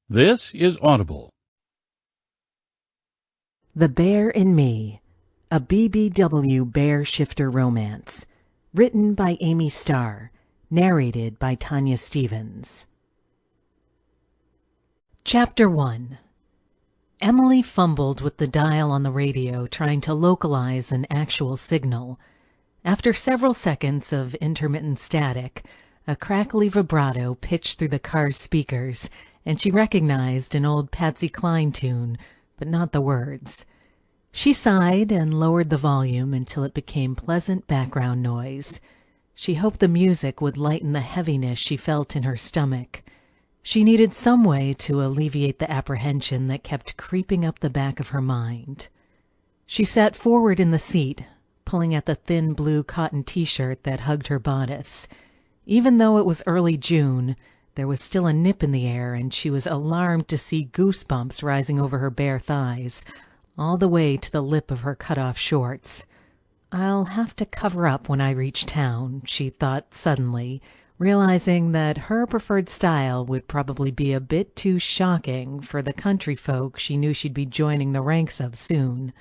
This is Audible. The Bear in Me, a BBW bear shifter romance, written by Amy Starr, narrated by Tanya Stevens. Chapter 1. Emily fumbled with the dial on the radio, trying to localize an actual signal. After several seconds of intermittent static, a crackly vibrato pitched through the car's speakers, and she recognized an old Patsy Cline tune, but not the words. She sighed and lowered the volume until it became pleasant background noise. She hoped the music would lighten the heaviness she felt in her stomach. She needed some way to alleviate the apprehension that kept creeping up the back of her mind. She sat forward in the seat, pulling at the thin blue cotton t-shirt that hugged her bodice. Even though it was early June, there was still a nip in the air, and she was alarmed to see goosebumps rising over her bare thighs, all the way to the lip of her cut-off shorts. "I'll have to cover up when I reach town," she thought suddenly, realizing that her preferred style would probably be a bit too shocking for the country folk she knew she'd be joining the ranks of soon.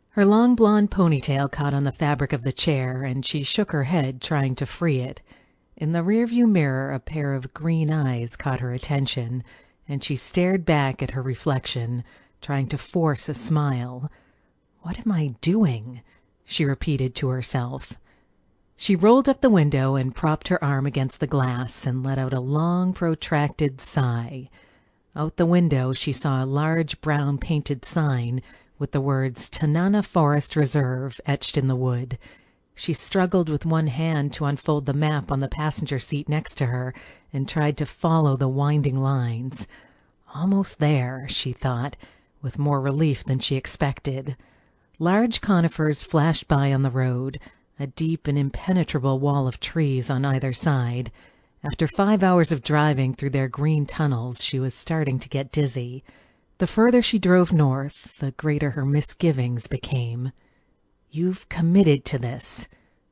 Her long blonde ponytail caught on the fabric of the chair, and she shook her head, trying to free it. In the rearview mirror, a pair of green eyes caught her attention, and she stared back at her reflection, trying to force a smile. "What am I doing?" she repeated to herself. She rolled up the window and propped her arm against the glass and let out a long, protracted sigh. Out the window she saw a large brown painted sign with the words Tanana Forest Reserve etched in the wood. She struggled with one hand to unfold the map on the passenger seat next to her and tried to follow the winding lines. Almost there, she thought, with more relief than she expected. Large conifers flashed by on the road, a deep and impenetrable wall of trees on either side. After 5 hours of driving through their green tunnels, she was starting to get dizzy. The further she drove north, the greater her misgivings became. "You've committed to this,"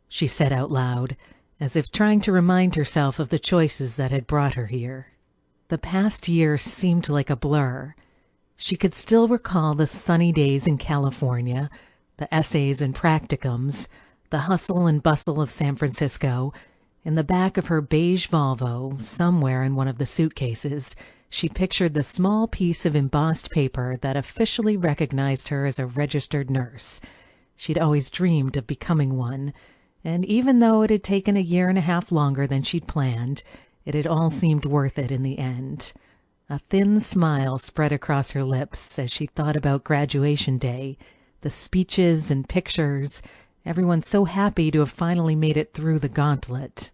she said out loud, as if trying to remind herself of the choices that had brought her here. The past year seemed like a blur. She could still recall the sunny days in California, the essays and practicums, the hustle and bustle of San Francisco. In the back of her beige Volvo, somewhere in one of the suitcases, she pictured the small piece of embossed paper that officially recognized her as a registered nurse. She'd always dreamed of becoming one, and even though it had taken a year and a half longer than she'd planned, it had all seemed worth it in the end. A thin smile spread across her lips as she thought about graduation day, the speeches and pictures, everyone so happy to have finally made it through the gauntlet.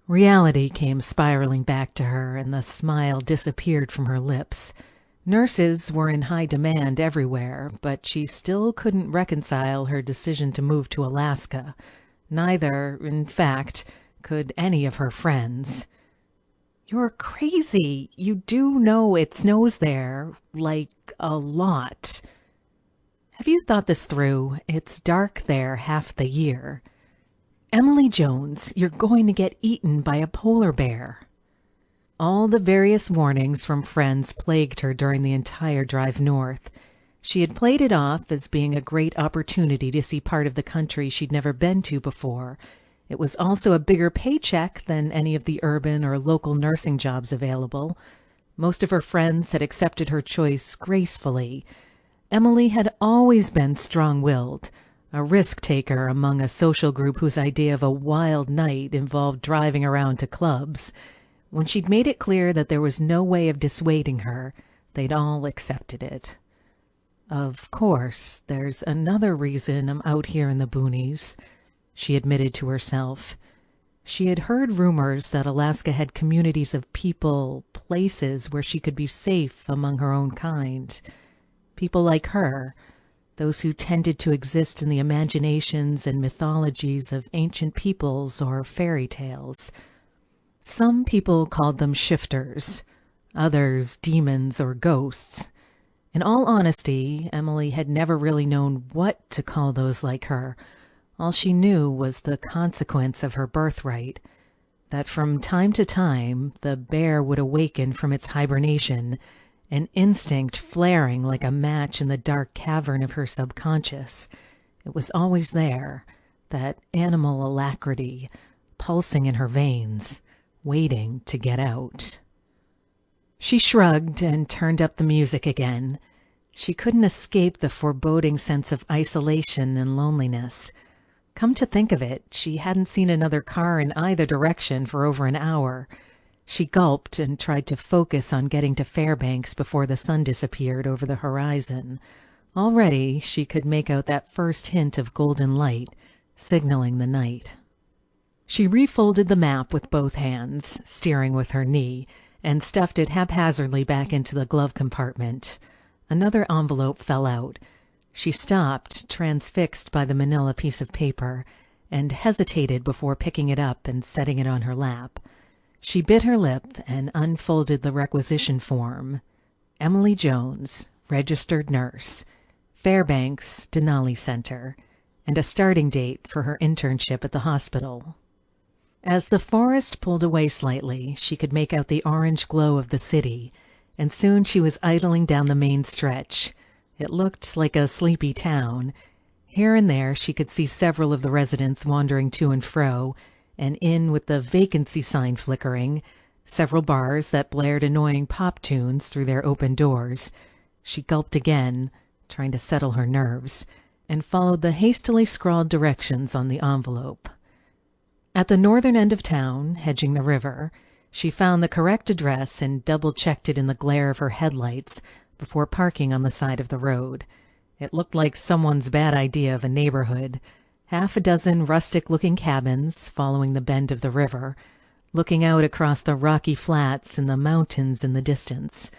Reality came spiraling back to her, and the smile disappeared from her lips. Nurses were in high demand everywhere, but she still couldn't reconcile her decision to move to Alaska. Neither, in fact, could any of her friends. "You're crazy. You do know it snows there, like a lot. Have you thought this through? It's dark there half the year. Emily Jones, you're going to get eaten by a polar bear." All the various warnings from friends plagued her during the entire drive north. She had played it off as being a great opportunity to see part of the country she'd never been to before. It was also a bigger paycheck than any of the urban or local nursing jobs available. Most of her friends had accepted her choice gracefully. Emily had always been strong-willed, a risk-taker among a social group whose idea of a wild night involved driving around to clubs. When she'd made it clear that there was no way of dissuading her, they'd all accepted it. "Of course, there's another reason I'm out here in the boonies," she admitted to herself. She had heard rumors that Alaska had communities of people, places where she could be safe among her own kind. People like her, those who tended to exist in the imaginations and mythologies of ancient peoples or fairy tales. Some people called them shifters, others demons or ghosts. In all honesty, Emily had never really known what to call those like her. All she knew was the consequence of her birthright. that from time to time the bear would awaken from its hibernation, an instinct flaring like a match in the dark cavern of her subconscious. It was always there, that animal alacrity pulsing in her veins, waiting to get out. She shrugged and turned up the music again. She couldn't escape the foreboding sense of isolation and loneliness. Come to think of it, she hadn't seen another car in either direction for over an hour. She gulped and tried to focus on getting to Fairbanks before the sun disappeared over the horizon. Already she could make out that first hint of golden light, signaling the night. She refolded the map with both hands, steering with her knee, and stuffed it haphazardly back into the glove compartment. Another envelope fell out. She stopped, transfixed by the manila piece of paper, and hesitated before picking it up and setting it on her lap. She bit her lip and unfolded the requisition form. Emily Jones, registered nurse, Fairbanks Denali Center, and a starting date for her internship at the hospital. As the forest pulled away slightly, she could make out the orange glow of the city, and soon she was idling down the main stretch. It looked like a sleepy town. Here and there she could see several of the residents wandering to and fro, an inn with the vacancy sign flickering, several bars that blared annoying pop tunes through their open doors. She gulped again, trying to settle her nerves, and followed the hastily scrawled directions on the envelope. At the northern end of town, hedging the river, she found the correct address and double-checked it in the glare of her headlights before parking on the side of the road. It looked like someone's bad idea of a neighborhood. Half a dozen rustic-looking cabins following the bend of the river, looking out across the rocky flats and the mountains in the distance.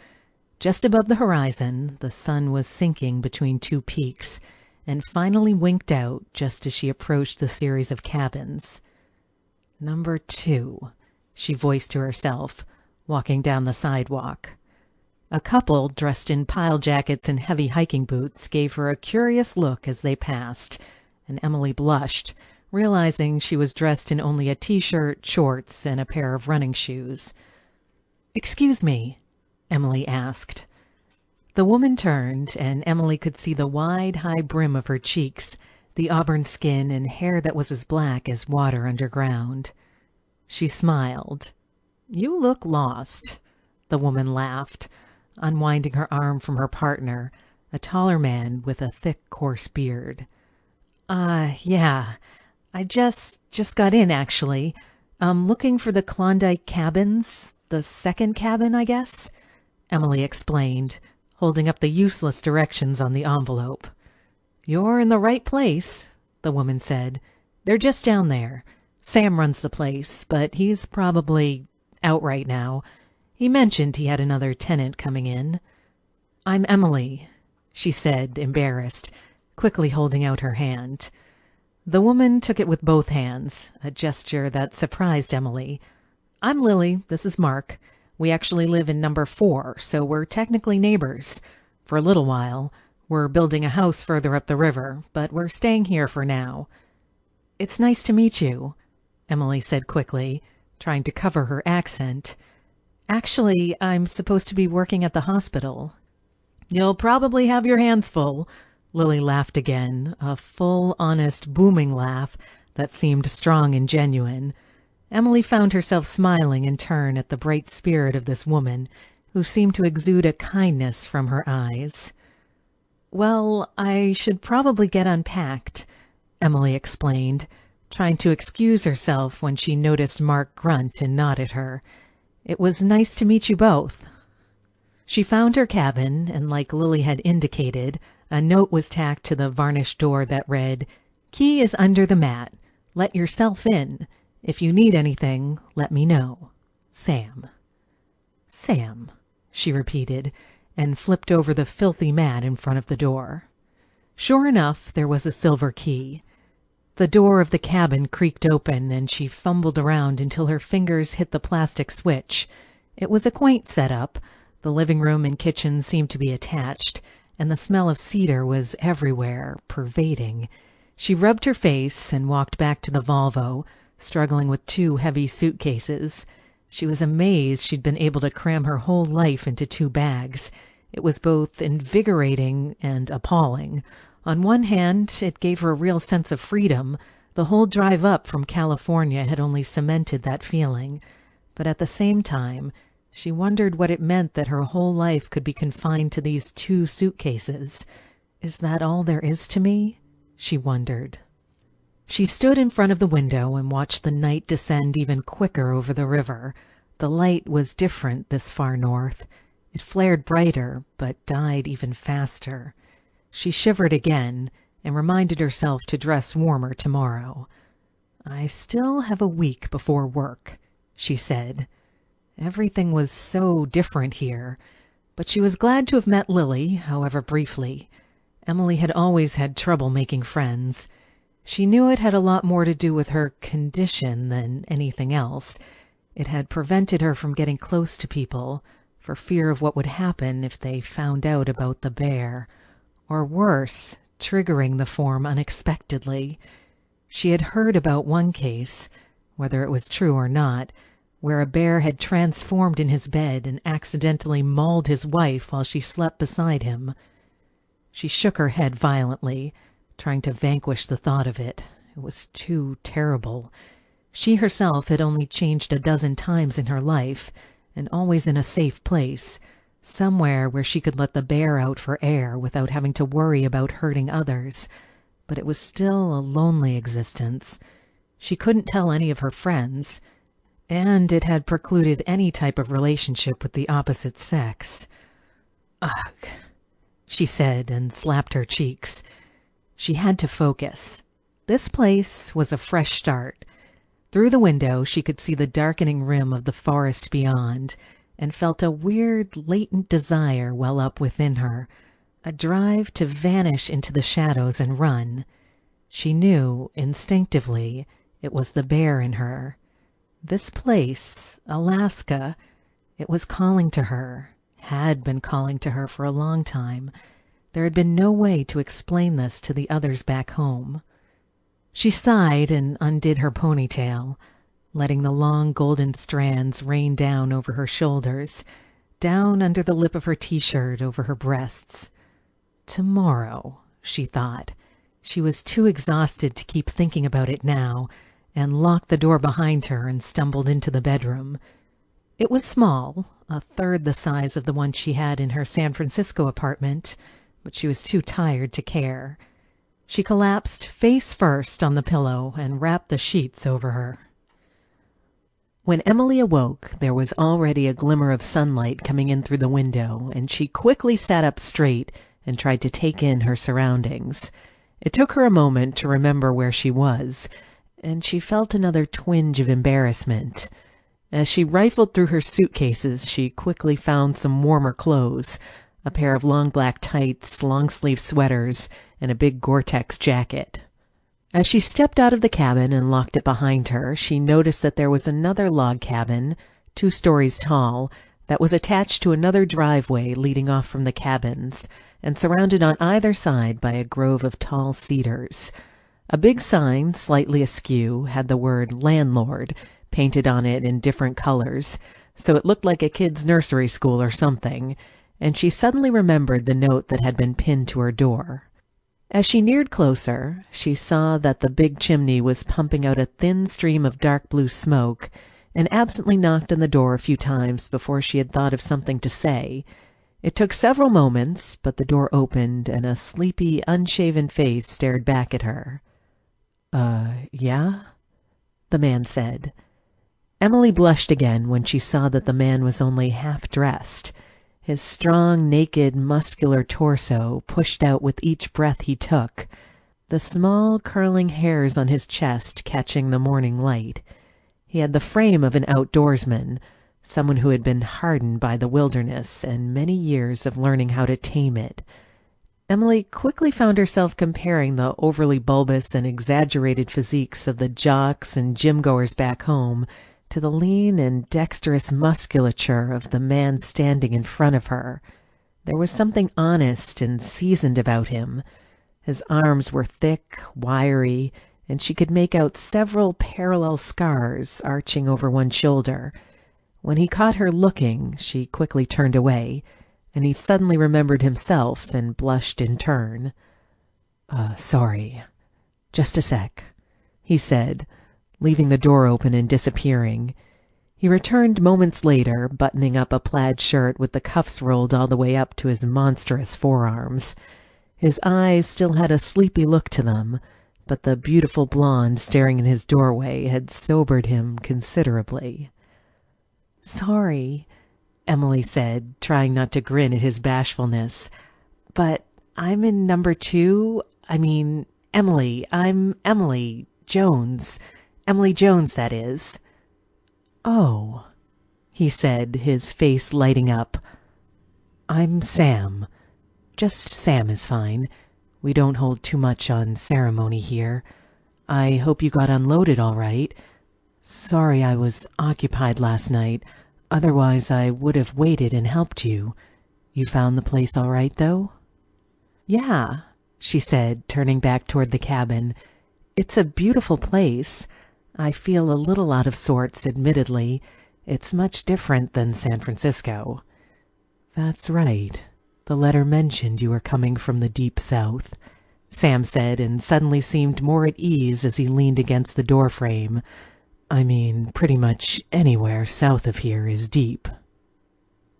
Just above the horizon, the sun was sinking between two peaks, and finally winked out just as she approached the series of cabins. "Number 2, she voiced to herself, walking down the sidewalk. A couple dressed in pile jackets and heavy hiking boots gave her a curious look as they passed, and Emily blushed, realizing she was dressed in only a t-shirt, shorts, and a pair of running shoes. "Excuse me," Emily asked. The woman turned, and Emily could see the wide, high brim of her cheeks, the auburn skin and hair that was as black as water underground. She smiled. "You look lost," the woman laughed, unwinding her arm from her partner, a taller man with a thick, coarse beard. Yeah, I just got in, actually. Looking for the Klondike Cabins, the second cabin, I guess," Emily explained, holding up the useless directions on the envelope. "You're in the right place," the woman said. "They're just down there. Sam runs the place, but he's probably out right now. He mentioned he had another tenant coming in." "I'm Emily," she said, embarrassed, quickly holding out her hand. The woman took it with both hands, a gesture that surprised Emily. "I'm Lily. This is Mark. We actually live in number 4, so we're technically neighbors. For a little while. We're building a house further up the river, but we're staying here for now." "It's nice to meet you," Emily said quickly, trying to cover her accent. "Actually, I'm supposed to be working at the hospital." "You'll probably have your hands full," Lily laughed again, a full, honest, booming laugh that seemed strong and genuine. Emily found herself smiling in turn at the bright spirit of this woman, who seemed to exude a kindness from her eyes. "Well, I should probably get unpacked," Emily explained, trying to excuse herself when she noticed Mark grunt and nod at her. "It was nice to meet you both." She found her cabin, and like Lily had indicated, a note was tacked to the varnished door that read, "Key is under the mat. Let yourself in. If you need anything, let me know. Sam." "Sam," she repeated, and flipped over the filthy mat in front of the door. Sure enough, there was a silver key. The door of the cabin creaked open, and she fumbled around until her fingers hit the plastic switch. It was a quaint setup. The living room and kitchen seemed to be attached, and the smell of cedar was everywhere, pervading. She rubbed her face and walked back to the Volvo, struggling with 2 heavy suitcases. She was amazed she'd been able to cram her whole life into 2 bags. It was both invigorating and appalling. On one hand, it gave her a real sense of freedom. The whole drive up from California had only cemented that feeling. But at the same time, she wondered what it meant that her whole life could be confined to these 2 suitcases. Is that all there is to me? She wondered. She stood in front of the window and watched the night descend even quicker over the river. The light was different this far north. It flared brighter, but died even faster. She shivered again and reminded herself to dress warmer tomorrow. "I still have a week before work," she said. Everything was so different here, but she was glad to have met Lily, however briefly. Emily had always had trouble making friends. She knew it had a lot more to do with her condition than anything else. It had prevented her from getting close to people, for fear of what would happen if they found out about the bear, or worse, triggering the form unexpectedly. She had heard about one case, whether it was true or not, where a bear had transformed in his bed and accidentally mauled his wife while she slept beside him. She shook her head violently, trying to vanquish the thought of it. It was too terrible. She herself had only changed a dozen times in her life, and always in a safe place, somewhere where she could let the bear out for air without having to worry about hurting others. But it was still a lonely existence. She couldn't tell any of her friends, and it had precluded any type of relationship with the opposite sex. "Ugh," she said and slapped her cheeks. She had to focus. This place was a fresh start. Through the window she could see the darkening rim of the forest beyond, and felt a weird, latent desire well up within her, a drive to vanish into the shadows and run. She knew, instinctively, it was the bear in her. This place, Alaska, it was calling to her, had been calling to her for a long time. There had been no way to explain this to the others back home. She sighed and undid her ponytail, letting the long golden strands rain down over her shoulders, down under the lip of her t-shirt over her breasts. Tomorrow, she thought. She was too exhausted to keep thinking about it now, and locked the door behind her and stumbled into the bedroom. It was small, a third the size of the one she had in her San Francisco apartment, but she was too tired to care. She collapsed face first on the pillow and wrapped the sheets over her. When Emily awoke, there was already a glimmer of sunlight coming in through the window, and she quickly sat up straight and tried to take in her surroundings. It took her a moment to remember where she was, and she felt another twinge of embarrassment. As she rifled through her suitcases, she quickly found some warmer clothes, a pair of long black tights, long-sleeve sweaters, and a big Gore-Tex jacket. As she stepped out of the cabin and locked it behind her, she noticed that there was another log cabin, 2 stories tall, that was attached to another driveway leading off from the cabins, and surrounded on either side by a grove of tall cedars. A big sign, slightly askew, had the word "Landlord" painted on it in different colors, so it looked like a kid's nursery school or something, and she suddenly remembered the note that had been pinned to her door. As she neared closer, she saw that the big chimney was pumping out a thin stream of dark blue smoke, and absently knocked on the door a few times before she had thought of something to say. It took several moments, but the door opened, and a sleepy, unshaven face stared back at her. Yeah?" the man said. Emily blushed again when she saw that the man was only half-dressed. His strong, naked, muscular torso pushed out with each breath he took, the small, curling hairs on his chest catching the morning light. He had the frame of an outdoorsman, someone who had been hardened by the wilderness and many years of learning how to tame it. Emily quickly found herself comparing the overly bulbous and exaggerated physiques of the jocks and gym-goers back home to the lean and dexterous musculature of the man standing in front of her. There was something honest and seasoned about him. His arms were thick, wiry, and she could make out several parallel scars arching over one shoulder. When he caught her looking, she quickly turned away, and he suddenly remembered himself and blushed in turn. Sorry. Just a sec," he said, leaving the door open and disappearing. He returned moments later, buttoning up a plaid shirt with the cuffs rolled all the way up to his monstrous forearms. His eyes still had a sleepy look to them, but the beautiful blonde staring in his doorway had sobered him considerably. "Sorry," Emily said, trying not to grin at his bashfulness, "but I'm in number 2. Emily. I'm Emily Jones. Emily Jones, that is." "Oh," he said, his face lighting up. "I'm Sam. Just Sam is fine. We don't hold too much on ceremony here. I hope you got unloaded all right. Sorry I was occupied last night. Otherwise I would have waited and helped you. You found the place all right, though?" "Yeah," she said, turning back toward the cabin. "It's a beautiful place. I feel a little out of sorts, admittedly. It's much different than San Francisco." "That's right. The letter mentioned you were coming from the deep south," Sam said, and suddenly seemed more at ease as he leaned against the doorframe. Pretty much anywhere south of here is deep."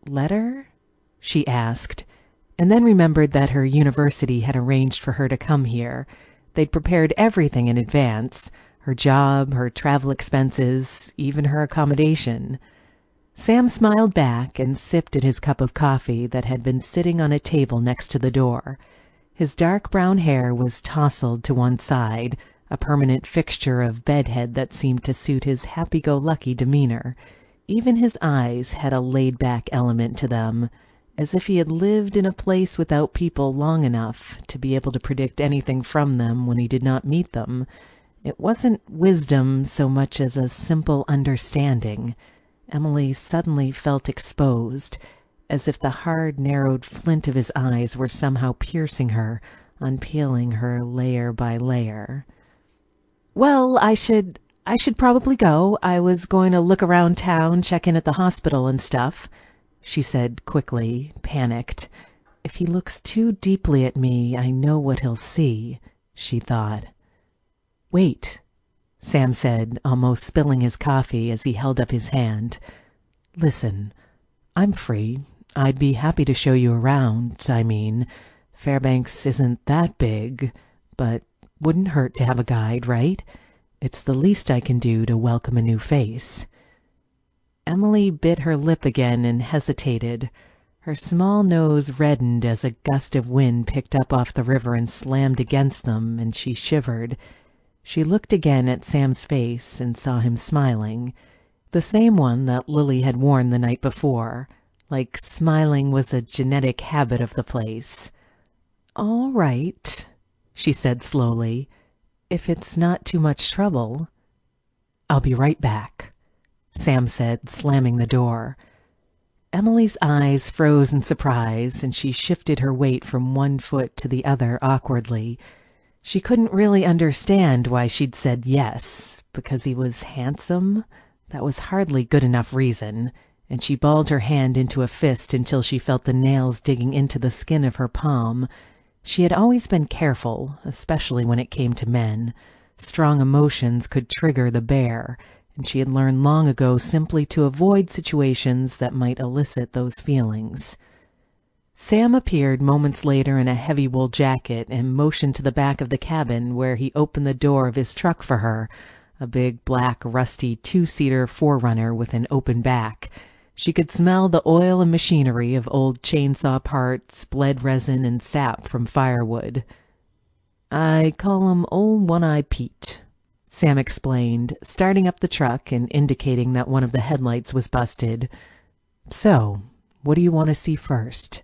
"Letter?" she asked, and then remembered that her university had arranged for her to come here. They'd prepared everything in advance, her job, her travel expenses, even her accommodation. Sam smiled back and sipped at his cup of coffee that had been sitting on a table next to the door. His dark brown hair was tousled to one side, a permanent fixture of bedhead that seemed to suit his happy-go-lucky demeanor. Even his eyes had a laid-back element to them, as if he had lived in a place without people long enough to be able to predict anything from them when he did not meet them. It wasn't wisdom so much as a simple understanding. Emily suddenly felt exposed, as if the hard, narrowed flint of his eyes were somehow piercing her, unpeeling her layer by layer. "Well, I should probably go. I was going to look around town, check in at the hospital and stuff," she said quickly, panicked. "If he looks too deeply at me, I know what he'll see," she thought. "Wait," Sam said, almost spilling his coffee as he held up his hand. "Listen, I'm free. I'd be happy to show you around. Fairbanks isn't that big, but wouldn't hurt to have a guide, right? It's the least I can do to welcome a new face." Emily bit her lip again and hesitated. Her small nose reddened as a gust of wind picked up off the river and slammed against them, and she shivered. She looked again at Sam's face and saw him smiling, the same one that Lily had worn the night before, like smiling was a genetic habit of the place. "All right," she said slowly. "If it's not too much trouble." "I'll be right back," Sam said, slamming the door. Emily's eyes froze in surprise, and she shifted her weight from one foot to the other awkwardly. She couldn't really understand why she'd said yes. Because he was handsome? That was hardly good enough reason, and she balled her hand into a fist until she felt the nails digging into the skin of her palm. She had always been careful, especially when it came to men. Strong emotions could trigger the bear, and she had learned long ago simply to avoid situations that might elicit those feelings. Sam appeared moments later in a heavy wool jacket and motioned to the back of the cabin, where he opened the door of his truck for her, a big black rusty two-seater 4Runner with an open back. She could smell the oil and machinery of old chainsaw parts, bled resin, and sap from firewood. "I call him Old One-Eye Pete," Sam explained, starting up the truck and indicating that one of the headlights was busted. "So, what do you want to see first?"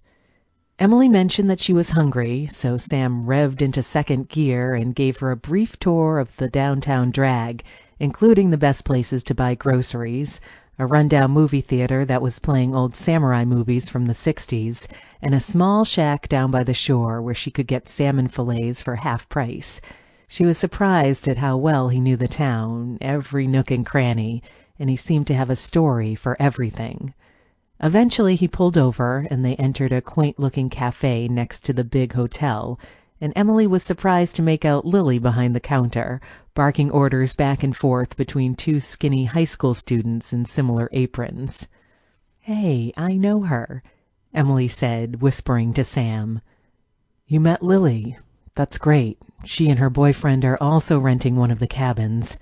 Emily mentioned that she was hungry, so Sam revved into second gear and gave her a brief tour of the downtown drag, including the best places to buy groceries, a rundown movie theater that was playing old samurai movies from the 60s, and a small shack down by the shore where she could get salmon fillets for half price. She was surprised at how well he knew the town, every nook and cranny, and he seemed to have a story for everything. Eventually he pulled over, and they entered a quaint-looking cafe next to the big hotel, and Emily was surprised to make out Lily behind the counter, barking orders back and forth between two skinny high school students in similar aprons. "Hey, I know her," Emily said, whispering to Sam. "You met Lily. That's great. She and her boyfriend are also renting one of the cabins.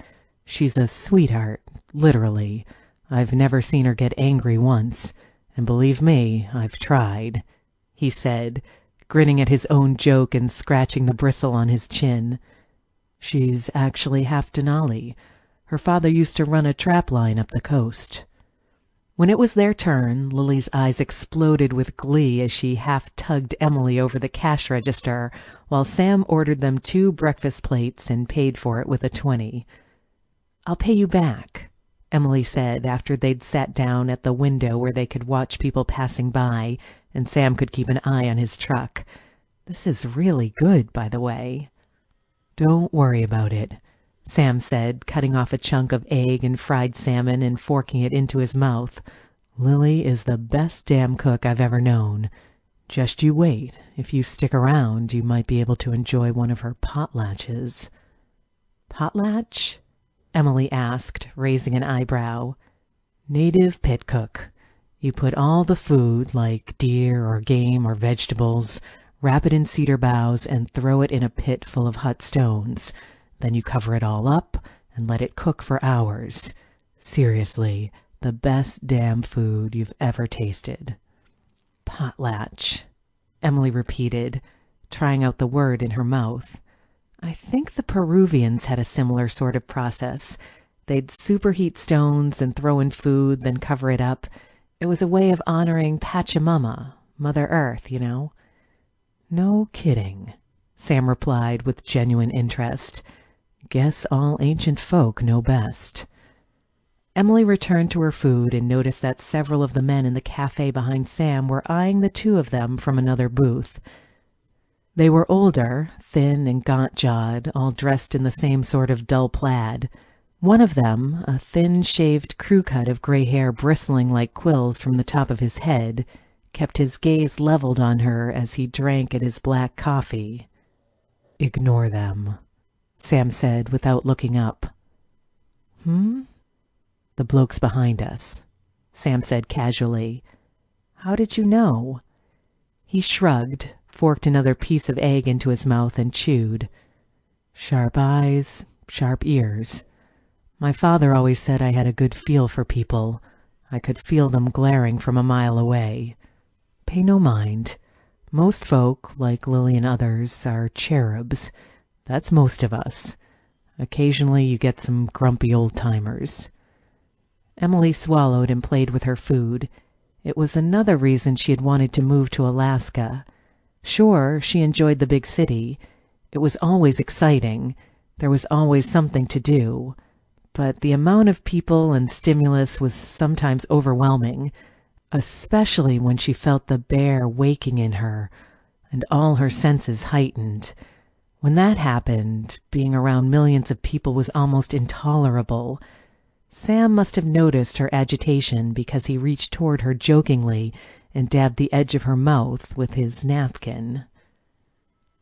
She's a sweetheart, literally. I've never seen her get angry once, and believe me, I've tried," he said, grinning at his own joke and scratching the bristle on his chin. "She's actually half Denali. Her father used to run a trap line up the coast." When it was their turn, Lily's eyes exploded with glee as she half-tugged Emily over the cash register, while Sam ordered them 2 breakfast plates and paid for it with a 20. "I'll pay you back," Emily said after they'd sat down at the window where they could watch people passing by, and Sam could keep an eye on his truck. "This is really good, by the way." "Don't worry about it," Sam said, cutting off a chunk of egg and fried salmon and forking it into his mouth. "Lily is the best damn cook I've ever known. Just you wait. If you stick around, you might be able to enjoy one of her potlatches." "Potlatch?" Emily asked, raising an eyebrow. "Native pit cook. You put all the food, like deer or game or vegetables, wrap it in cedar boughs and throw it in a pit full of hot stones. Then you cover it all up and let it cook for hours. Seriously, the best damn food you've ever tasted." "Potlatch," Emily repeated, trying out the word in her mouth. "I think the Peruvians had a similar sort of process. They'd superheat stones and throw in food, then cover it up. It was a way of honoring Pachamama, Mother Earth, you know." "No kidding," Sam replied with genuine interest. "Guess all ancient folk know best." Emily returned to her food and noticed that several of the men in the cafe behind Sam were eyeing the two of them from another booth. They were older, thin and gaunt-jawed, all dressed in the same sort of dull plaid. One of them, a thin-shaved crew-cut of gray hair bristling like quills from the top of his head, kept his gaze leveled on her as he drank at his black coffee. "Ignore them," Sam said without looking up. "The bloke's behind us," Sam said casually. "How did you know?" He shrugged, forked another piece of egg into his mouth and chewed. "Sharp eyes, sharp ears. My father always said I had a good feel for people. I could feel them glaring from a mile away. Pay no mind. Most folk, like Lily and others, are cherubs. That's most of us. Occasionally you get some grumpy old-timers." Emily swallowed and played with her food. It was another reason she had wanted to move to Alaska. Sure, she enjoyed the big city. It was always exciting. There was always something to do. But the amount of people and stimulus was sometimes overwhelming, especially when she felt the bear waking in her and all her senses heightened. When that happened, being around millions of people was almost intolerable. Sam must have noticed her agitation because he reached toward her jokingly and dabbed the edge of her mouth with his napkin.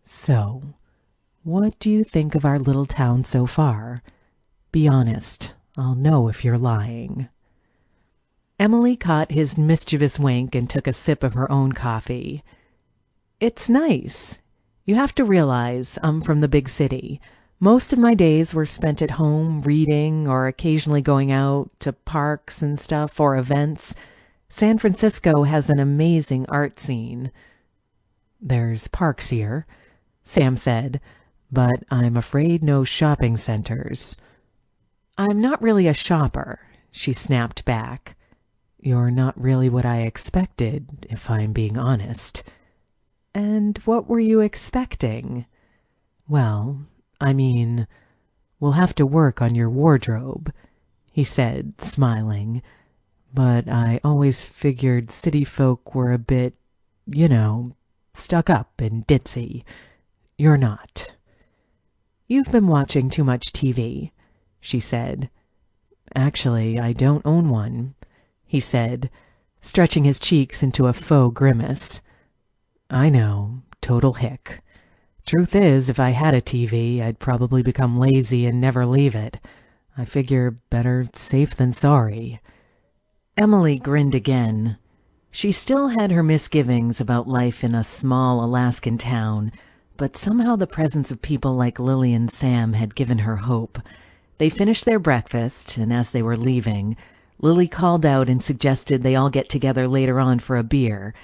"So, what do you think of our little town so far? Be honest. I'll know if you're lying." Emily caught his mischievous wink and took a sip of her own coffee. "It's nice. You have to realize I'm from the big city. Most of my days were spent at home reading or occasionally going out to parks and stuff or events. San Francisco has an amazing art scene." "There's parks here," Sam said, "but I'm afraid no shopping centers." "I'm not really a shopper," she snapped back. "You're not really what I expected, if I'm being honest." "And what were you expecting?" "Well, I mean, we'll have to work on your wardrobe," he said, smiling. "But I always figured city folk were a bit, stuck up and ditzy. You're not." "You've been watching too much TV," she said. "Actually, I don't own one," he said, stretching his cheeks into a faux grimace. "I know, total hick. Truth is, if I had a TV, I'd probably become lazy and never leave it. I figure better safe than sorry." Emily grinned again. She still had her misgivings about life in a small Alaskan town, but somehow the presence of people like Lily and Sam had given her hope. They finished their breakfast, and as they were leaving, Lily called out and suggested they all get together later on for a beer,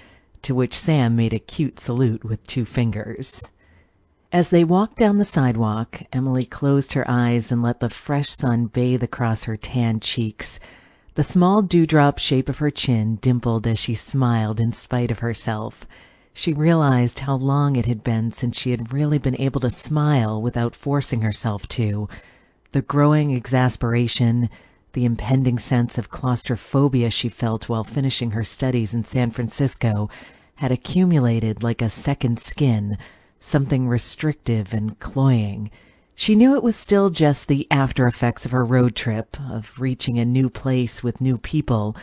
to which Sam made a cute salute with 2 fingers. As they walked down the sidewalk, Emily closed her eyes and let the fresh sun bathe across her tanned cheeks. The small dewdrop shape of her chin dimpled as she smiled in spite of herself. She realized how long it had been since she had really been able to smile without forcing herself to. The growing exasperation, the impending sense of claustrophobia she felt while finishing her studies in San Francisco had accumulated like a second skin, something restrictive and cloying. She knew it was still just the after effects of her road trip, of reaching a new place with new people,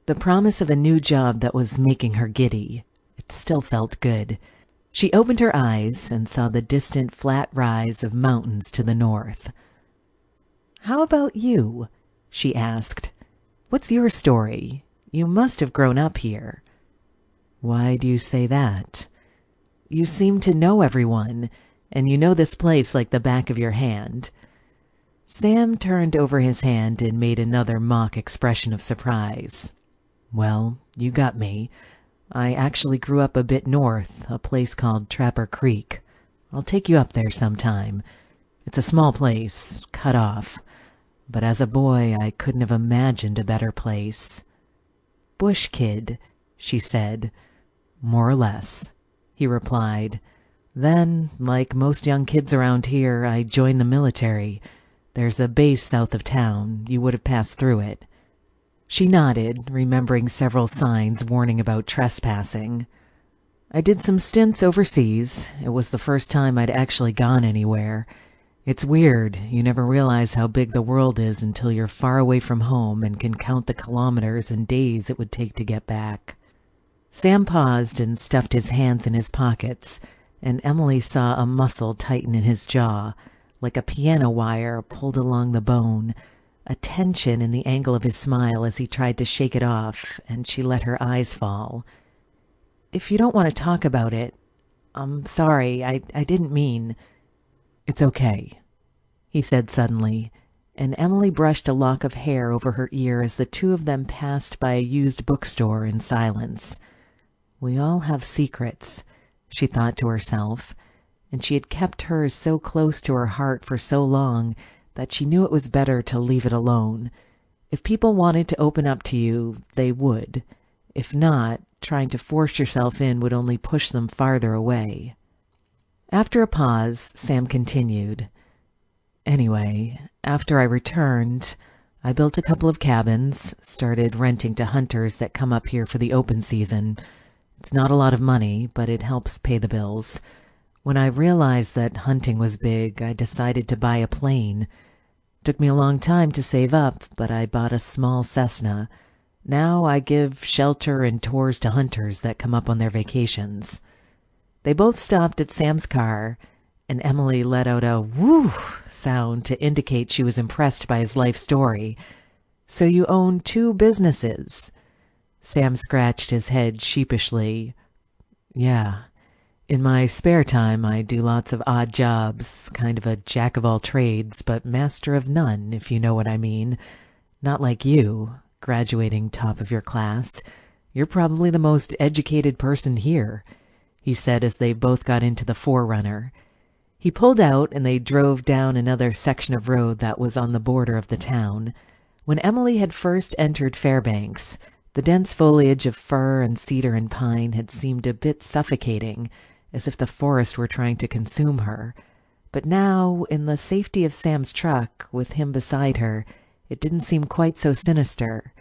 the promise of a new job that was making her giddy. It still felt good. She opened her eyes and saw the distant flat rise of mountains to the north. "How about you?" she asked. "What's your story? You must have grown up here." "Why do you say that?" "You seem to know everyone, and you know this place like the back of your hand." Sam turned over his hand and made another mock expression of surprise. "Well, you got me. I actually grew up a bit north, a place called Trapper Creek. I'll take you up there sometime. It's a small place, cut off. But as a boy, I couldn't have imagined a better place." "Bush kid," she said. "More or less," he replied. "Then, like most young kids around here, I joined the military. There's a base south of town. You would have passed through it." She nodded, remembering several signs warning about trespassing. "I did some stints overseas. It was the first time I'd actually gone anywhere. It's weird. You never realize how big the world is until you're far away from home and can count the kilometers and days it would take to get back." Sam paused and stuffed his hands in his pockets, and Emily saw a muscle tighten in his jaw, like a piano wire pulled along the bone, a tension in the angle of his smile as he tried to shake it off, and she let her eyes fall. "If you don't want to talk about it, I'm sorry, I didn't mean—" "It's okay," he said suddenly, and Emily brushed a lock of hair over her ear as the two of them passed by a used bookstore in silence. We all have secrets, she thought to herself, and she had kept hers so close to her heart for so long that she knew it was better to leave it alone. If people wanted to open up to you, they would. If not, trying to force yourself in would only push them farther away. After a pause, Sam continued. "Anyway, after I returned, I built a couple of cabins, started renting to hunters that come up here for the open season. It's not a lot of money, but it helps pay the bills. When I realized that hunting was big, I decided to buy a plane. Took me a long time to save up, but I bought a small Cessna. Now I give shelter and tours to hunters that come up on their vacations." They both stopped at Sam's car, and Emily let out a whoo sound to indicate she was impressed by his life story. "So you own 2 businesses?" Sam scratched his head sheepishly. "Yeah. In my spare time, I do lots of odd jobs, kind of a jack of all trades, but master of none, if you know what I mean. Not like you, graduating top of your class. You're probably the most educated person here," he said as they both got into the 4Runner. He pulled out and they drove down another section of road that was on the border of the town. When Emily had first entered Fairbanks, the dense foliage of fir and cedar and pine had seemed a bit suffocating, as if the forest were trying to consume her. But now, in the safety of Sam's truck, with him beside her, it didn't seem quite so sinister.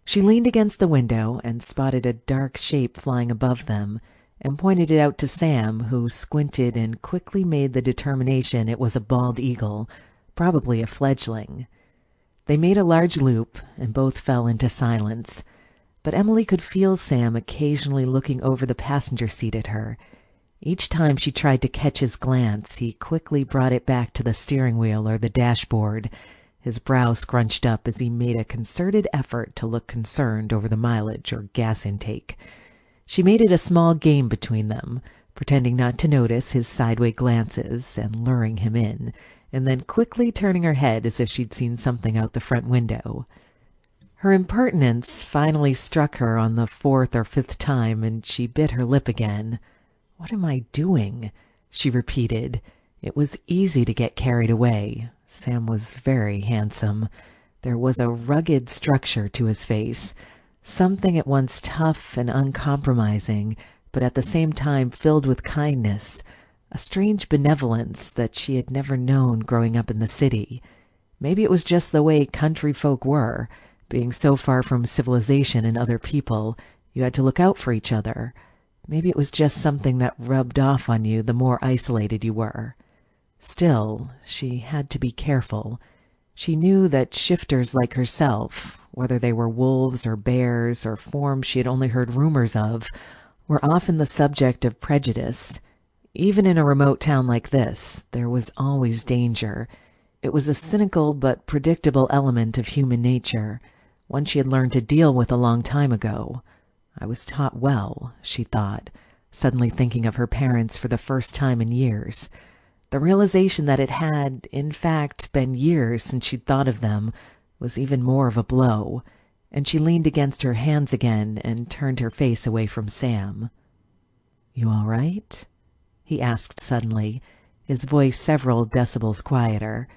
She leaned against the window and spotted a dark shape flying above them, and pointed it out to Sam, who squinted and quickly made the determination it was a bald eagle, probably a fledgling. They made a large loop, and both fell into silence, but Emily could feel Sam occasionally looking over the passenger seat at her. Each time she tried to catch his glance, he quickly brought it back to the steering wheel or the dashboard, his brow scrunched up as he made a concerted effort to look concerned over the mileage or gas intake. She made it a small game between them, pretending not to notice his sideways glances and luring him in, and then quickly turning her head as if she'd seen something out the front window. Her impertinence finally struck her on the fourth or fifth time, and she bit her lip again. "What am I doing?" she repeated. It was easy to get carried away. Sam was very handsome. There was a rugged structure to his face, something at once tough and uncompromising, but at the same time filled with kindness, a strange benevolence that she had never known growing up in the city. Maybe it was just the way country folk were. Being so far from civilization and other people, you had to look out for each other. Maybe it was just something that rubbed off on you the more isolated you were. Still, she had to be careful. She knew that shifters like herself, whether they were wolves or bears or forms she had only heard rumors of, were often the subject of prejudice. Even in a remote town like this, there was always danger. It was a cynical but predictable element of human nature, one she had learned to deal with a long time ago. I was taught well, she thought, suddenly thinking of her parents for the first time in years. The realization that it had, in fact, been years since she'd thought of them was even more of a blow, and she leaned against her hands again and turned her face away from Sam. "You all right?" he asked suddenly, his voice several decibels quieter.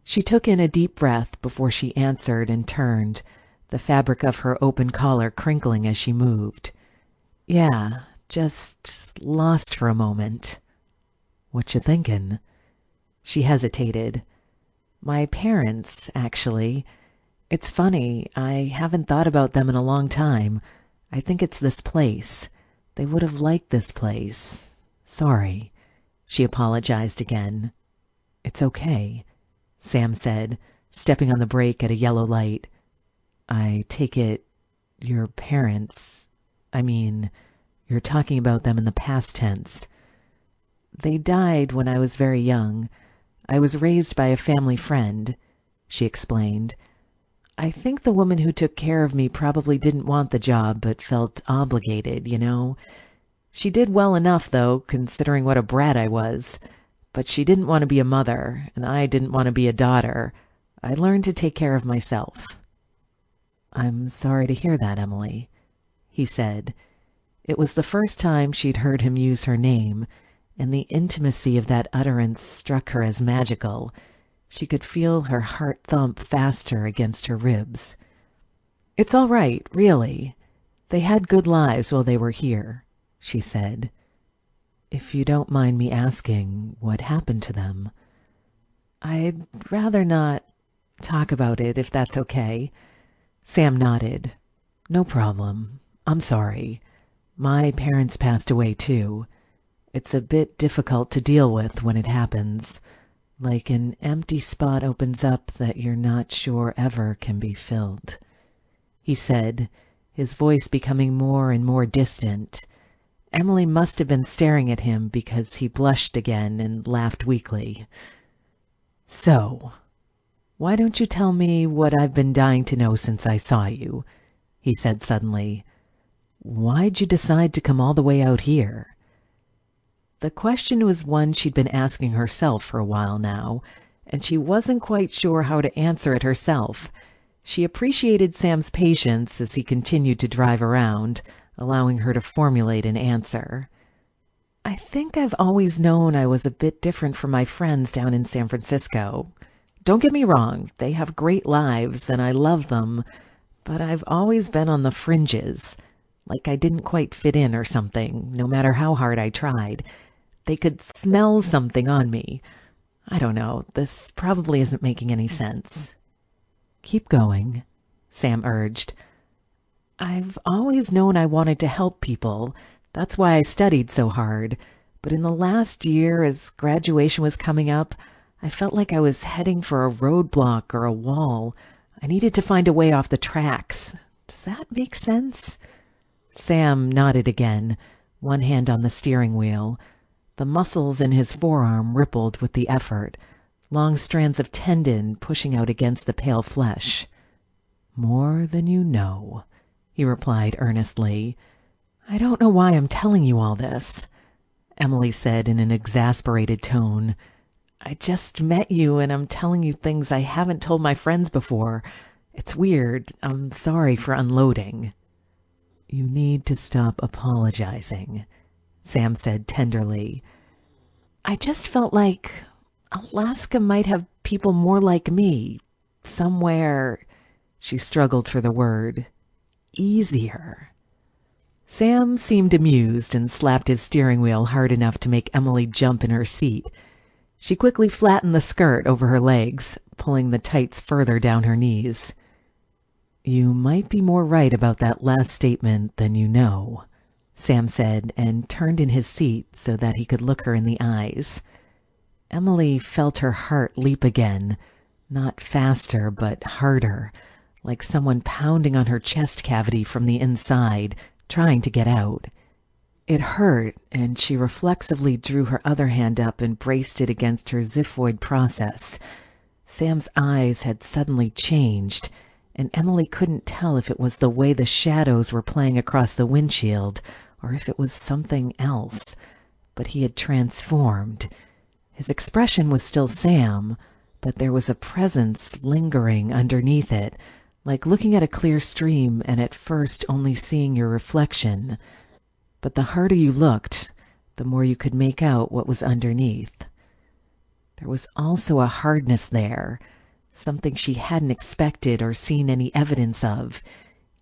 She took in a deep breath before she answered and turned, the fabric of her open collar crinkling as she moved. "Yeah, just lost for a moment." "What you thinking?" She hesitated. "My parents, actually. It's funny, I haven't thought about them in a long time. I think it's this place. They would have liked this place. Sorry." She apologized again. "It's okay," Sam said, stepping on the brake at a yellow light. "I take it your parents, you're talking about them in the past tense." "They died when I was very young. I was raised by a family friend," she explained. "I think the woman who took care of me probably didn't want the job, but felt obligated, you know. She did well enough, though, considering what a brat I was. But she didn't want to be a mother, and I didn't want to be a daughter. I learned to take care of myself." "I'm sorry to hear that, Emily," he said. It was the first time she'd heard him use her name, and the intimacy of that utterance struck her as magical. She could feel her heart thump faster against her ribs. "It's all right, really. They had good lives while they were here," she said. "If you don't mind me asking, what happened to them?" "I'd rather not talk about it, if that's okay." Sam nodded. "No problem. I'm sorry. My parents passed away, too. It's a bit difficult to deal with when it happens. Like an empty spot opens up that you're not sure ever can be filled," he said, his voice becoming more and more distant. Emily must have been staring at him because he blushed again and laughed weakly. "So, why don't you tell me what I've been dying to know since I saw you?" he said suddenly. "Why'd you decide to come all the way out here?" The question was one she'd been asking herself for a while now, and she wasn't quite sure how to answer it herself. She appreciated Sam's patience as he continued to drive around, allowing her to formulate an answer. "I think I've always known I was a bit different from my friends down in San Francisco. Don't get me wrong, they have great lives and I love them, but I've always been on the fringes, like I didn't quite fit in or something, no matter how hard I tried. They could smell something on me. I don't know, this probably isn't making any sense." "Keep going," Sam urged. "I've always known I wanted to help people, That's why I studied so hard. But in the last year, as graduation was coming up, I felt like I was heading for a roadblock or a wall. I needed to find a way off the tracks. Does that make sense? Sam nodded again, one hand on the steering wheel. The muscles in his forearm rippled with the effort, long strands of tendon pushing out against the pale flesh. "More than you know," he replied earnestly. "I don't know why I'm telling you all this," Emily said in an exasperated tone. "I just met you and I'm telling you things I haven't told my friends before. It's weird. I'm sorry for unloading." "You need to stop apologizing," Sam said tenderly. "I just felt like Alaska might have people more like me. Somewhere," she struggled for the word, "easier." Sam seemed amused and slapped his steering wheel hard enough to make Emily jump in her seat. She quickly flattened the skirt over her legs, pulling the tights further down her knees. "You might be more right about that last statement than you know," Sam said, and turned in his seat so that he could look her in the eyes. Emily felt her heart leap again, not faster but harder, like someone pounding on her chest cavity from the inside, trying to get out. It hurt, and she reflexively drew her other hand up and braced it against her xiphoid process. Sam's eyes had suddenly changed, and Emily couldn't tell if it was the way the shadows were playing across the windshield or if it was something else. But he had transformed. His expression was still Sam, but there was a presence lingering underneath it, like looking at a clear stream and at first only seeing your reflection. But the harder you looked, the more you could make out what was underneath. There was also a hardness there, something she hadn't expected or seen any evidence of,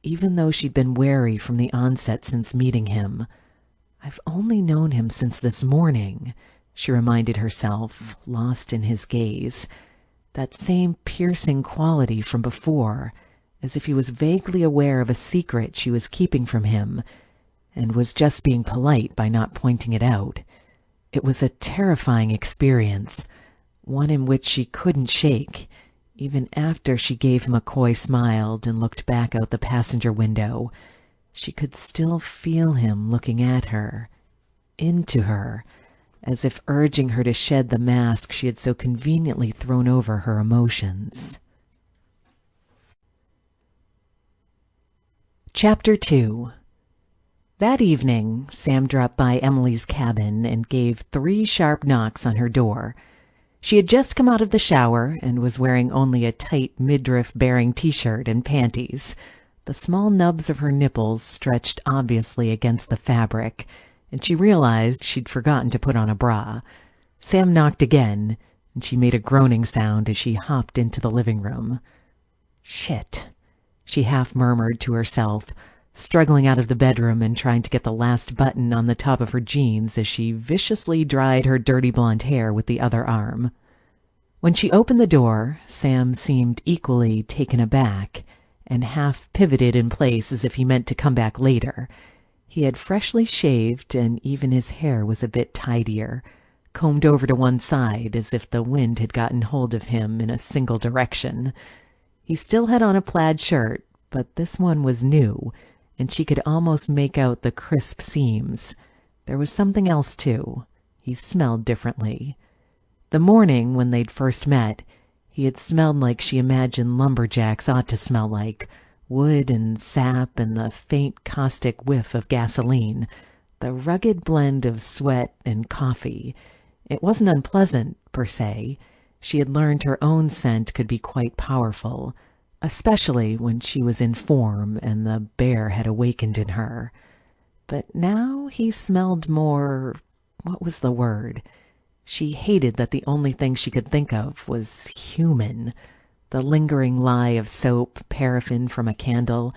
even though she'd been wary from the onset since meeting him. "I've only known him since this morning," she reminded herself, lost in his gaze. That same piercing quality from before, as if he was vaguely aware of a secret she was keeping from him, and was just being polite by not pointing it out. It was a terrifying experience, one in which she couldn't shake, even after she gave him a coy smile and looked back out the passenger window. She could still feel him looking at her, into her, as if urging her to shed the mask she had so conveniently thrown over her emotions. Chapter 2. That evening, Sam dropped by Emily's cabin and gave 3 sharp knocks on her door. She had just come out of the shower and was wearing only a tight midriff-bearing t-shirt and panties. The small nubs of her nipples stretched obviously against the fabric, and she realized she'd forgotten to put on a bra. Sam knocked again, and she made a groaning sound as she hopped into the living room. "Shit," she half murmured to herself, struggling out of the bedroom and trying to get the last button on the top of her jeans as she viciously dried her dirty blonde hair with the other arm. When she opened the door, Sam seemed equally taken aback and half pivoted in place as if he meant to come back later. He had freshly shaved, and even his hair was a bit tidier, combed over to one side as if the wind had gotten hold of him in a single direction. He still had on a plaid shirt, but this one was new, and she could almost make out the crisp seams. There was something else, too. He smelled differently. The morning when they'd first met, he had smelled like she imagined lumberjacks ought to smell like, wood and sap and the faint caustic whiff of gasoline, the rugged blend of sweat and coffee. It wasn't unpleasant, per se. She had learned her own scent could be quite powerful, especially when she was in form and the bear had awakened in her. But now he smelled more— what was the word? She hated that the only thing she could think of was human. The lingering lie of soap, paraffin from a candle.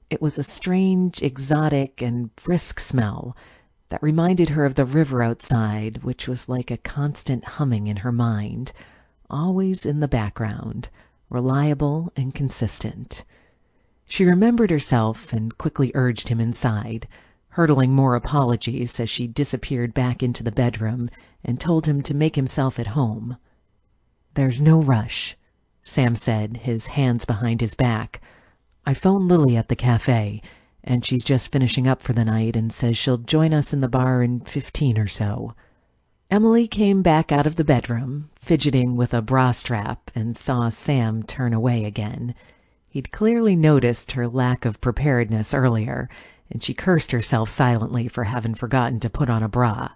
It was a strange, exotic, and brisk smell that reminded her of the river outside, which was like a constant humming in her mind, always in the background, reliable and consistent. She remembered herself and quickly urged him inside, hurtling more apologies as she disappeared back into the bedroom and told him to make himself at home. "There's no rush," Sam said, his hands behind his back. "I phoned Lily at the cafe, and she's just finishing up for the night and says she'll join us in the bar in 15 or so." Emily came back out of the bedroom, fidgeting with a bra strap, and saw Sam turn away again. He'd clearly noticed her lack of preparedness earlier, and she cursed herself silently for having forgotten to put on a bra.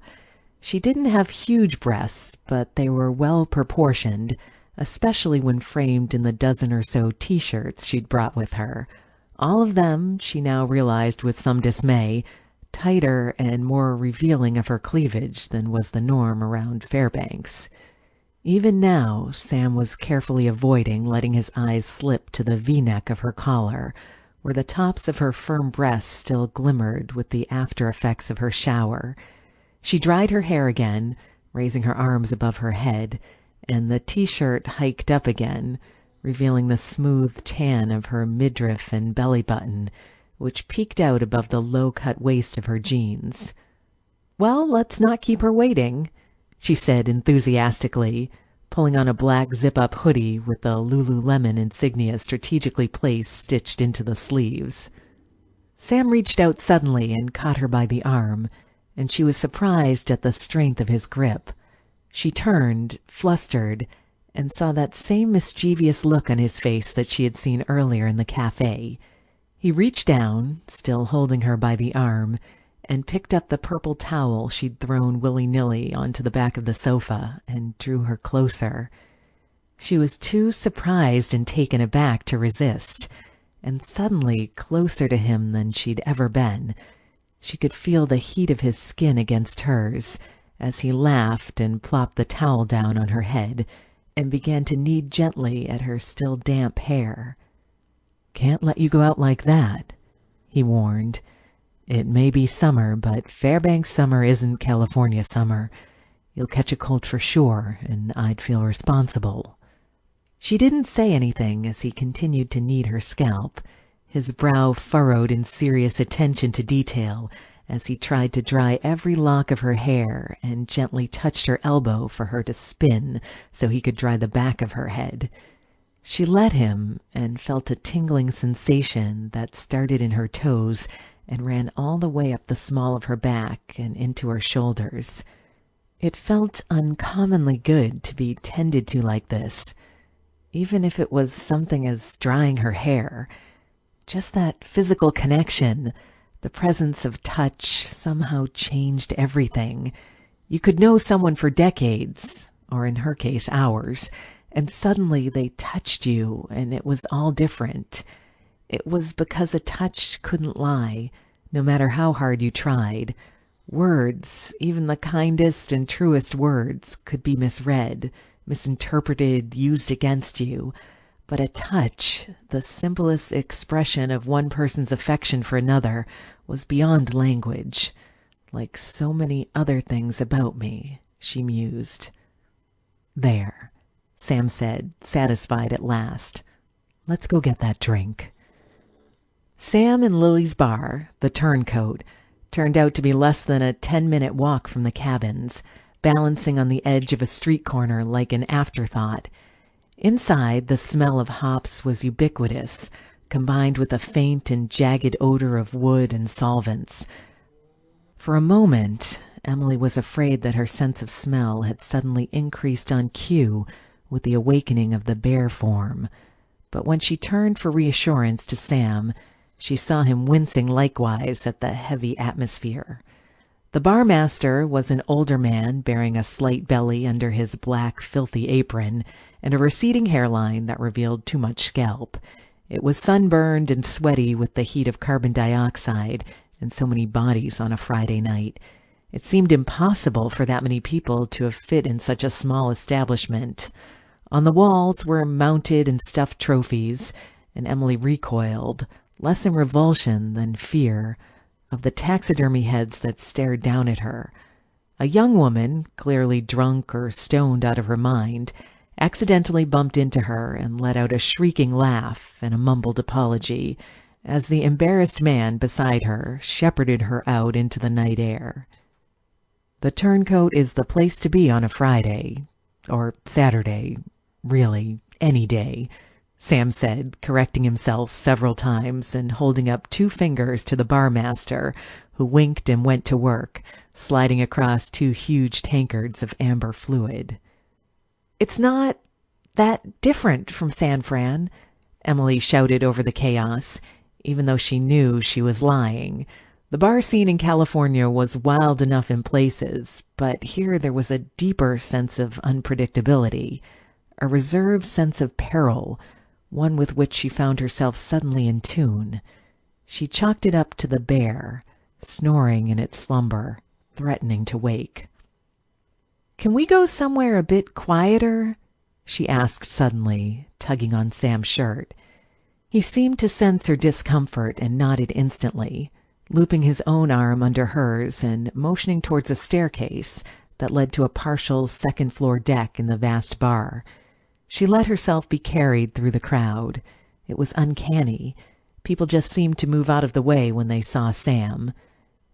She didn't have huge breasts, but they were well proportioned, especially when framed in the dozen or so t-shirts she'd brought with her. All of them, she now realized with some dismay, tighter and more revealing of her cleavage than was the norm around Fairbanks. Even now, Sam was carefully avoiding letting his eyes slip to the V-neck of her collar, where the tops of her firm breasts still glimmered with the after-effects of her shower. She dried her hair again, raising her arms above her head, and the t-shirt hiked up again, revealing the smooth tan of her midriff and belly button, which peeked out above the low-cut waist of her jeans. "Well, let's not keep her waiting," she said enthusiastically, pulling on a black zip-up hoodie with the Lululemon insignia strategically placed stitched into the sleeves. Sam reached out suddenly and caught her by the arm, and she was surprised at the strength of his grip. She turned, flustered, and saw that same mischievous look on his face that she had seen earlier in the cafe. He reached down, still holding her by the arm, and picked up the purple towel she'd thrown willy-nilly onto the back of the sofa and drew her closer. She was too surprised and taken aback to resist, and suddenly closer to him than she'd ever been. She could feel the heat of his skin against hers as he laughed and plopped the towel down on her head and began to knead gently at her still damp hair. "Can't let you go out like that," he warned. "It may be summer, but Fairbanks summer isn't California summer. You'll catch a cold for sure, and I'd feel responsible." She didn't say anything as he continued to knead her scalp, his brow furrowed in serious attention to detail as he tried to dry every lock of her hair and gently touched her elbow for her to spin so he could dry the back of her head. She let him and felt a tingling sensation that started in her toes and ran all the way up the small of her back and into her shoulders. It felt uncommonly good to be tended to like this, even if it was something as drying her hair. Just that physical connection, the presence of touch, somehow changed everything. You could know someone for decades, or in her case, hours, and suddenly they touched you, and it was all different. It was because a touch couldn't lie, no matter how hard you tried. Words, even the kindest and truest words, could be misread, misinterpreted, used against you. But a touch, the simplest expression of one person's affection for another, was beyond language. "Like so many other things about me," she mused. "There," Sam said, satisfied at last. "Let's go get that drink." Sam and Lily's bar, the Turncoat, turned out to be less than a 10-minute walk from the cabins, balancing on the edge of a street corner like an afterthought. Inside, the smell of hops was ubiquitous, combined with a faint and jagged odor of wood and solvents. For a moment, Emily was afraid that her sense of smell had suddenly increased on cue with the awakening of the bear form. But when she turned for reassurance to Sam, she saw him wincing likewise at the heavy atmosphere. The barmaster was an older man bearing a slight belly under his black, filthy apron and a receding hairline that revealed too much scalp. It was sunburned and sweaty with the heat of carbon dioxide and so many bodies on a Friday night. It seemed impossible for that many people to have fit in such a small establishment. On the walls were mounted and stuffed trophies, and Emily recoiled, less in revulsion than fear, of the taxidermy heads that stared down at her. A young woman, clearly drunk or stoned out of her mind, accidentally bumped into her and let out a shrieking laugh and a mumbled apology, as the embarrassed man beside her shepherded her out into the night air. The Turncoat is the place to be on a Friday, or Saturday, really, any day, Sam said, correcting himself several times and holding up 2 fingers to the barmaster, who winked and went to work, sliding across 2 huge tankards of amber fluid. "It's not that different from San Fran," Emily shouted over the chaos, even though she knew she was lying. The bar scene in California was wild enough in places, but here there was a deeper sense of unpredictability, a reserved sense of peril, one with which she found herself suddenly in tune. She chalked it up to the bear, snoring in its slumber, threatening to wake. "Can we go somewhere a bit quieter?" she asked suddenly, tugging on Sam's shirt. He seemed to sense her discomfort and nodded instantly, looping his own arm under hers and motioning towards a staircase that led to a partial second-floor deck in the vast bar. She let herself be carried through the crowd. It was uncanny. People just seemed to move out of the way when they saw Sam.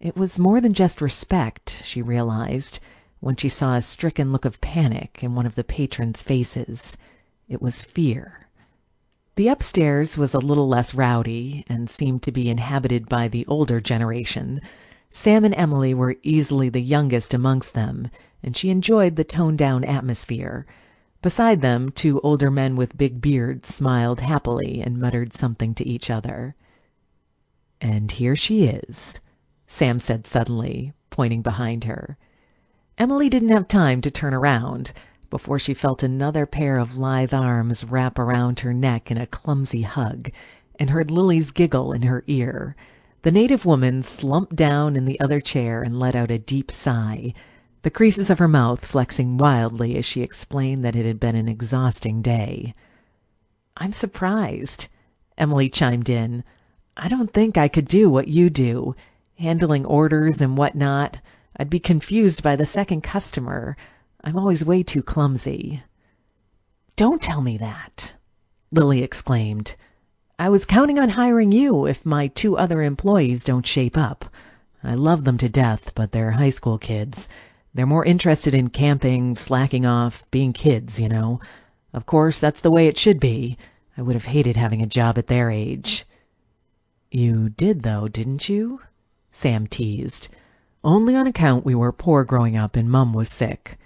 It was more than just respect, she realized, when she saw a stricken look of panic in one of the patrons' faces. It was fear. The upstairs was a little less rowdy and seemed to be inhabited by the older generation. Sam and Emily were easily the youngest amongst them, and she enjoyed the toned-down atmosphere. Beside them, 2 older men with big beards smiled happily and muttered something to each other. "And here she is," Sam said suddenly, pointing behind her. Emily didn't have time to turn around before she felt another pair of lithe arms wrap around her neck in a clumsy hug, and heard Lily's giggle in her ear. The native woman slumped down in the other chair and let out a deep sigh, the creases of her mouth flexing wildly as she explained that it had been an exhausting day. "I'm surprised," Emily chimed in. "I don't think I could do what you do, handling orders and whatnot. I'd be confused by the second customer. I'm always way too clumsy." "Don't tell me that," Lily exclaimed. "I was counting on hiring you if my 2 other employees don't shape up. I love them to death, but they're high school kids. They're more interested in camping, slacking off, being kids, you know. Of course, that's the way it should be. I would have hated having a job at their age." "You did, though, didn't you?" Sam teased. "Only on account we were poor growing up and Mum was sick,"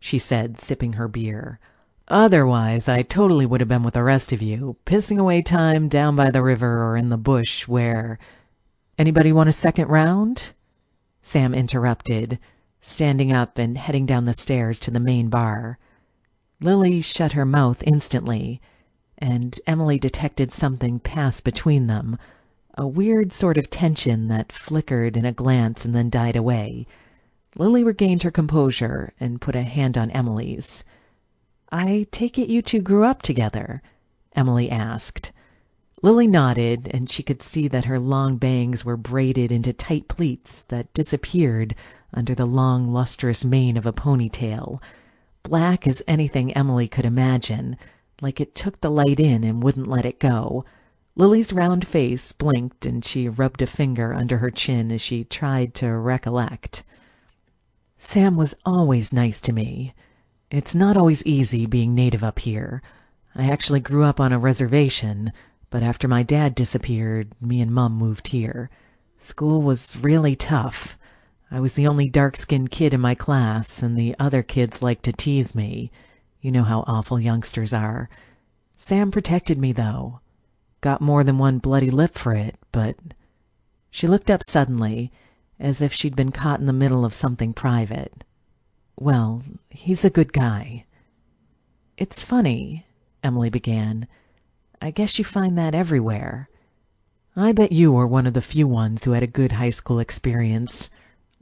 she said, sipping her beer. "Otherwise, I totally would have been with the rest of you, pissing away time down by the river or in the bush where—" "Anybody want a second round?" Sam interrupted, standing up and heading down the stairs to the main bar. Lily shut her mouth instantly, and Emily detected something pass between them, a weird sort of tension that flickered in a glance and then died away. Lily regained her composure and put a hand on Emily's. "I take it you 2 grew up together?" Emily asked. Lily nodded, and she could see that her long bangs were braided into tight pleats that disappeared under the long, lustrous mane of a ponytail, black as anything Emily could imagine, like it took the light in and wouldn't let it go. Lily's round face blinked, and she rubbed a finger under her chin as she tried to recollect. "Sam was always nice to me. It's not always easy being native up here. I actually grew up on a reservation, but after my dad disappeared, me and Mum moved here. School was really tough. I was the only dark-skinned kid in my class, and the other kids liked to tease me. You know how awful youngsters are. Sam protected me, though. Got more than one bloody lip for it, but—" She looked up suddenly, as if she'd been caught in the middle of something private. "Well, he's a good guy." "It's funny," Emily began. "I guess you find that everywhere." "I bet you were one of the few ones who had a good high school experience,"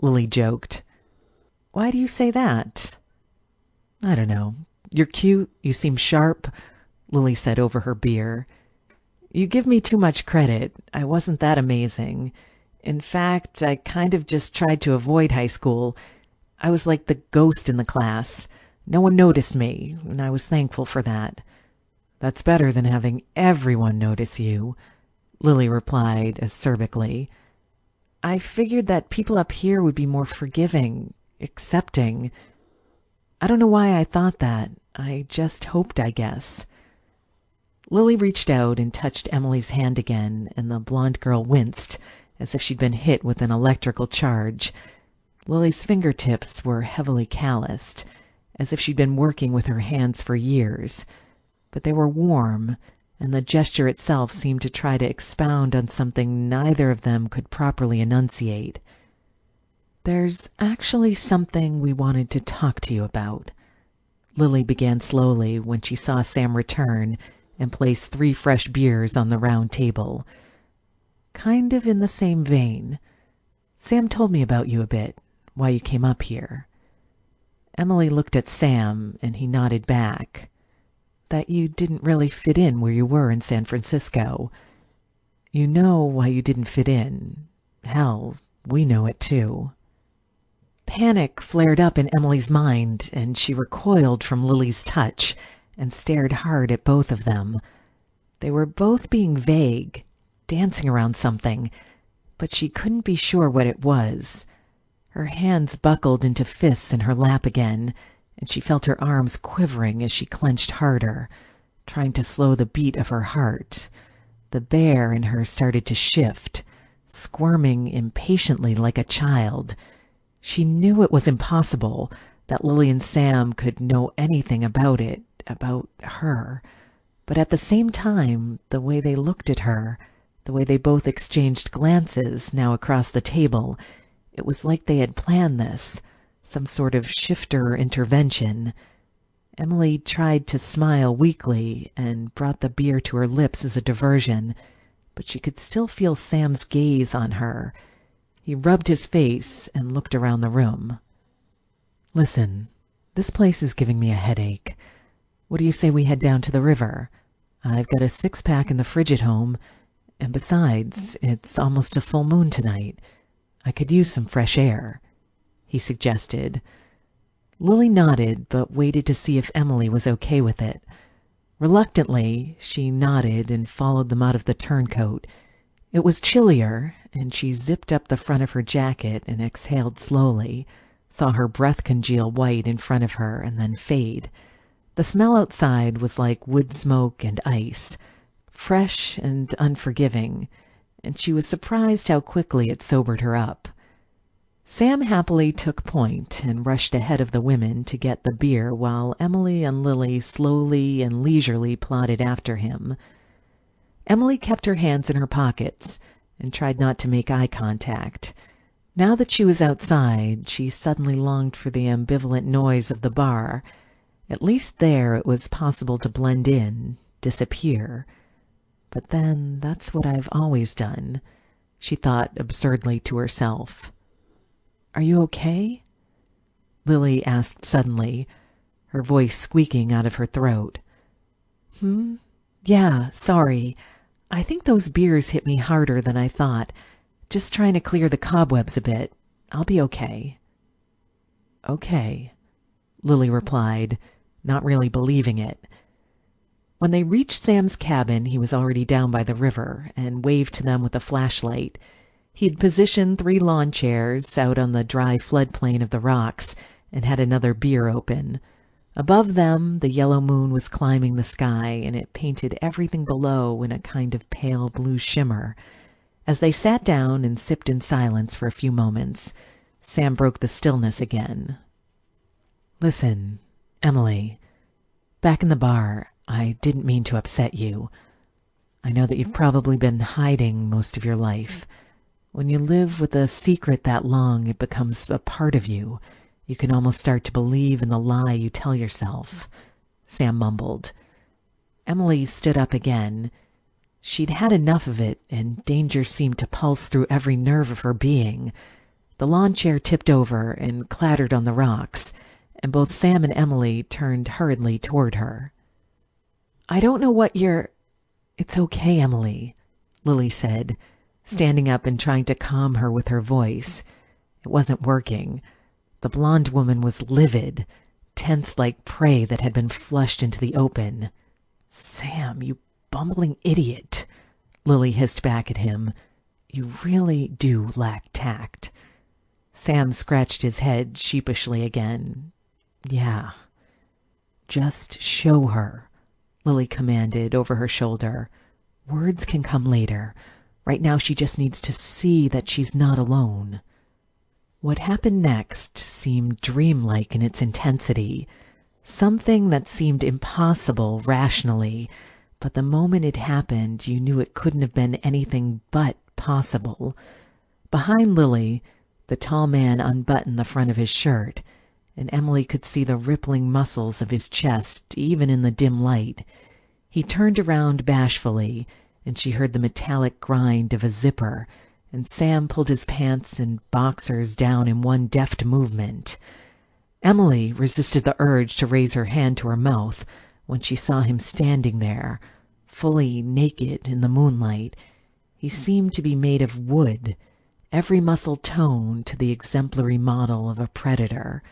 Lily joked. "Why do you say that?" "I don't know. You're cute, you seem sharp," Lily said over her beer. "You give me too much credit. I wasn't that amazing. In fact, I kind of just tried to avoid high school. I was like the ghost in the class. No one noticed me, and I was thankful for that. That's better than having everyone notice you." Lily replied acerbically. I figured that people up here would be more forgiving, accepting. I don't know why I thought that. I just hoped, I guess. Lily reached out and touched Emily's hand again, and the blonde girl winced, as if she'd been hit with an electrical charge. Lily's fingertips were heavily calloused, as if she'd been working with her hands for years. But they were warm, and the gesture itself seemed to try to expound on something neither of them could properly enunciate. There's actually something we wanted to talk to you about. Lily began slowly when she saw Sam return and place 3 fresh beers on the round table. Kind of in the same vein. Sam told me about you a bit, why you came up here. Emily looked at Sam, and he nodded back. That you didn't really fit in where you were in San Francisco. You know why you didn't fit in. Hell, we know it too. Panic flared up in Emily's mind, and she recoiled from Lily's touch and stared hard at both of them. They were both being vague, dancing around something, but she couldn't be sure what it was. Her hands buckled into fists in her lap again, and she felt her arms quivering as she clenched harder, trying to slow the beat of her heart. The bear in her started to shift, squirming impatiently like a child. She knew it was impossible that Lily and Sam could know anything about it, about her. But at the same time, the way they looked at her, the way they both exchanged glances now across the table, it was like they had planned this, some sort of shifter intervention. Emily tried to smile weakly and brought the beer to her lips as a diversion, but she could still feel Sam's gaze on her. He rubbed his face and looked around the room. Listen, this place is giving me a headache. What do you say we head down to the river? I've got a 6-pack in the fridge at home, and besides, it's almost a full moon tonight. I could use some fresh air, he suggested. Lily nodded, but waited to see if Emily was okay with it. Reluctantly, she nodded and followed them out of the turncoat. It was chillier, and she zipped up the front of her jacket and exhaled slowly, saw her breath congeal white in front of her and then fade. The smell outside was like wood smoke and ice, fresh and unforgiving, and she was surprised how quickly it sobered her up. Sam happily took point and rushed ahead of the women to get the beer while Emily and Lily slowly and leisurely plodded after him. Emily kept her hands in her pockets and tried not to make eye contact. Now that she was outside, she suddenly longed for the ambivalent noise of the bar. At least there it was possible to blend in, disappear. But then that's what I've always done, she thought absurdly to herself. Are you okay? Lily asked suddenly, her voice squeaking out of her throat. Yeah, sorry. I think those beers hit me harder than I thought. Just trying to clear the cobwebs a bit. I'll be okay. Okay, Lily replied, not really believing it. When they reached Sam's cabin, he was already down by the river and waved to them with a flashlight. He'd positioned 3 lawn chairs out on the dry floodplain of the rocks and had another beer open. Above them, the yellow moon was climbing the sky, and it painted everything below in a kind of pale blue shimmer. As they sat down and sipped in silence for a few moments, Sam broke the stillness again. Listen, Emily, back in the bar, I didn't mean to upset you. I know that you've probably been hiding most of your life. When you live with a secret that long, it becomes a part of you. You can almost start to believe in the lie you tell yourself, Sam mumbled. Emily stood up again. She'd had enough of it, and danger seemed to pulse through every nerve of her being. The lawn chair tipped over and clattered on the rocks, and both Sam and Emily turned hurriedly toward her. I don't know what you're... It's okay, Emily, Lily said, standing up and trying to calm her with her voice. It wasn't working. The blonde woman was livid, tense like prey that had been flushed into the open. Sam, you bumbling idiot, Lily hissed back at him. "You really do lack tact." Sam scratched his head sheepishly again. "Yeah." "Just show her," Lily commanded over her shoulder. "Words can come later. Right now she just needs to see that she's not alone." What happened next seemed dreamlike in its intensity, something that seemed impossible rationally, but the moment it happened you knew it couldn't have been anything but possible. Behind Lily, the tall man unbuttoned the front of his shirt, and Emily could see the rippling muscles of his chest even in the dim light. He turned around bashfully, and she heard the metallic grind of a zipper, and Sam pulled his pants and boxers down in one deft movement. Emily resisted the urge to raise her hand to her mouth when she saw him standing there, fully naked in the moonlight. He seemed to be made of wood, every muscle toned to the exemplary model of a predator.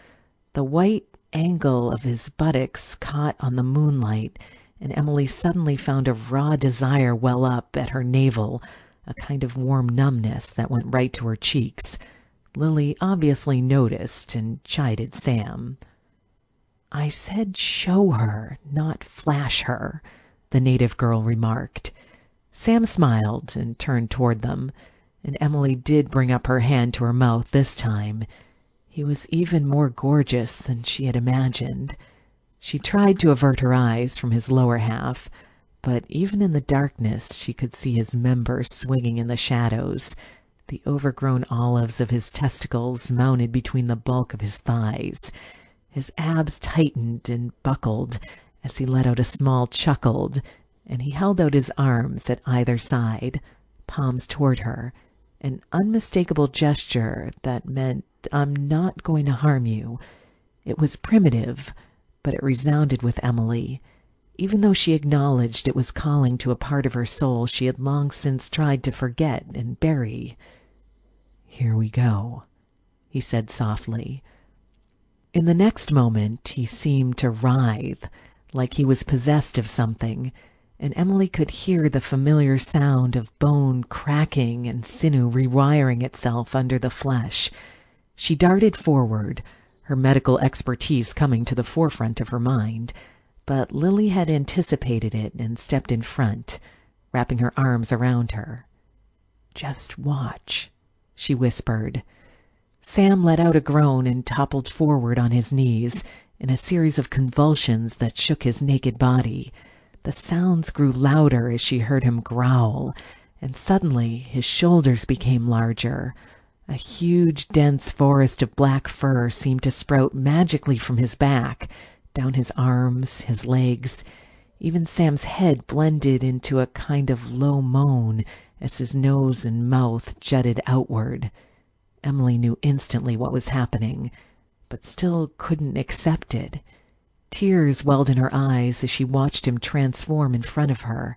The white angle of his buttocks caught on the moonlight, and Emily suddenly found a raw desire well up at her navel, a kind of warm numbness that went right to her cheeks. Lily obviously noticed and chided Sam. "I said show her, not flash her," the native girl remarked. Sam smiled and turned toward them, and Emily did bring up her hand to her mouth this time. He was even more gorgeous than she had imagined. She tried to avert her eyes from his lower half, but even in the darkness she could see his members swinging in the shadows, the overgrown olives of his testicles mounted between the bulk of his thighs. His abs tightened and buckled as he let out a small chuckle, and he held out his arms at either side, palms toward her, an unmistakable gesture that meant, "I'm not going to harm you." It was primitive, but it resounded with Emily, even though she acknowledged it was calling to a part of her soul she had long since tried to forget and bury. "Here we go," he said softly. In the next moment he seemed to writhe, like he was possessed of something, and Emily could hear the familiar sound of bone cracking and sinew rewiring itself under the flesh. She darted forward, her medical expertise coming to the forefront of her mind, but Lily had anticipated it and stepped in front, wrapping her arms around her. "Just watch," she whispered. Sam let out a groan and toppled forward on his knees in a series of convulsions that shook his naked body. The sounds grew louder as she heard him growl, and suddenly his shoulders became larger. A huge, dense forest of black fur seemed to sprout magically from his back, down his arms, his legs. Even Sam's head blended into a kind of low moan as his nose and mouth jutted outward. Emily knew instantly what was happening, but still couldn't accept it. Tears welled in her eyes as she watched him transform in front of her,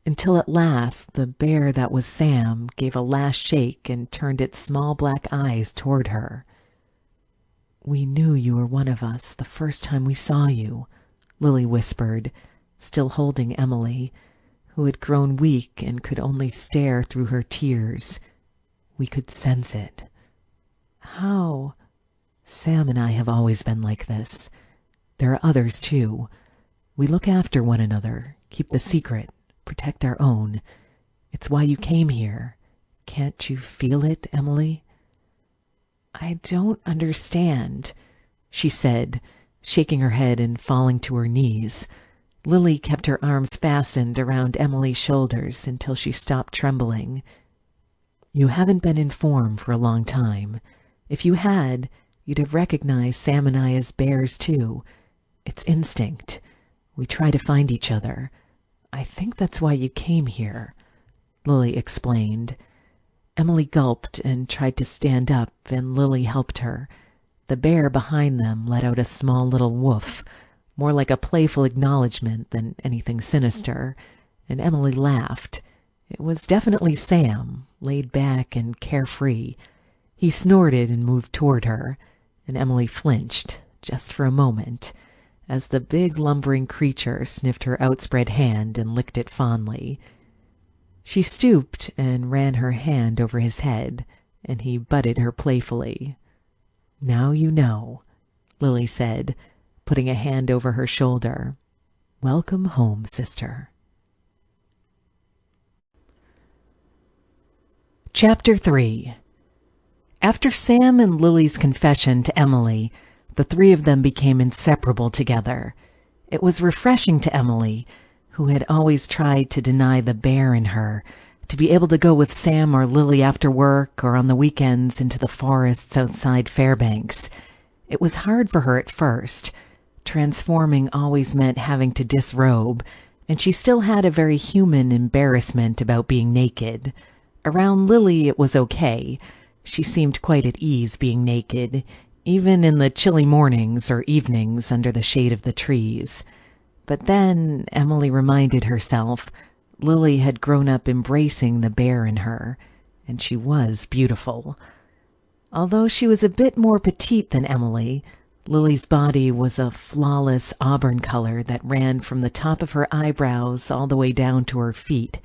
until at last the bear that was Sam gave a last shake and turned its small black eyes toward her. "We knew you were one of us the first time we saw you," Lily whispered, still holding Emily, who had grown weak and could only stare through her tears. "We could sense it." "How?" "Sam and I have always been like this. There are others, too. We look after one another, keep the secret, protect our own. It's why you came here. Can't you feel it, Emily?" "I don't understand," she said, shaking her head and falling to her knees. Lily kept her arms fastened around Emily's shoulders until she stopped trembling. "You haven't been in form for a long time. If you had, you'd have recognized Sam and I as bears, too. It's instinct. We try to find each other. I think that's why you came here," Lily explained. Emily gulped and tried to stand up, and Lily helped her. The bear behind them let out a small little woof, more like a playful acknowledgement than anything sinister, and Emily laughed. It was definitely Sam, laid back and carefree. He snorted and moved toward her, and Emily flinched, just for a moment, as the big lumbering creature sniffed her outspread hand and licked it fondly. She stooped and ran her hand over his head, and he butted her playfully. "Now you know," Lily said, putting a hand over her shoulder. "Welcome home, sister." Chapter 3. After Sam and Lily's confession to Emily, the three of them became inseparable together. It was refreshing to Emily, who had always tried to deny the bear in her, to be able to go with Sam or Lily after work or on the weekends into the forests outside Fairbanks. It was hard for her at first. Transforming always meant having to disrobe, and she still had a very human embarrassment about being naked. Around Lily it was okay. She seemed quite at ease being naked, even in the chilly mornings or evenings under the shade of the trees. But then, Emily reminded herself, Lily had grown up embracing the bear in her, and she was beautiful. Although she was a bit more petite than Emily, Lily's body was a flawless auburn color that ran from the top of her eyebrows all the way down to her feet.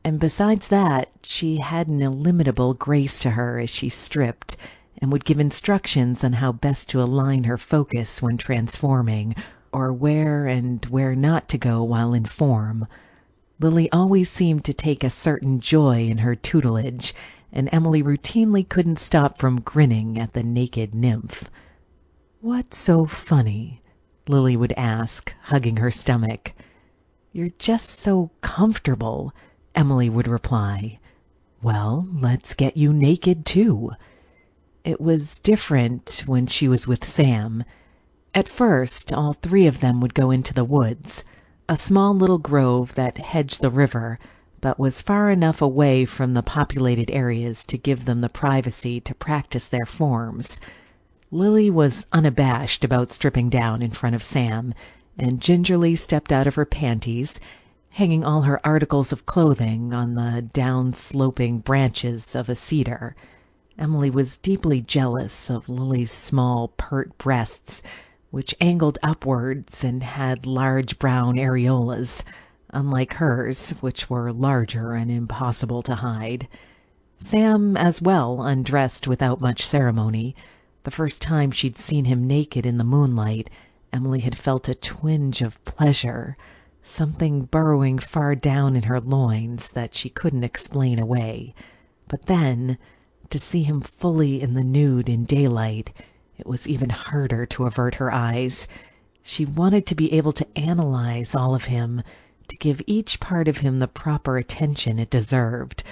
And besides that, she had an illimitable grace to her as she stripped, and would give instructions on how best to align her focus when transforming, or where and where not to go while in form. Lily always seemed to take a certain joy in her tutelage, and Emily routinely couldn't stop from grinning at the naked nymph. "What's so funny?" Lily would ask, hugging her stomach. "You're just so comfortable," Emily would reply. "Well, let's get you naked too." It was different when she was with Sam. At first, all three of them would go into the woods, a small little grove that hedged the river, but was far enough away from the populated areas to give them the privacy to practice their forms. Lily was unabashed about stripping down in front of Sam, and gingerly stepped out of her panties, hanging all her articles of clothing on the down-sloping branches of a cedar. Emily was deeply jealous of Lily's small, pert breasts, which angled upwards and had large brown areolas, unlike hers, which were larger and impossible to hide. Sam, as well, undressed without much ceremony. The first time she'd seen him naked in the moonlight, Emily had felt a twinge of pleasure, something burrowing far down in her loins that she couldn't explain away. But then, to see him fully in the nude in daylight, it was even harder to avert her eyes. She wanted to be able to analyze all of him, to give each part of him the proper attention it deserved,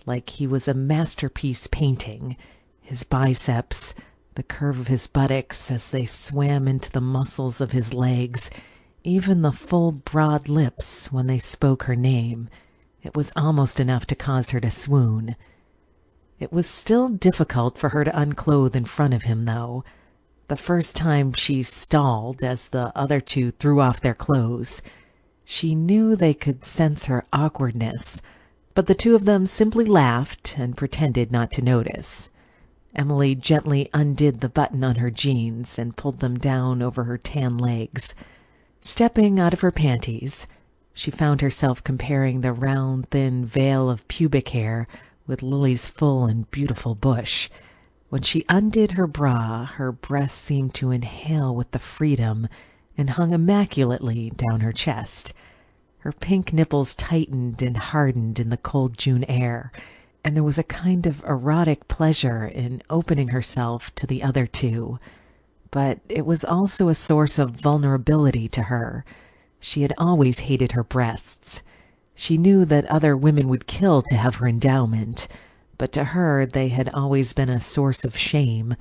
like he was a masterpiece painting. His biceps, the curve of his buttocks as they swam into the muscles of his legs, even the full broad lips when they spoke her name. It was almost enough to cause her to swoon. It was still difficult for her to unclothe in front of him, though. The first time she stalled as the other two threw off their clothes. She knew they could sense her awkwardness, but the two of them simply laughed and pretended not to notice. Emily gently undid the button on her jeans and pulled them down over her tan legs. Stepping out of her panties, she found herself comparing the round, thin veil of pubic hair with Lily's full and beautiful bush. When she undid her bra, her breasts seemed to inhale with the freedom and hung immaculately down her chest. Her pink nipples tightened and hardened in the cold June air, and there was a kind of erotic pleasure in opening herself to the other two. But it was also a source of vulnerability to her. She had always hated her breasts. She knew that other women would kill to have her endowment, but to her they had always been a source of shame.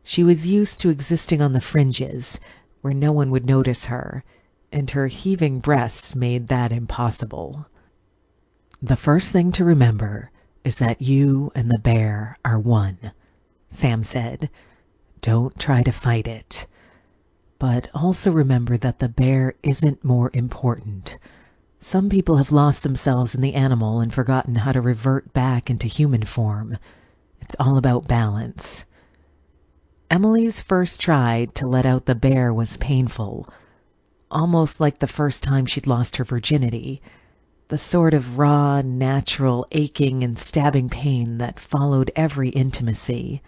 She was used to existing on the fringes, where no one would notice her, and her heaving breasts made that impossible. "The first thing to remember is that you and the bear are one," Sam said. "Don't try to fight it. But also remember that the bear isn't more important. Some people have lost themselves in the animal and forgotten how to revert back into human form. It's all about balance." Emily's first try to let out the bear was painful, almost like the first time she'd lost her virginity. the sort of raw, natural aching and stabbing pain that followed every intimacy.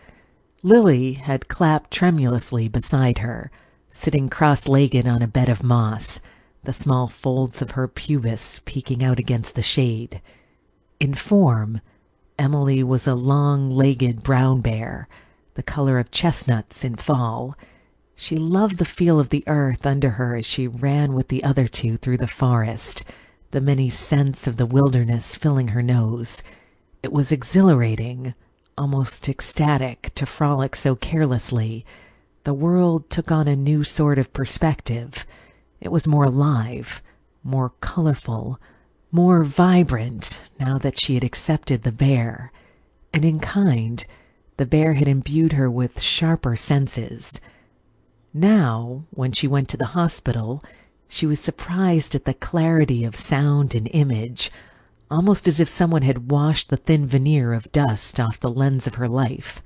Lily had clapped tremulously beside her, sitting cross-legged on a bed of moss, the small folds of her pubis peeking out against the shade. In form, Emily was a long-legged brown bear, the color of chestnuts in fall. She loved the feel of the earth under her as she ran with the other two through the forest, the many scents of the wilderness filling her nose. It was exhilarating, almost ecstatic, to frolic so carelessly. The world took on a new sort of perspective. It was more alive, more colorful, more vibrant now that she had accepted the bear. And in kind, the bear had imbued her with sharper senses. Now, when she went to the hospital, she was surprised at the clarity of sound and image, almost as if someone had washed the thin veneer of dust off the lens of her life.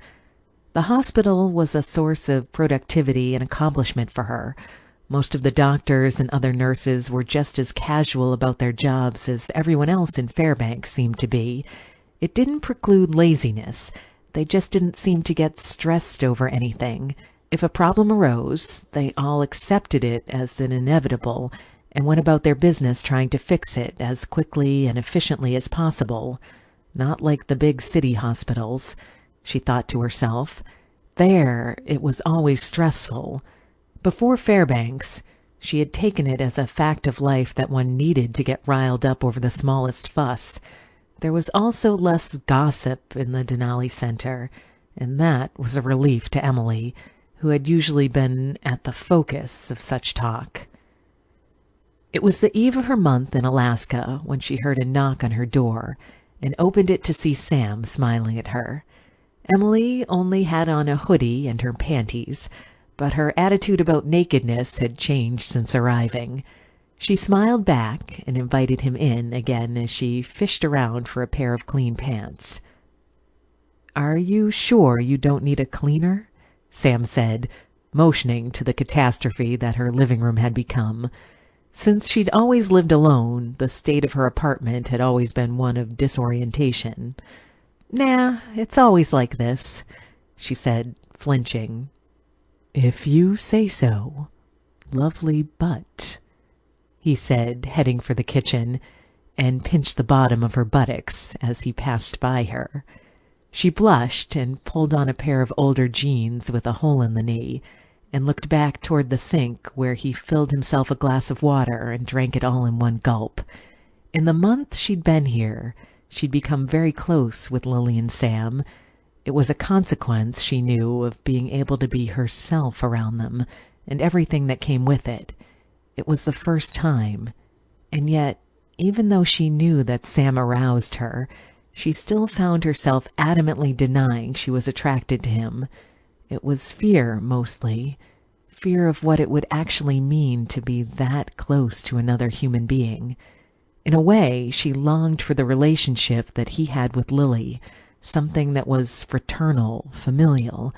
The hospital was a source of productivity and accomplishment for her. Most of the doctors and other nurses were just as casual about their jobs as everyone else in Fairbanks seemed to be. It didn't preclude laziness. They just didn't seem to get stressed over anything. If a problem arose, they all accepted it as an inevitable and went about their business trying to fix it as quickly and efficiently as possible. Not like the big city hospitals, she thought to herself. There, it was always stressful. Before Fairbanks, she had taken it as a fact of life that one needed to get riled up over the smallest fuss. There was also less gossip in the Denali Center, and that was a relief to Emily, who had usually been at the focus of such talk. It was the eve of her month in Alaska when she heard a knock on her door and opened it to see Sam smiling at her. Emily only had on a hoodie and her panties, but her attitude about nakedness had changed since arriving. She smiled back and invited him in again as she fished around for a pair of clean pants. "Are you sure you don't need a cleaner?" Sam said, motioning to the catastrophe that her living room had become. Since she'd always lived alone, the state of her apartment had always been one of disorientation. "Nah, it's always like this," she said, flinching. "If you say so, lovely butt," he said, heading for the kitchen, and pinched the bottom of her buttocks as he passed by her. She blushed and pulled on a pair of older jeans with a hole in the knee, and looked back toward the sink where he filled himself a glass of water and drank it all in one gulp. In the month she'd been here, she'd become very close with Lily and Sam. It was a consequence, she knew, of being able to be herself around them, and everything that came with it. It was the first time, and yet, even though she knew that Sam aroused her, she still found herself adamantly denying she was attracted to him. It was fear, mostly. Fear of what it would actually mean to be that close to another human being. In a way, she longed for the relationship that he had with Lily, something that was fraternal, familial.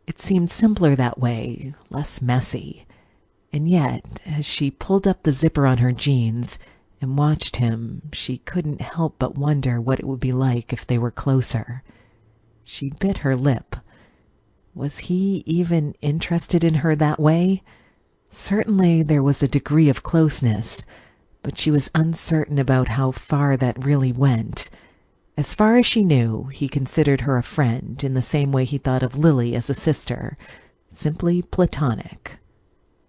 It seemed simpler that way, less messy. And yet, as she pulled up the zipper on her jeans and watched him, she couldn't help but wonder what it would be like if they were closer. She bit her lip. Was he even interested in her that way? Certainly there was a degree of closeness, but she was uncertain about how far that really went. As far as she knew, he considered her a friend in the same way he thought of Lily as a sister, simply platonic.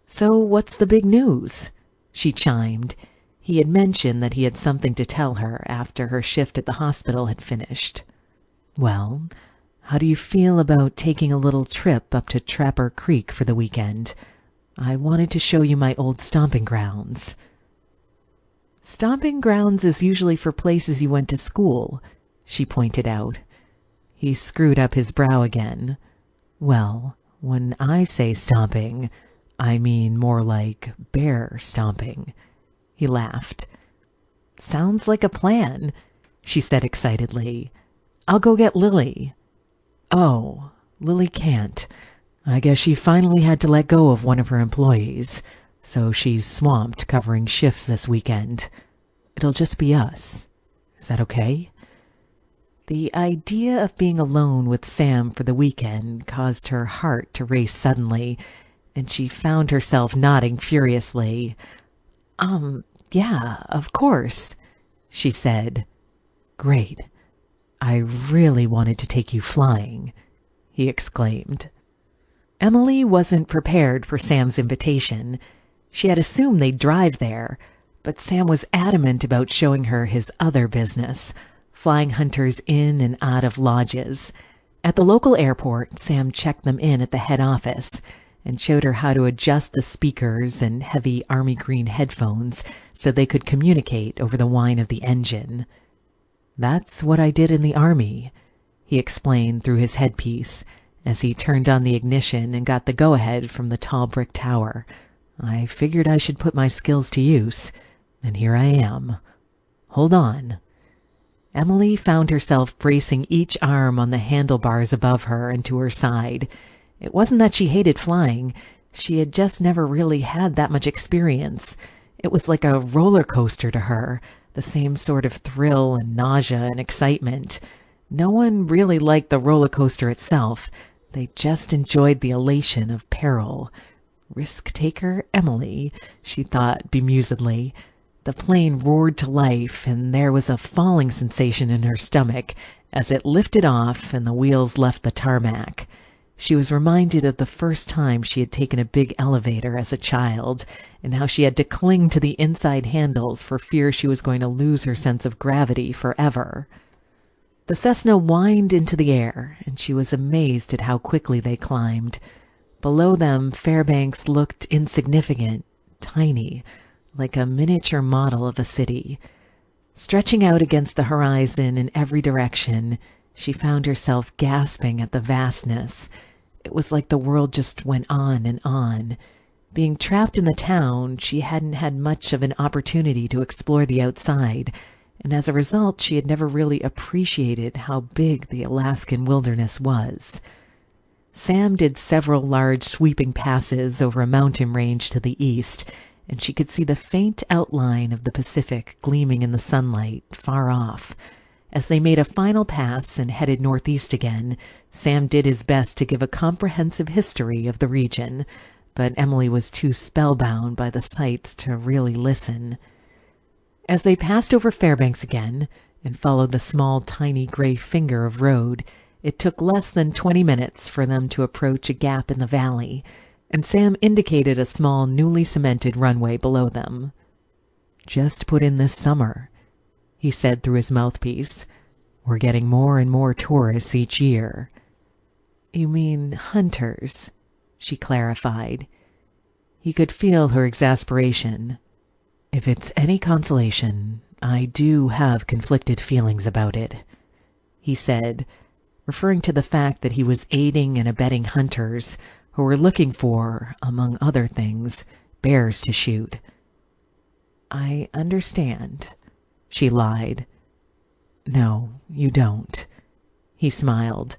"So what's the big news?" she chimed. He had mentioned that he had something to tell her after her shift at the hospital had finished. "Well, how do you feel about taking a little trip up to Trapper Creek for the weekend? I wanted to show you my old stomping grounds." "Stomping grounds is usually for places you went to school," she pointed out. He screwed up his brow again. "Well, when I say stomping, I mean more like bear stomping." He laughed. "Sounds like a plan," she said excitedly. "I'll go get Lily." "Oh, Lily can't. I guess she finally had to let go of one of her employees, so she's swamped covering shifts this weekend." It'll just be us. Is that okay? The idea of being alone with Sam for the weekend caused her heart to race suddenly, and she found herself nodding furiously. Yeah, of course, she said. Great. I really wanted to take you flying, he exclaimed. Emily wasn't prepared for Sam's invitation. She had assumed they'd drive there, but Sam was adamant about showing her his other business, flying hunters in and out of lodges. At the local airport, Sam checked them in at the head office and showed her how to adjust the speakers and heavy army green headphones so they could communicate over the whine of the engine. That's what I did in the army, he explained through his headpiece as he turned on the ignition and got the go-ahead from the tall brick tower. I figured I should put my skills to use, and here I am. Hold on. Emily found herself bracing each arm on the handlebars above her and to her side. It wasn't that she hated flying. She had just never really had that much experience. It was like a roller coaster to her, the same sort of thrill and nausea and excitement. No one really liked the roller coaster itself. They just enjoyed the elation of peril. Risk-taker Emily, she thought bemusedly. The plane roared to life, and there was a falling sensation in her stomach as it lifted off and the wheels left the tarmac. She was reminded of the first time she had taken a big elevator as a child, and how she had to cling to the inside handles for fear she was going to lose her sense of gravity forever. The Cessna whined into the air, and she was amazed at how quickly they climbed. Below them, Fairbanks looked insignificant, tiny, like a miniature model of a city. Stretching out against the horizon in every direction, she found herself gasping at the vastness. It was like the world just went on and on. Being trapped in the town, she hadn't had much of an opportunity to explore the outside, and as a result, she had never really appreciated how big the Alaskan wilderness was. Sam did several large sweeping passes over a mountain range to the east, and she could see the faint outline of the Pacific gleaming in the sunlight far off. As they made a final pass and headed northeast again, Sam did his best to give a comprehensive history of the region, but Emily was too spellbound by the sights to really listen. As they passed over Fairbanks again and followed the small, tiny gray finger of road, it took less than 20 minutes for them to approach a gap in the valley, and Sam indicated a small, newly cemented runway below them. Just put in this summer, he said through his mouthpiece. We're getting more and more tourists each year. You mean hunters, she clarified. He could feel her exasperation. If it's any consolation, I do have conflicted feelings about it, he said, referring to the fact that he was aiding and abetting hunters who were looking for, among other things, bears to shoot. I understand, she lied. No, you don't, he smiled.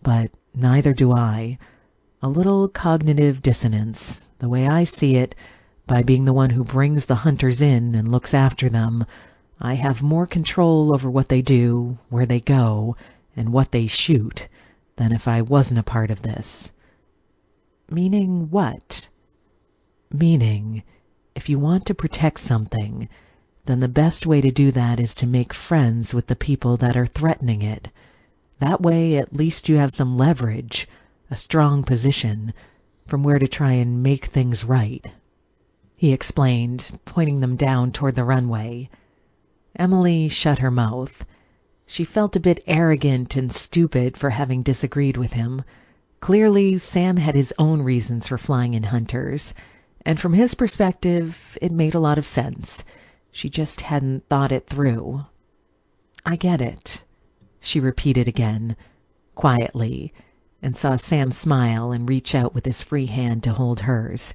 But neither do I. A little cognitive dissonance, the way I see it, by being the one who brings the hunters in and looks after them. I have more control over what they do, where they go, and what they shoot, than if I wasn't a part of this. Meaning what? Meaning, if you want to protect something, then the best way to do that is to make friends with the people that are threatening it. That way, at least you have some leverage, a strong position, from where to try and make things right, he explained, pointing them down toward the runway. Emily shut her mouth. She felt a bit arrogant and stupid for having disagreed with him. Clearly, Sam had his own reasons for flying in hunters, and from his perspective, it made a lot of sense. She just hadn't thought it through. I get it, she repeated again, quietly, and saw Sam smile and reach out with his free hand to hold hers.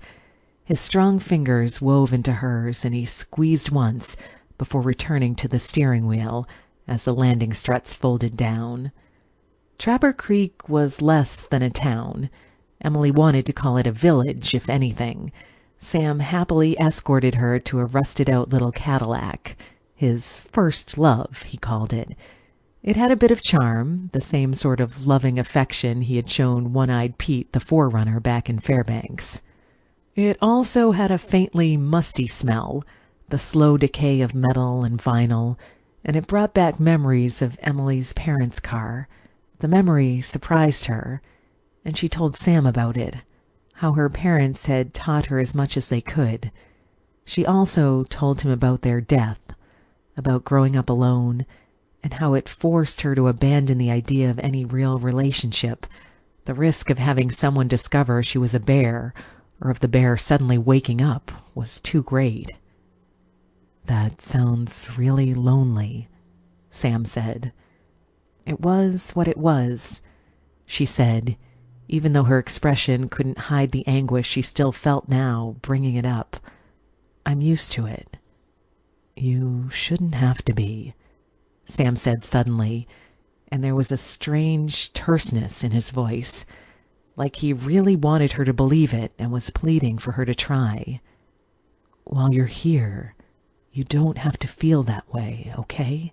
His strong fingers wove into hers, and he squeezed once before returning to the steering wheel as the landing struts folded down. Trapper Creek was less than a town. Emily wanted to call it a village, if anything. Sam happily escorted her to a rusted-out little Cadillac. His first love, he called it. It had a bit of charm, the same sort of loving affection he had shown One-Eyed Pete the Forerunner back in Fairbanks. It also had a faintly musty smell, the slow decay of metal and vinyl, and it brought back memories of Emily's parents' car. The memory surprised her, and she told Sam about it, how her parents had taught her as much as they could. She also told him about their death, about growing up alone, and how it forced her to abandon the idea of any real relationship. The risk of having someone discover she was a bear, or of the bear suddenly waking up, was too great. "That sounds really lonely," Sam said. "It was what it was," she said, even though her expression couldn't hide the anguish she still felt now, bringing it up. "I'm used to it." "You shouldn't have to be," Sam said suddenly, and there was a strange terseness in his voice, like he really wanted her to believe it and was pleading for her to try. "While you're here, you don't have to feel that way, okay?"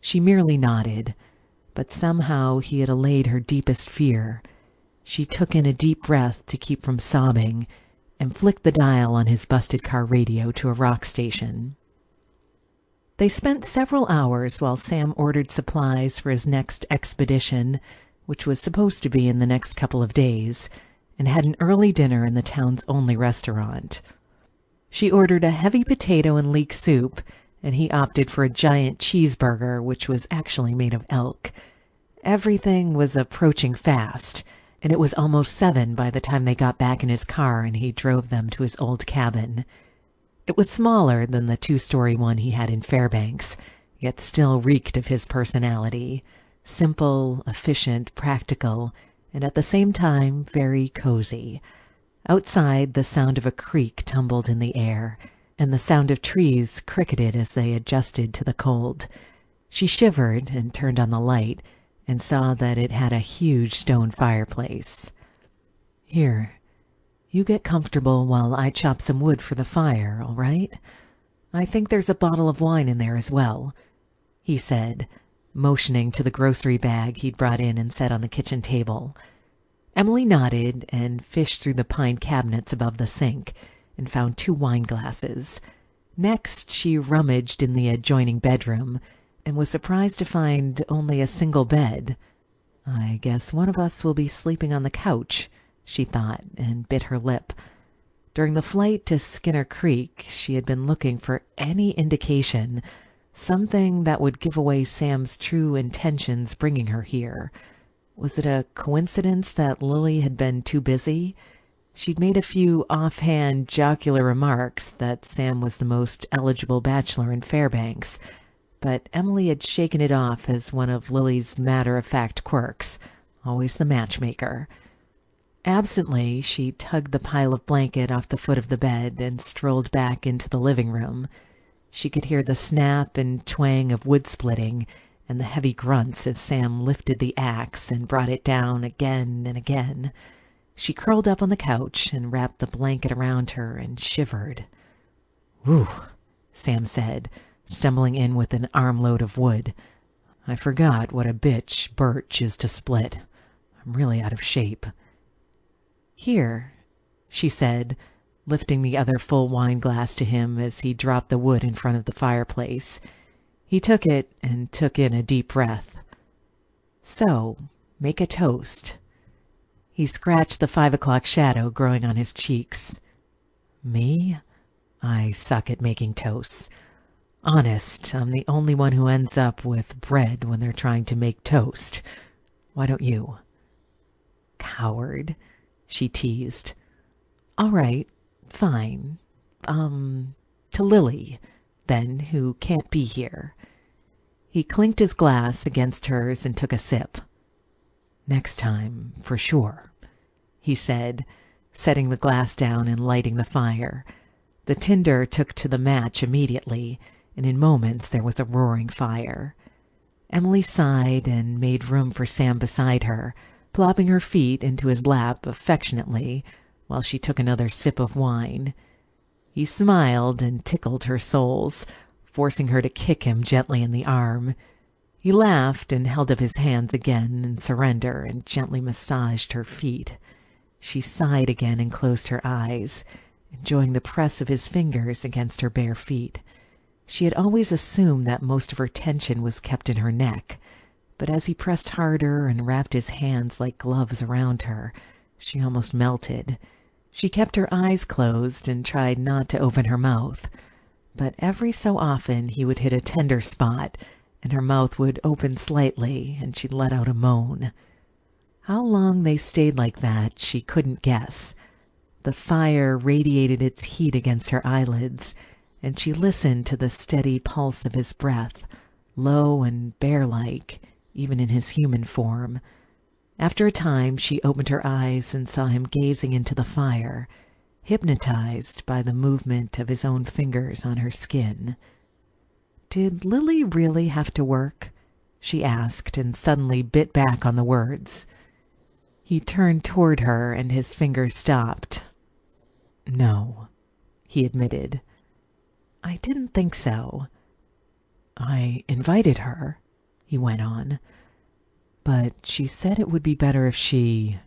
She merely nodded, but somehow he had allayed her deepest fear. She took in a deep breath to keep from sobbing and flicked the dial on his busted car radio to a rock station. They spent several hours while Sam ordered supplies for his next expedition, which was supposed to be in the next couple of days, and had an early dinner in the town's only restaurant. She ordered a heavy potato and leek soup, and he opted for a giant cheeseburger, which was actually made of elk. Everything was approaching fast, and it was almost 7 by the time they got back in his car and he drove them to his old cabin. It was smaller than the 2-story one he had in Fairbanks, yet still reeked of his personality. Simple, efficient, practical, and at the same time very cozy. Outside, the sound of a creek tumbled in the air, and the sound of trees cricketed as they adjusted to the cold. She shivered and turned on the light, and saw that it had a huge stone fireplace. "Here, you get comfortable while I chop some wood for the fire, all right? I think there's a bottle of wine in there as well," he said, motioning to the grocery bag he'd brought in and set on the kitchen table. Emily nodded and fished through the pine cabinets above the sink and found 2 wine glasses. Next, she rummaged in the adjoining bedroom and was surprised to find only a single bed. "I guess one of us will be sleeping on the couch," she thought, and bit her lip. During the flight to Skinner Creek, she had been looking for any indication, something that would give away Sam's true intentions bringing her here. Was it a coincidence that Lily had been too busy? She'd made a few offhand jocular remarks that Sam was the most eligible bachelor in Fairbanks, but Emily had shaken it off as one of Lily's matter-of-fact quirks, always the matchmaker. Absently, she tugged the pile of blanket off the foot of the bed and strolled back into the living room. She could hear the snap and twang of wood splitting and the heavy grunts as Sam lifted the axe and brought it down again and again. She curled up on the couch and wrapped the blanket around her and shivered. "Whew," Sam said, stumbling in with an armload of wood. "I forgot what a bitch birch is to split. I'm really out of shape." "Here," she said, lifting the other full wine glass to him as he dropped the wood in front of the fireplace. He took it and took in a deep breath. "So, make a toast." He scratched the 5 o'clock shadow growing on his cheeks. "Me? I suck at making toasts. Honest, I'm the only one who ends up with bread when they're trying to make toast. Why don't you?" "Coward," she teased. "All right, fine. To Lily, then, who can't be here." He clinked his glass against hers and took a sip. "Next time, for sure," he said, setting the glass down and lighting the fire. The tinder took to the match immediately, and in moments there was a roaring fire. Emily sighed and made room for Sam beside her, plopping her feet into his lap affectionately while she took another sip of wine. He smiled and tickled her soles, forcing her to kick him gently in the arm. He laughed and held up his hands again in surrender and gently massaged her feet. She sighed again and closed her eyes, enjoying the press of his fingers against her bare feet. She had always assumed that most of her tension was kept in her neck, but as he pressed harder and wrapped his hands like gloves around her, she almost melted. She kept her eyes closed and tried not to open her mouth, but every so often he would hit a tender spot, and her mouth would open slightly, and she'd let out a moan. How long they stayed like that, she couldn't guess. The fire radiated its heat against her eyelids, and she listened to the steady pulse of his breath, low and bear-like, even in his human form. After a time, she opened her eyes and saw him gazing into the fire, hypnotized by the movement of his own fingers on her skin. "Did Lily really have to work?" she asked, and suddenly bit back on the words. He turned toward her, and his fingers stopped. "No," he admitted. "I didn't think so." "I invited her," he went on, "but she said it would be better if she,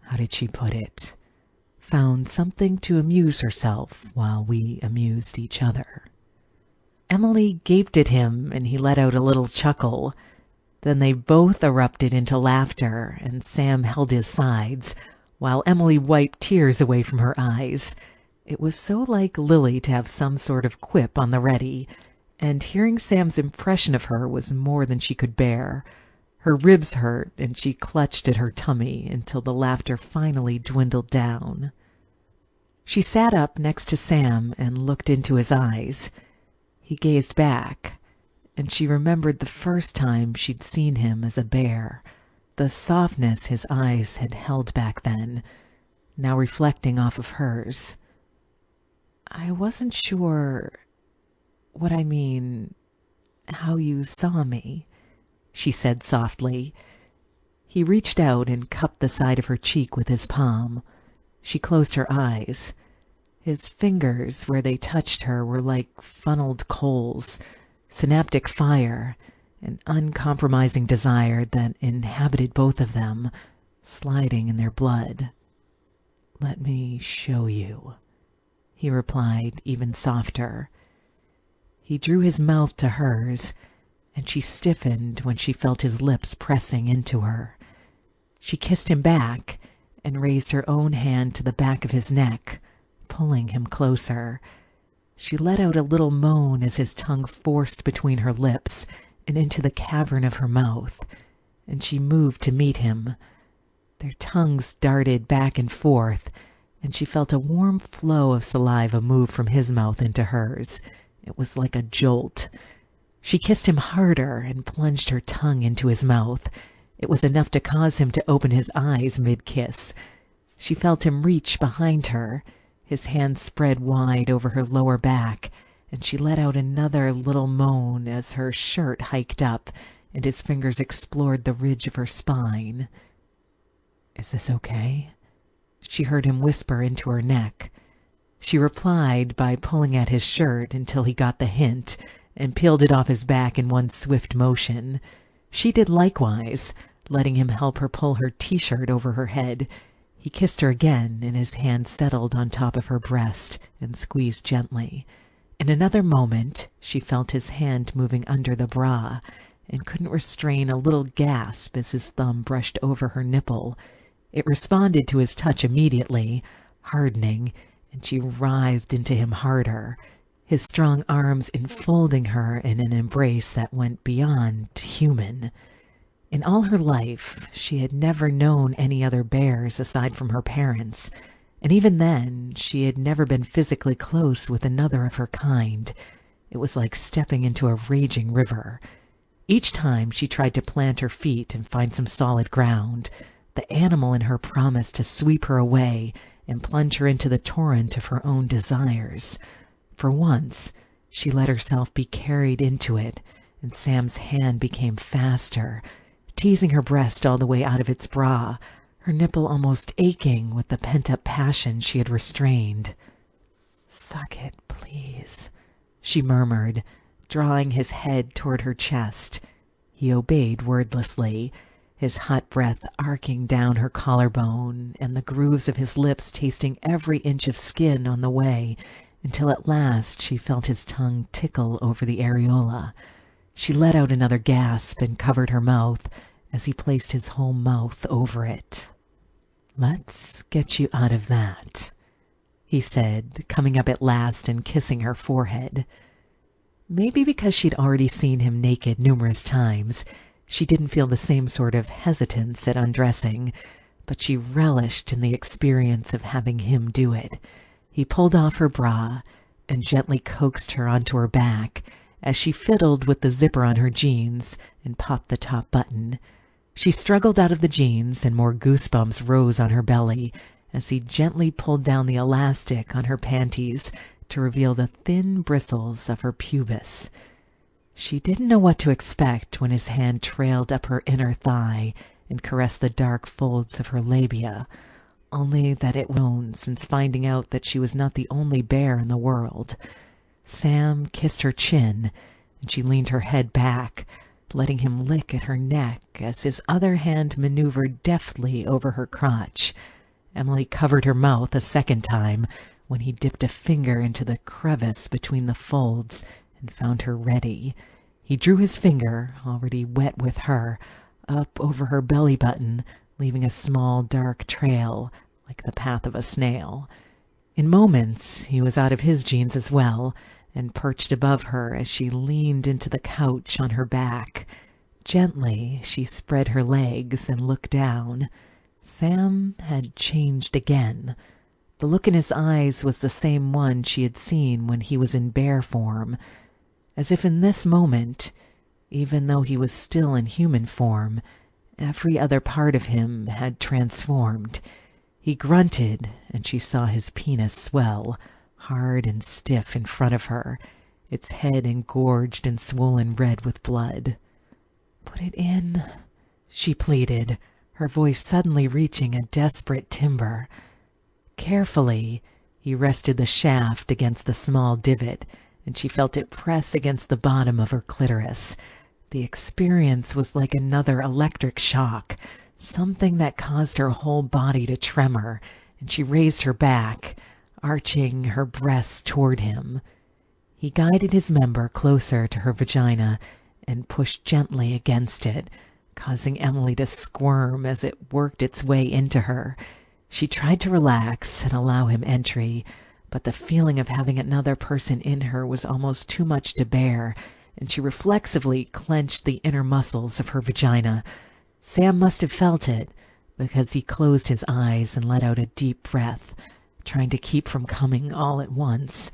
how did she put it, found something to amuse herself while we amused each other." Emily gaped at him, and he let out a little chuckle. Then they both erupted into laughter, and Sam held his sides, while Emily wiped tears away from her eyes. It was so like Lily to have some sort of quip on the ready, and hearing Sam's impression of her was more than she could bear. Her ribs hurt, and she clutched at her tummy until the laughter finally dwindled down. She sat up next to Sam and looked into his eyes. He gazed back, and she remembered the first time she'd seen him as a bear, the softness his eyes had held back then, now reflecting off of hers. "I wasn't sure how you saw me," she said softly. He reached out and cupped the side of her cheek with his palm. She closed her eyes. His fingers, where they touched her, were like funneled coals, synaptic fire, an uncompromising desire that inhabited both of them, sliding in their blood. "Let me show you," he replied, even softer. He drew his mouth to hers, and she stiffened when she felt his lips pressing into her. She kissed him back and raised her own hand to the back of his neck, pulling him closer. She let out a little moan as his tongue forced between her lips and into the cavern of her mouth, and she moved to meet him. Their tongues darted back and forth, and she felt a warm flow of saliva move from his mouth into hers. It was like a jolt. She kissed him harder and plunged her tongue into his mouth. It was enough to cause him to open his eyes mid-kiss. She felt him reach behind her, his hand spread wide over her lower back, and she let out another little moan as her shirt hiked up and his fingers explored the ridge of her spine. "Is this okay?" she heard him whisper into her neck. She replied by pulling at his shirt until he got the hint and peeled it off his back in one swift motion. She did likewise, letting him help her pull her t-shirt over her head. He kissed her again, and his hand settled on top of her breast and squeezed gently. In another moment, she felt his hand moving under the bra and couldn't restrain a little gasp as his thumb brushed over her nipple. It responded to his touch immediately, hardening, and she writhed into him harder, his strong arms enfolding her in an embrace that went beyond human. In all her life, she had never known any other bears aside from her parents, and even then, she had never been physically close with another of her kind. It was like stepping into a raging river. Each time she tried to plant her feet and find some solid ground, the animal in her promised to sweep her away and plunge her into the torrent of her own desires. For once, she let herself be carried into it, and Sam's hand became faster, teasing her breast all the way out of its bra, her nipple almost aching with the pent-up passion she had restrained. "Suck it, please," she murmured, drawing his head toward her chest. He obeyed wordlessly, his hot breath arcing down her collarbone and the grooves of his lips tasting every inch of skin on the way, until at last she felt his tongue tickle over the areola. She let out another gasp and covered her mouth as he placed his whole mouth over it. "Let's get you out of that," he said, coming up at last and kissing her forehead. Maybe because she'd already seen him naked numerous times, she didn't feel the same sort of hesitance at undressing, but she relished in the experience of having him do it. He pulled off her bra and gently coaxed her onto her back as she fiddled with the zipper on her jeans and popped the top button. She struggled out of the jeans, and more goosebumps rose on her belly as he gently pulled down the elastic on her panties to reveal the thin bristles of her pubis. She didn't know what to expect when his hand trailed up her inner thigh and caressed the dark folds of her labia, only that it wound since finding out that she was not the only bear in the world. Sam kissed her chin, and she leaned her head back, letting him lick at her neck as his other hand maneuvered deftly over her crotch. Emily covered her mouth a second time when he dipped a finger into the crevice between the folds and found her ready. He drew his finger, already wet with her, up over her belly button, leaving a small dark trail like the path of a snail. In moments he was out of his jeans as well, and perched above her as she leaned into the couch on her back. Gently she spread her legs and looked down. Sam had changed again. The look in his eyes was the same one she had seen when he was in bear form, as if in this moment, even though he was still in human form, every other part of him had transformed. He grunted, and she saw his penis swell, hard and stiff in front of her, its head engorged and swollen red with blood. "Put it in," she pleaded, her voice suddenly reaching a desperate timbre. Carefully, he rested the shaft against the small divot, and she felt it press against the bottom of her clitoris. The experience was like another electric shock, something that caused her whole body to tremor, and she raised her back, arching her breasts toward him. He guided his member closer to her vagina and pushed gently against it, causing Emily to squirm as it worked its way into her. She tried to relax and allow him entry, but the feeling of having another person in her was almost too much to bear, and she reflexively clenched the inner muscles of her vagina. Sam must have felt it, because he closed his eyes and let out a deep breath, trying to keep from coming all at once.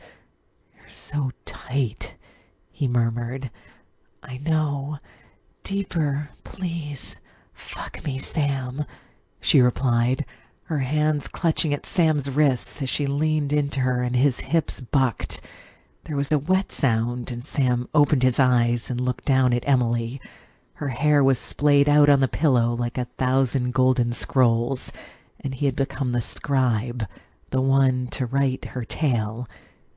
"You're so tight," he murmured. "I know. Deeper, please. Fuck me, Sam," she replied, her hands clutching at Sam's wrists as she leaned into her and his hips bucked. There was a wet sound, and Sam opened his eyes and looked down at Emily. Her hair was splayed out on the pillow like 1,000 golden scrolls, and he had become the scribe, the one to write her tale.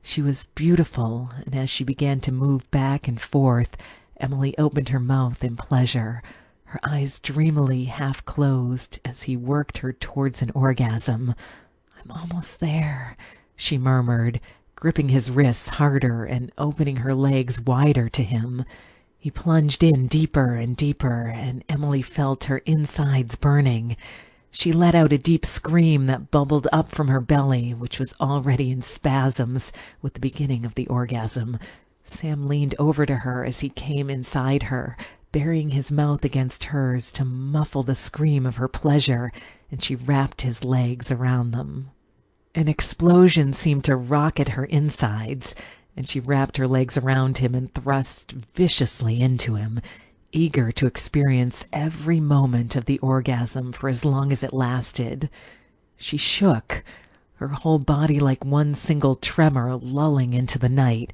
She was beautiful, and as she began to move back and forth, Emily opened her mouth in pleasure, her eyes dreamily half closed as he worked her towards an orgasm. "I'm almost there," she murmured, gripping his wrists harder and opening her legs wider to him. He plunged in deeper and deeper, and Emily felt her insides burning. She let out a deep scream that bubbled up from her belly, which was already in spasms with the beginning of the orgasm. Sam leaned over to her as he came inside her, burying his mouth against hers to muffle the scream of her pleasure, and she wrapped his legs around them. An explosion seemed to rocket her insides, and she wrapped her legs around him and thrust viciously into him, eager to experience every moment of the orgasm for as long as it lasted. She shook, her whole body like one single tremor lulling into the night,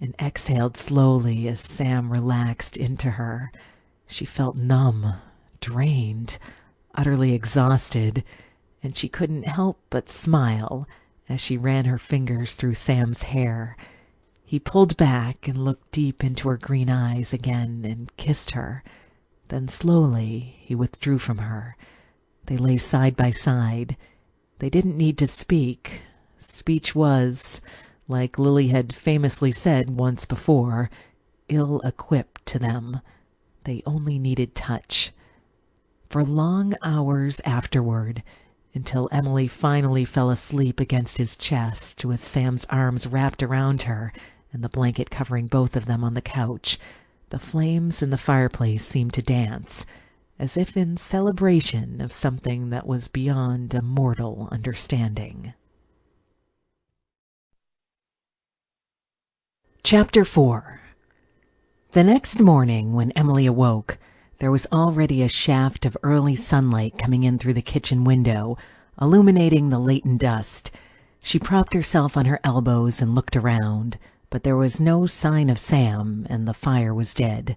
and exhaled slowly as Sam relaxed into her. She felt numb, drained, utterly exhausted, and she couldn't help but smile as she ran her fingers through Sam's hair. He pulled back and looked deep into her green eyes again and kissed her. Then slowly he withdrew from her. They lay side by side. They didn't need to speak. Speech was, like Lily had famously said once before, ill-equipped to them. They only needed touch. For long hours afterward, until Emily finally fell asleep against his chest with Sam's arms wrapped around her and the blanket covering both of them on the couch, the flames in the fireplace seemed to dance, as if in celebration of something that was beyond a mortal understanding. Chapter 4. The next morning, when Emily awoke, there was already a shaft of early sunlight coming in through the kitchen window, illuminating the latent dust. She propped herself on her elbows and looked around, but there was no sign of Sam, and the fire was dead.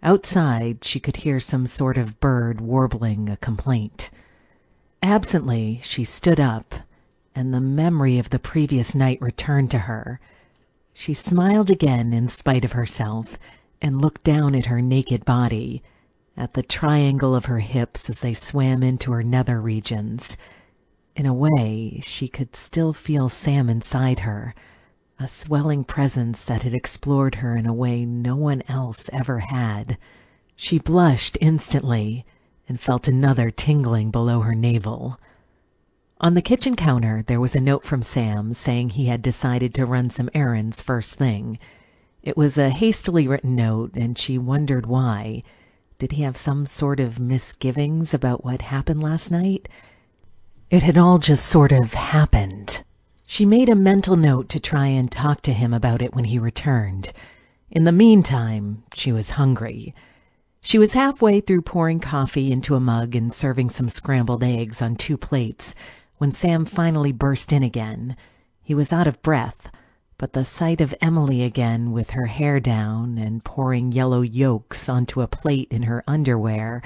Outside, she could hear some sort of bird warbling a complaint. Absently, she stood up, and the memory of the previous night returned to her. She smiled again in spite of herself, and looked down at her naked body, at the triangle of her hips as they swam into her nether regions. In a way, she could still feel Sam inside her, a swelling presence that had explored her in a way no one else ever had. She blushed instantly and felt another tingling below her navel. On the kitchen counter, there was a note from Sam saying he had decided to run some errands first thing. It was a hastily written note, and she wondered why. Did he have some sort of misgivings about what happened last night? It had all just sort of happened. She made a mental note to try and talk to him about it when he returned. In the meantime, she was hungry. She was halfway through pouring coffee into a mug and serving some scrambled eggs on 2 plates when Sam finally burst in again. He was out of breath, but the sight of Emily again with her hair down and pouring yellow yolks onto a plate in her underwear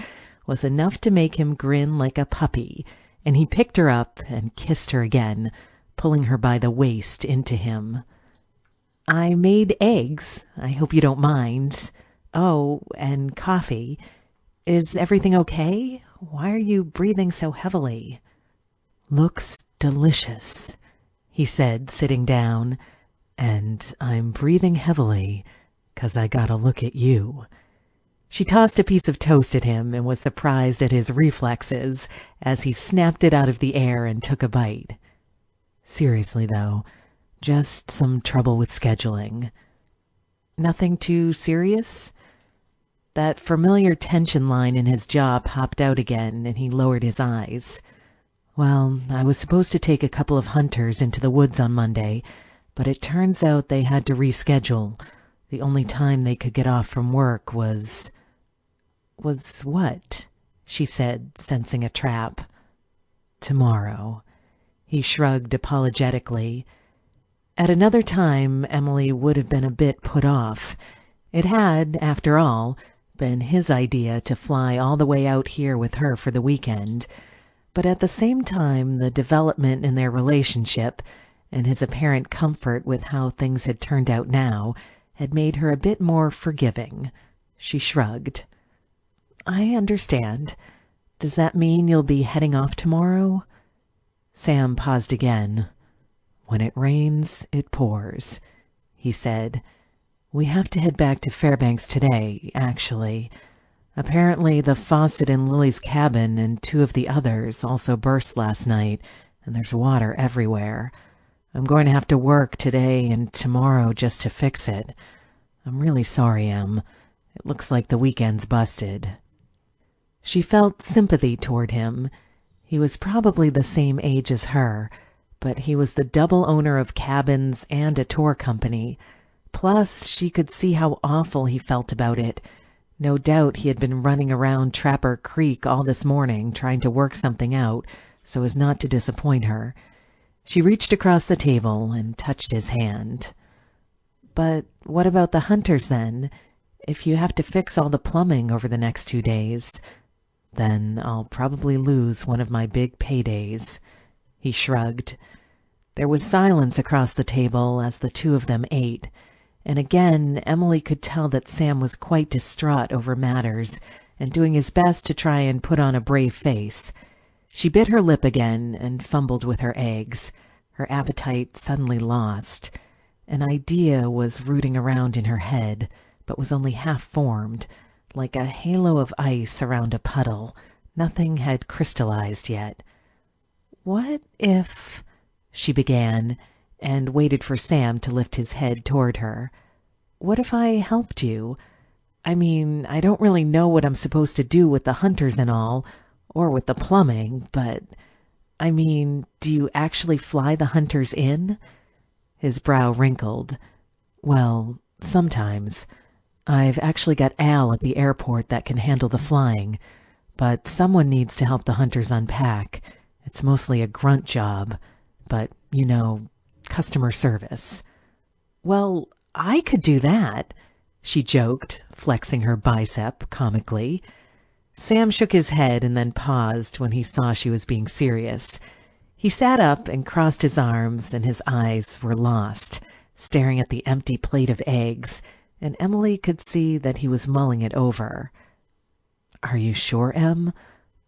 was enough to make him grin like a puppy, and he picked her up and kissed her again, pulling her by the waist into him. "I made eggs. I hope you don't mind. Oh, and coffee. Is everything okay? Why are you breathing so heavily?" "Looks delicious," he said, sitting down. "And I'm breathing heavily 'cause I gotta look at you." She tossed a piece of toast at him and was surprised at his reflexes as he snapped it out of the air and took a bite. "Seriously, though, just some trouble with scheduling." "Nothing too serious?" That familiar tension line in his jaw popped out again, and he lowered his eyes. "Well, I was supposed to take a couple of hunters into the woods on Monday, but it turns out they had to reschedule. The only time they could get off from work was..." "Was what?" she said, sensing a trap. "Tomorrow." He shrugged apologetically. At another time, Emily would have been a bit put off. It had, after all, been his idea to fly all the way out here with her for the weekend. But at the same time, the development in their relationship and his apparent comfort with how things had turned out now had made her a bit more forgiving. She shrugged. "I understand. Does that mean you'll be heading off tomorrow?" Sam paused again. "When it rains, it pours," he said. "We have to head back to Fairbanks today, actually. Apparently the faucet in Lily's cabin and 2 of the others also burst last night, and there's water everywhere. I'm going to have to work today and tomorrow just to fix it. I'm really sorry, Em. It looks like the weekend's busted." She felt sympathy toward him. He was probably the same age as her, but he was the double owner of cabins and a tour company. Plus, she could see how awful he felt about it. No doubt he had been running around Trapper Creek all this morning trying to work something out so as not to disappoint her. She reached across the table and touched his hand. "But what about the hunters then? If you have to fix all the plumbing over the next 2 days, then I'll probably lose one of my big paydays." He shrugged. There was silence across the table as the 2 of them ate. And again, Emily could tell that Sam was quite distraught over matters and doing his best to try and put on a brave face. She bit her lip again and fumbled with her eggs, her appetite suddenly lost. An idea was rooting around in her head, but was only half formed, like a halo of ice around a puddle. Nothing had crystallized yet. "What if—" she began, and waited for Sam to lift his head toward her. "What if I helped you? I mean, I don't really know what I'm supposed to do with the hunters and all, or with the plumbing, but, I mean, do you actually fly the hunters in?" His brow wrinkled. "Well, sometimes. I've actually got Al at the airport that can handle the flying, but someone needs to help the hunters unpack. It's mostly a grunt job, but, you know, customer service." "Well, I could do that," she joked, flexing her bicep comically. Sam shook his head and then paused when he saw she was being serious. He sat up and crossed his arms, and his eyes were lost, staring at the empty plate of eggs, and Emily could see that he was mulling it over. "Are you sure, Em?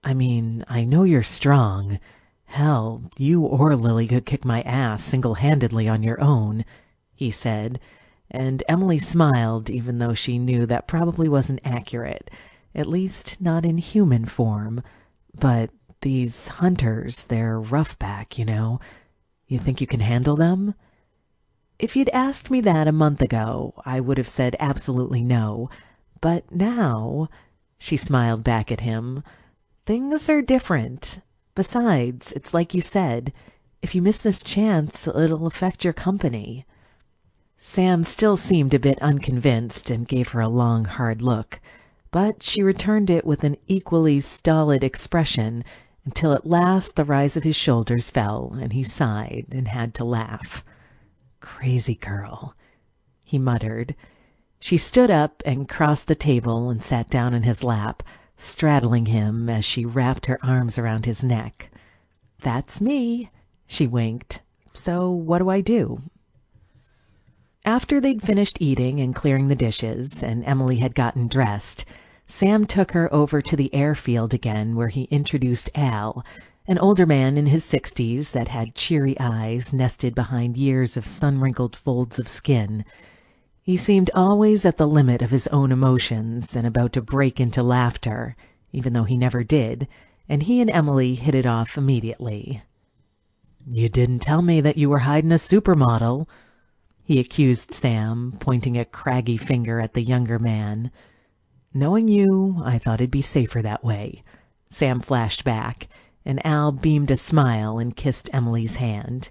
I mean, I know you're strong. Hell, you or Lily could kick my ass single-handedly on your own," he said, and Emily smiled, even though she knew that probably wasn't accurate, at least not in human form. "But these hunters, they're roughback, you know. You think you can handle them?" "If you'd asked me that a month ago, I would have said absolutely no. But now," she smiled back at him, "things are different. Besides, it's like you said, if you miss this chance, it'll affect your company." Sam still seemed a bit unconvinced and gave her a long, hard look, but she returned it with an equally stolid expression until at last the rise of his shoulders fell and he sighed and had to laugh. "Crazy girl," he muttered. She stood up and crossed the table and sat down in his lap, straddling him as she wrapped her arms around his neck. "That's me," she winked. "So what do I do?" After they'd finished eating and clearing the dishes, and Emily had gotten dressed, Sam took her over to the airfield again, where he introduced Al, an older man in his 60s that had cheery eyes nested behind years of sun-wrinkled folds of skin. He seemed always at the limit of his own emotions and about to break into laughter, even though he never did, and he and Emily hit it off immediately. "You didn't tell me that you were hiding a supermodel," he accused Sam, pointing a craggy finger at the younger man. "Knowing you, I thought it'd be safer that way," Sam flashed back, and Al beamed a smile and kissed Emily's hand.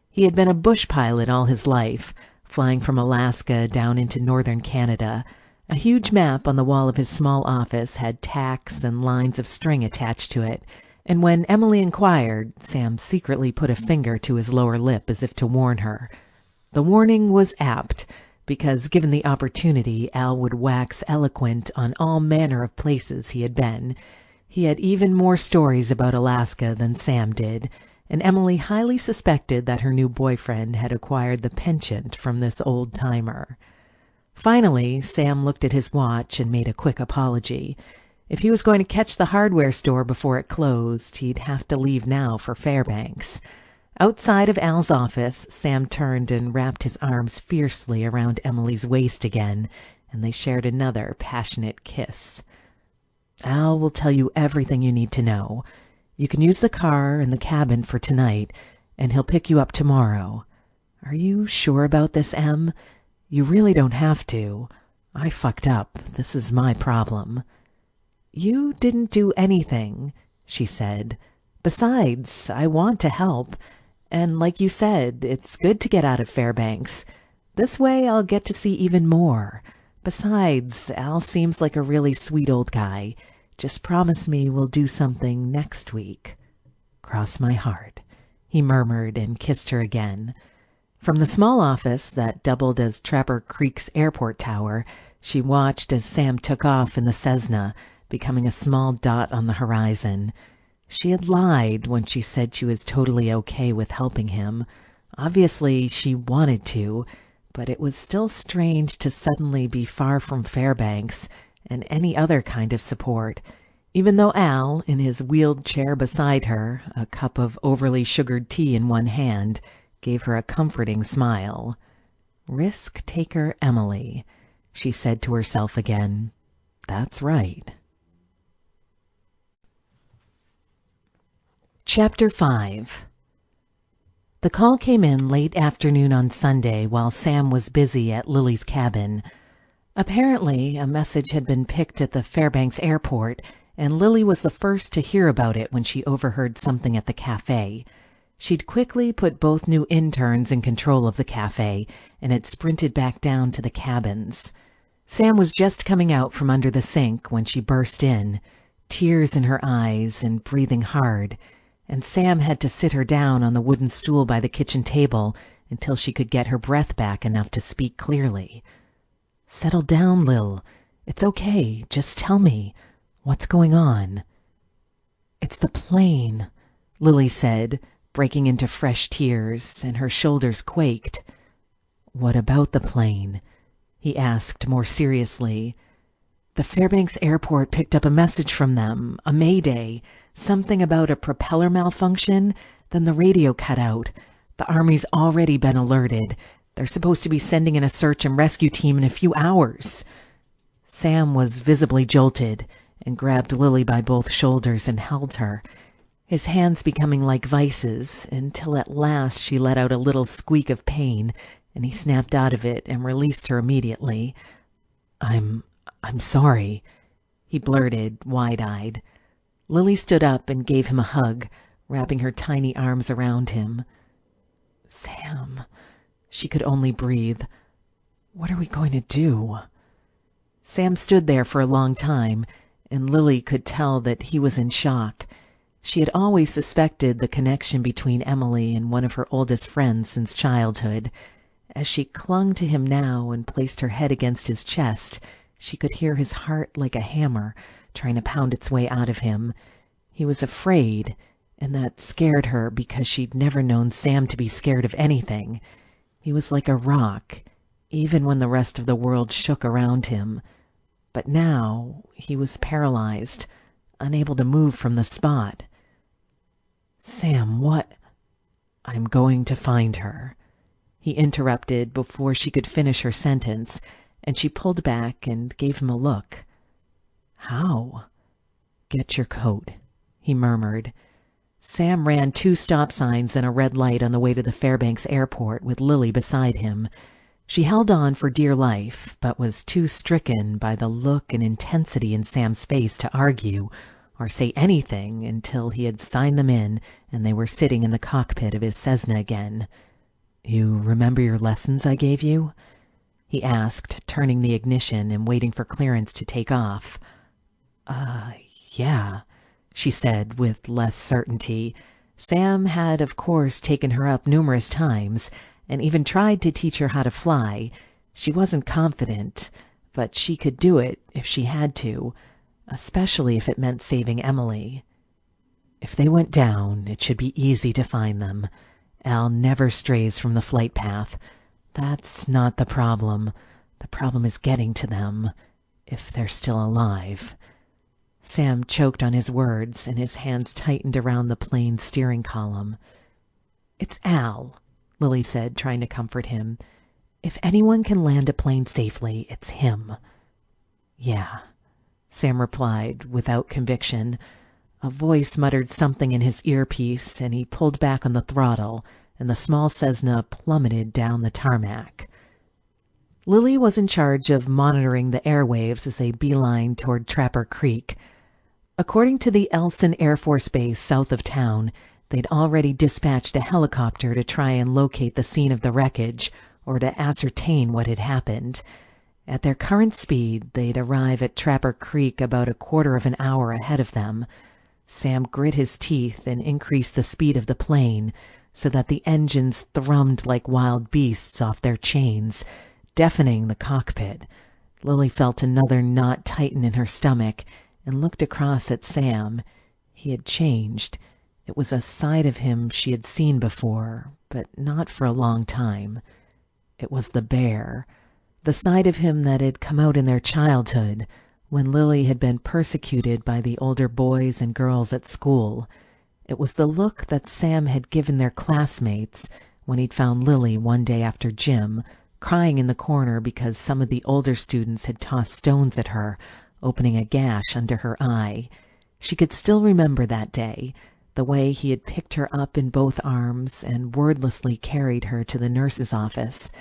He had been a bush pilot all his life, flying from Alaska down into northern Canada. A huge map on the wall of his small office had tacks and lines of string attached to it, and when Emily inquired, Sam secretly put a finger to his lower lip as if to warn her. The warning was apt, because given the opportunity, Al would wax eloquent on all manner of places he had been. He had even more stories about Alaska than Sam did, and Emily highly suspected that her new boyfriend had acquired the penchant from this old-timer. Finally, Sam looked at his watch and made a quick apology. If he was going to catch the hardware store before it closed, he'd have to leave now for Fairbanks. Outside of Al's office, Sam turned and wrapped his arms fiercely around Emily's waist again, and they shared another passionate kiss. "Al will tell you everything you need to know. You can use the car and the cabin for tonight, and he'll pick you up tomorrow. Are you sure about this, Em? You really don't have to. I fucked up. This is my problem." "You didn't do anything," she said. "Besides, I want to help. And like you said, it's good to get out of Fairbanks. This way I'll get to see even more. Besides, Al seems like a really sweet old guy. Just promise me we'll do something next week." "Cross my heart," he murmured and kissed her again. From the small office that doubled as Trapper Creek's airport tower, she watched as Sam took off in the Cessna, becoming a small dot on the horizon. She had lied when she said she was totally okay with helping him. Obviously, she wanted to, but it was still strange to suddenly be far from Fairbanks and any other kind of support, even though Al, in his wheeled chair beside her, a cup of overly sugared tea in one hand, gave her a comforting smile. Risk-taker Emily, she said to herself again. That's right. Chapter 5. The call came in late afternoon on Sunday while Sam was busy at Lily's cabin. Apparently, a message had been picked at the Fairbanks airport, and Lily was the first to hear about it when she overheard something at the cafe. She'd quickly put both new interns in control of the cafe and had sprinted back down to the cabins. Sam was just coming out from under the sink when she burst in, tears in her eyes and breathing hard, and Sam had to sit her down on the wooden stool by the kitchen table until she could get her breath back enough to speak clearly. "Settle down, Lil. It's okay. Just tell me. What's going on?" "It's the plane," Lily said, breaking into fresh tears, and her shoulders quaked. "What about the plane?" he asked more seriously. "The Fairbanks airport picked up a message from them, a mayday, something about a propeller malfunction, then the radio cut out. The Army's already been alerted. They're supposed to be sending in a search and rescue team in a few hours." Sam was visibly jolted and grabbed Lily by both shoulders and held her, his hands becoming like vices, until at last she let out a little squeak of pain, and he snapped out of it and released her immediately. I'm sorry," he blurted, wide-eyed. Lily stood up and gave him a hug, wrapping her tiny arms around him. "Sam," she could only breathe. "What are we going to do?" Sam stood there for a long time, and Lily could tell that he was in shock. She had always suspected the connection between Emily and one of her oldest friends since childhood. As she clung to him now and placed her head against his chest, she could hear his heart like a hammer, trying to pound its way out of him. He was afraid, and that scared her because she'd never known Sam to be scared of anything. He was like a rock, even when the rest of the world shook around him. But now he was paralyzed, unable to move from the spot. "Sam, what—" "I'm going to find her," he interrupted before she could finish her sentence, and she pulled back and gave him a look. "How?" "Get your coat," he murmured. Sam ran 2 stop signs and a red light on the way to the Fairbanks airport with Lily beside him. She held on for dear life, but was too stricken by the look and intensity in Sam's face to argue or say anything until he had signed them in and they were sitting in the cockpit of his Cessna again. "You remember your lessons I gave you?" he asked, turning the ignition and waiting for clearance to take off. Yeah," she said with less certainty. Sam had, of course, taken her up numerous times and even tried to teach her how to fly. She wasn't confident, but she could do it if she had to, especially if it meant saving Emily. "If they went down, it should be easy to find them. Al never strays from the flight path. That's not the problem. The problem is getting to them, if they're still alive." Sam choked on his words, and his hands tightened around the plane's steering column. "It's Al," Lily said, trying to comfort him. "If anyone can land a plane safely, it's him." "Yeah," Sam replied, without conviction. A voice muttered something in his earpiece, and he pulled back on the throttle, and the small Cessna plummeted down the tarmac. Lily was in charge of monitoring the airwaves as they beelined toward Trapper Creek. According to the Elson Air Force Base south of town, they'd already dispatched a helicopter to try and locate the scene of the wreckage or to ascertain what had happened. At their current speed, they'd arrive at Trapper Creek about a quarter of an hour ahead of them. Sam grit his teeth and increased the speed of the plane so that the engines thrummed like wild beasts off their chains, deafening the cockpit. Lily felt another knot tighten in her stomach and looked across at Sam. He had changed. It was a side of him she had seen before, but not for a long time. It was the bear, the side of him that had come out in their childhood, when Lily had been persecuted by the older boys and girls at school. It was the look that Sam had given their classmates when he'd found Lily one day after gym, crying in the corner because some of the older students had tossed stones at her, opening a gash under her eye. She could still remember that day, the way he had picked her up in both arms and wordlessly carried her to the nurse's office.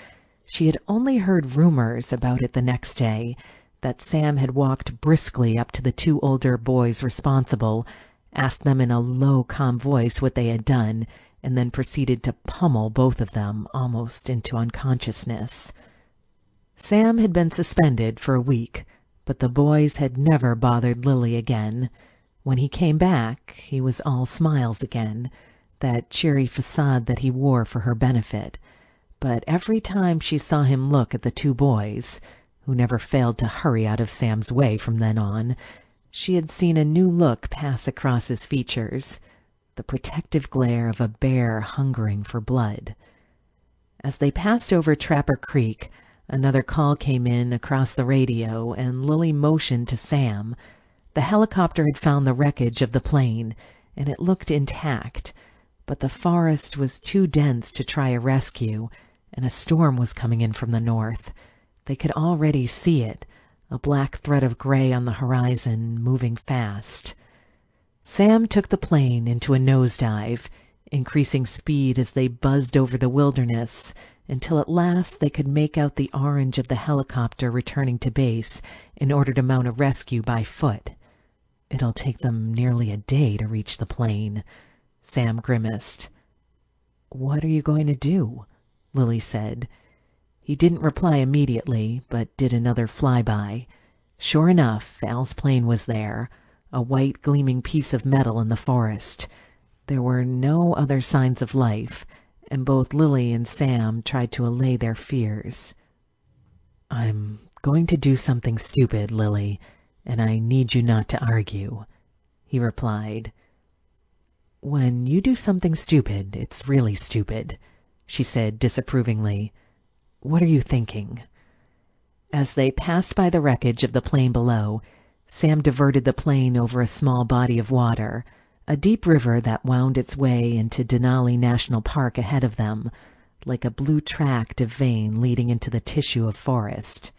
She had only heard rumors about it the next day, that Sam had walked briskly up to the two older boys responsible, asked them in a low, calm voice what they had done, and then proceeded to pummel both of them almost into unconsciousness. Sam had been suspended for a week, but the boys had never bothered Lily again. When he came back, he was all smiles again, that cheery facade that he wore for her benefit. But every time she saw him look at the two boys, who never failed to hurry out of Sam's way from then on, she had seen a new look pass across his features, the protective glare of a bear hungering for blood. As they passed over Trapper Creek, another call came in across the radio, and Lily motioned to Sam. The helicopter had found the wreckage of the plane, and it looked intact, but the forest was too dense to try a rescue, and a storm was coming in from the north. They could already see it, a black thread of gray on the horizon, moving fast. Sam took the plane into a nosedive, increasing speed as they buzzed over the wilderness, until at last they could make out the orange of the helicopter returning to base in order to mount a rescue by foot. "It'll take them nearly a day to reach the plane," Sam grimaced. "What are you going to do?" Lily said. He didn't reply immediately, but did another flyby. Sure enough, Al's plane was there, a white gleaming piece of metal in the forest. There were no other signs of life, and both Lily and Sam tried to allay their fears. "I'm going to do something stupid, Lily, and I need you not to argue," he replied. "When you do something stupid, it's really stupid," she said disapprovingly. "What are you thinking?" As they passed by the wreckage of the plane below, Sam diverted the plane over a small body of water, a deep river that wound its way into Denali National Park ahead of them, like a blue tract of vein leading into the tissue of forest.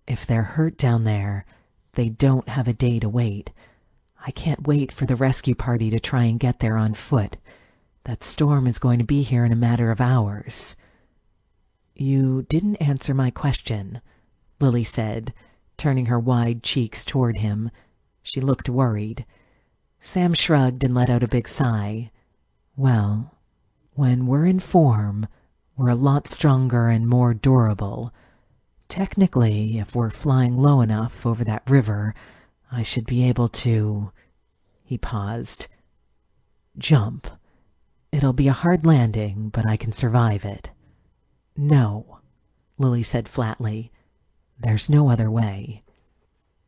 "If they're hurt down there, they don't have a day to wait. I can't wait for the rescue party to try and get there on foot. That storm is going to be here in a matter of hours." "You didn't answer my question," Lily said, turning her wide cheeks toward him. She looked worried. Sam shrugged and let out a big sigh. "Well, when we're in form, we're a lot stronger and more durable. Technically, if we're flying low enough over that river, I should be able to—" He paused. "Jump. It'll be a hard landing, but I can survive it." "No," Lily said flatly. "There's no other way."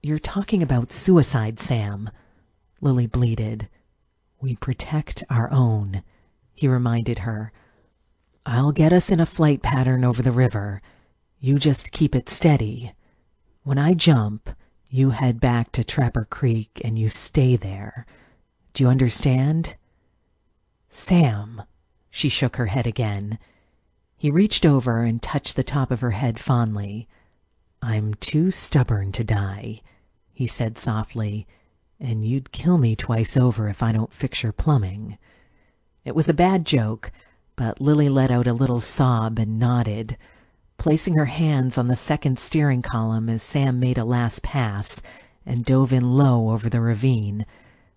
"You're talking about suicide, Sam," Lily bleated. "We protect our own," he reminded her. "I'll get us in a flight pattern over the river. You just keep it steady. When I jump, you head back to Trapper Creek and you stay there. Do you understand?" "Sam," she shook her head again. He reached over and touched the top of her head fondly. "I'm too stubborn to die," he said softly, "and you'd kill me twice over if I don't fix your plumbing." It was a bad joke, but Lily let out a little sob and nodded, placing her hands on the second steering column as Sam made a last pass and dove in low over the ravine.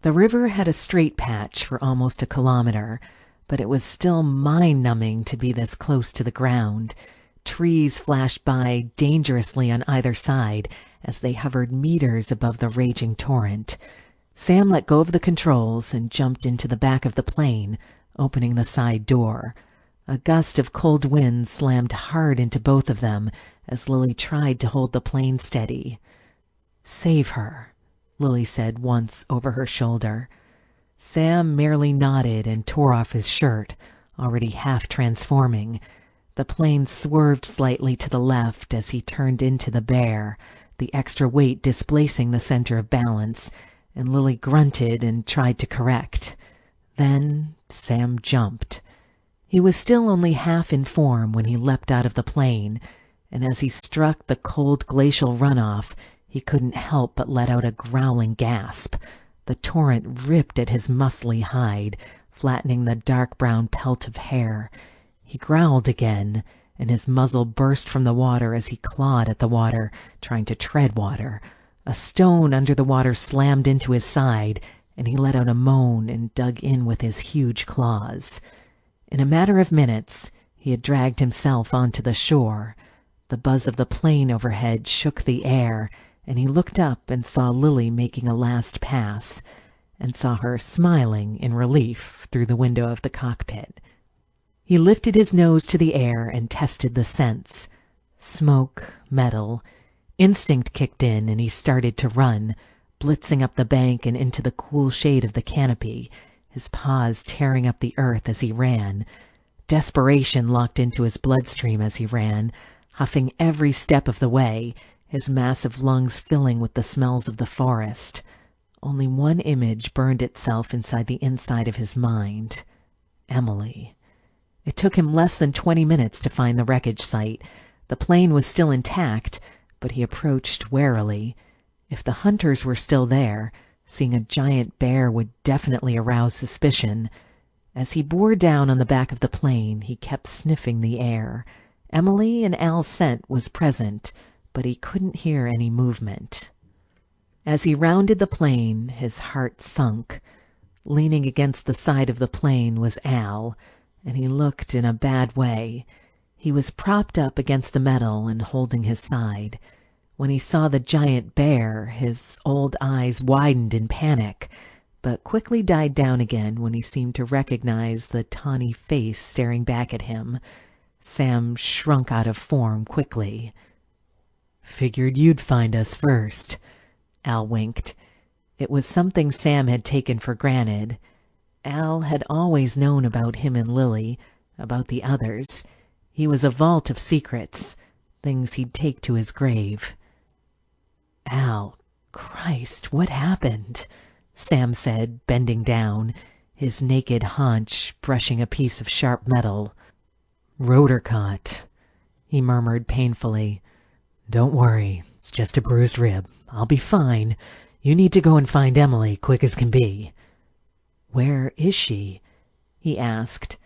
The river had a straight patch for almost a kilometer, but it was still mind-numbing to be this close to the ground. Trees flashed by dangerously on either side as they hovered meters above the raging torrent. Sam let go of the controls and jumped into the back of the plane, opening the side door. A gust of cold wind slammed hard into both of them as Lily tried to hold the plane steady. "Save her," Lily said once over her shoulder. Sam merely nodded and tore off his shirt, already half transforming. The plane swerved slightly to the left as he turned into the bear, the extra weight displacing the center of balance, and Lily grunted and tried to correct. Then Sam jumped. He was still only half in form when he leapt out of the plane, and as he struck the cold glacial runoff, he couldn't help but let out a growling gasp. The torrent ripped at his muscly hide, flattening the dark brown pelt of hair. He growled again, and his muzzle burst from the water as he clawed at the water, trying to tread water. A stone under the water slammed into his side, and he let out a moan and dug in with his huge claws. In a matter of minutes, he had dragged himself onto the shore. The buzz of the plane overhead shook the air, and he looked up and saw Lily making a last pass, and saw her smiling in relief through the window of the cockpit. He lifted his nose to the air and tested the scents. Smoke, metal. Instinct kicked in, and he started to run, blitzing up the bank and into the cool shade of the canopy, his paws tearing up the earth as he ran. Desperation locked into his bloodstream as he ran, huffing every step of the way, his massive lungs filling with the smells of the forest. Only one image burned itself inside the inside of his mind. Emily. It took him less than 20 minutes to find the wreckage site. The plane was still intact, but he approached warily. If the hunters were still there, seeing a giant bear would definitely arouse suspicion. As he bore down on the back of the plane, he kept sniffing the air. Emily and Al's scent was present, but he couldn't hear any movement. As he rounded the plane, his heart sunk. Leaning against the side of the plane was Al, and he looked in a bad way. He was propped up against the metal and holding his side. When he saw the giant bear, his old eyes widened in panic, but quickly died down again when he seemed to recognize the tawny face staring back at him. Sam shrunk out of form quickly. "Figured you'd find us first," Al winked. It was something Sam had taken for granted. Al had always known about him and Lily, about the others. He was a vault of secrets, things he'd take to his grave. "Al, Christ, what happened?" Sam said, bending down, his naked haunch brushing a piece of sharp metal. "Rotor caught," he murmured painfully. "Don't worry, it's just a bruised rib. I'll be fine. You need to go and find Emily, quick as can be." "Where is she?" he asked.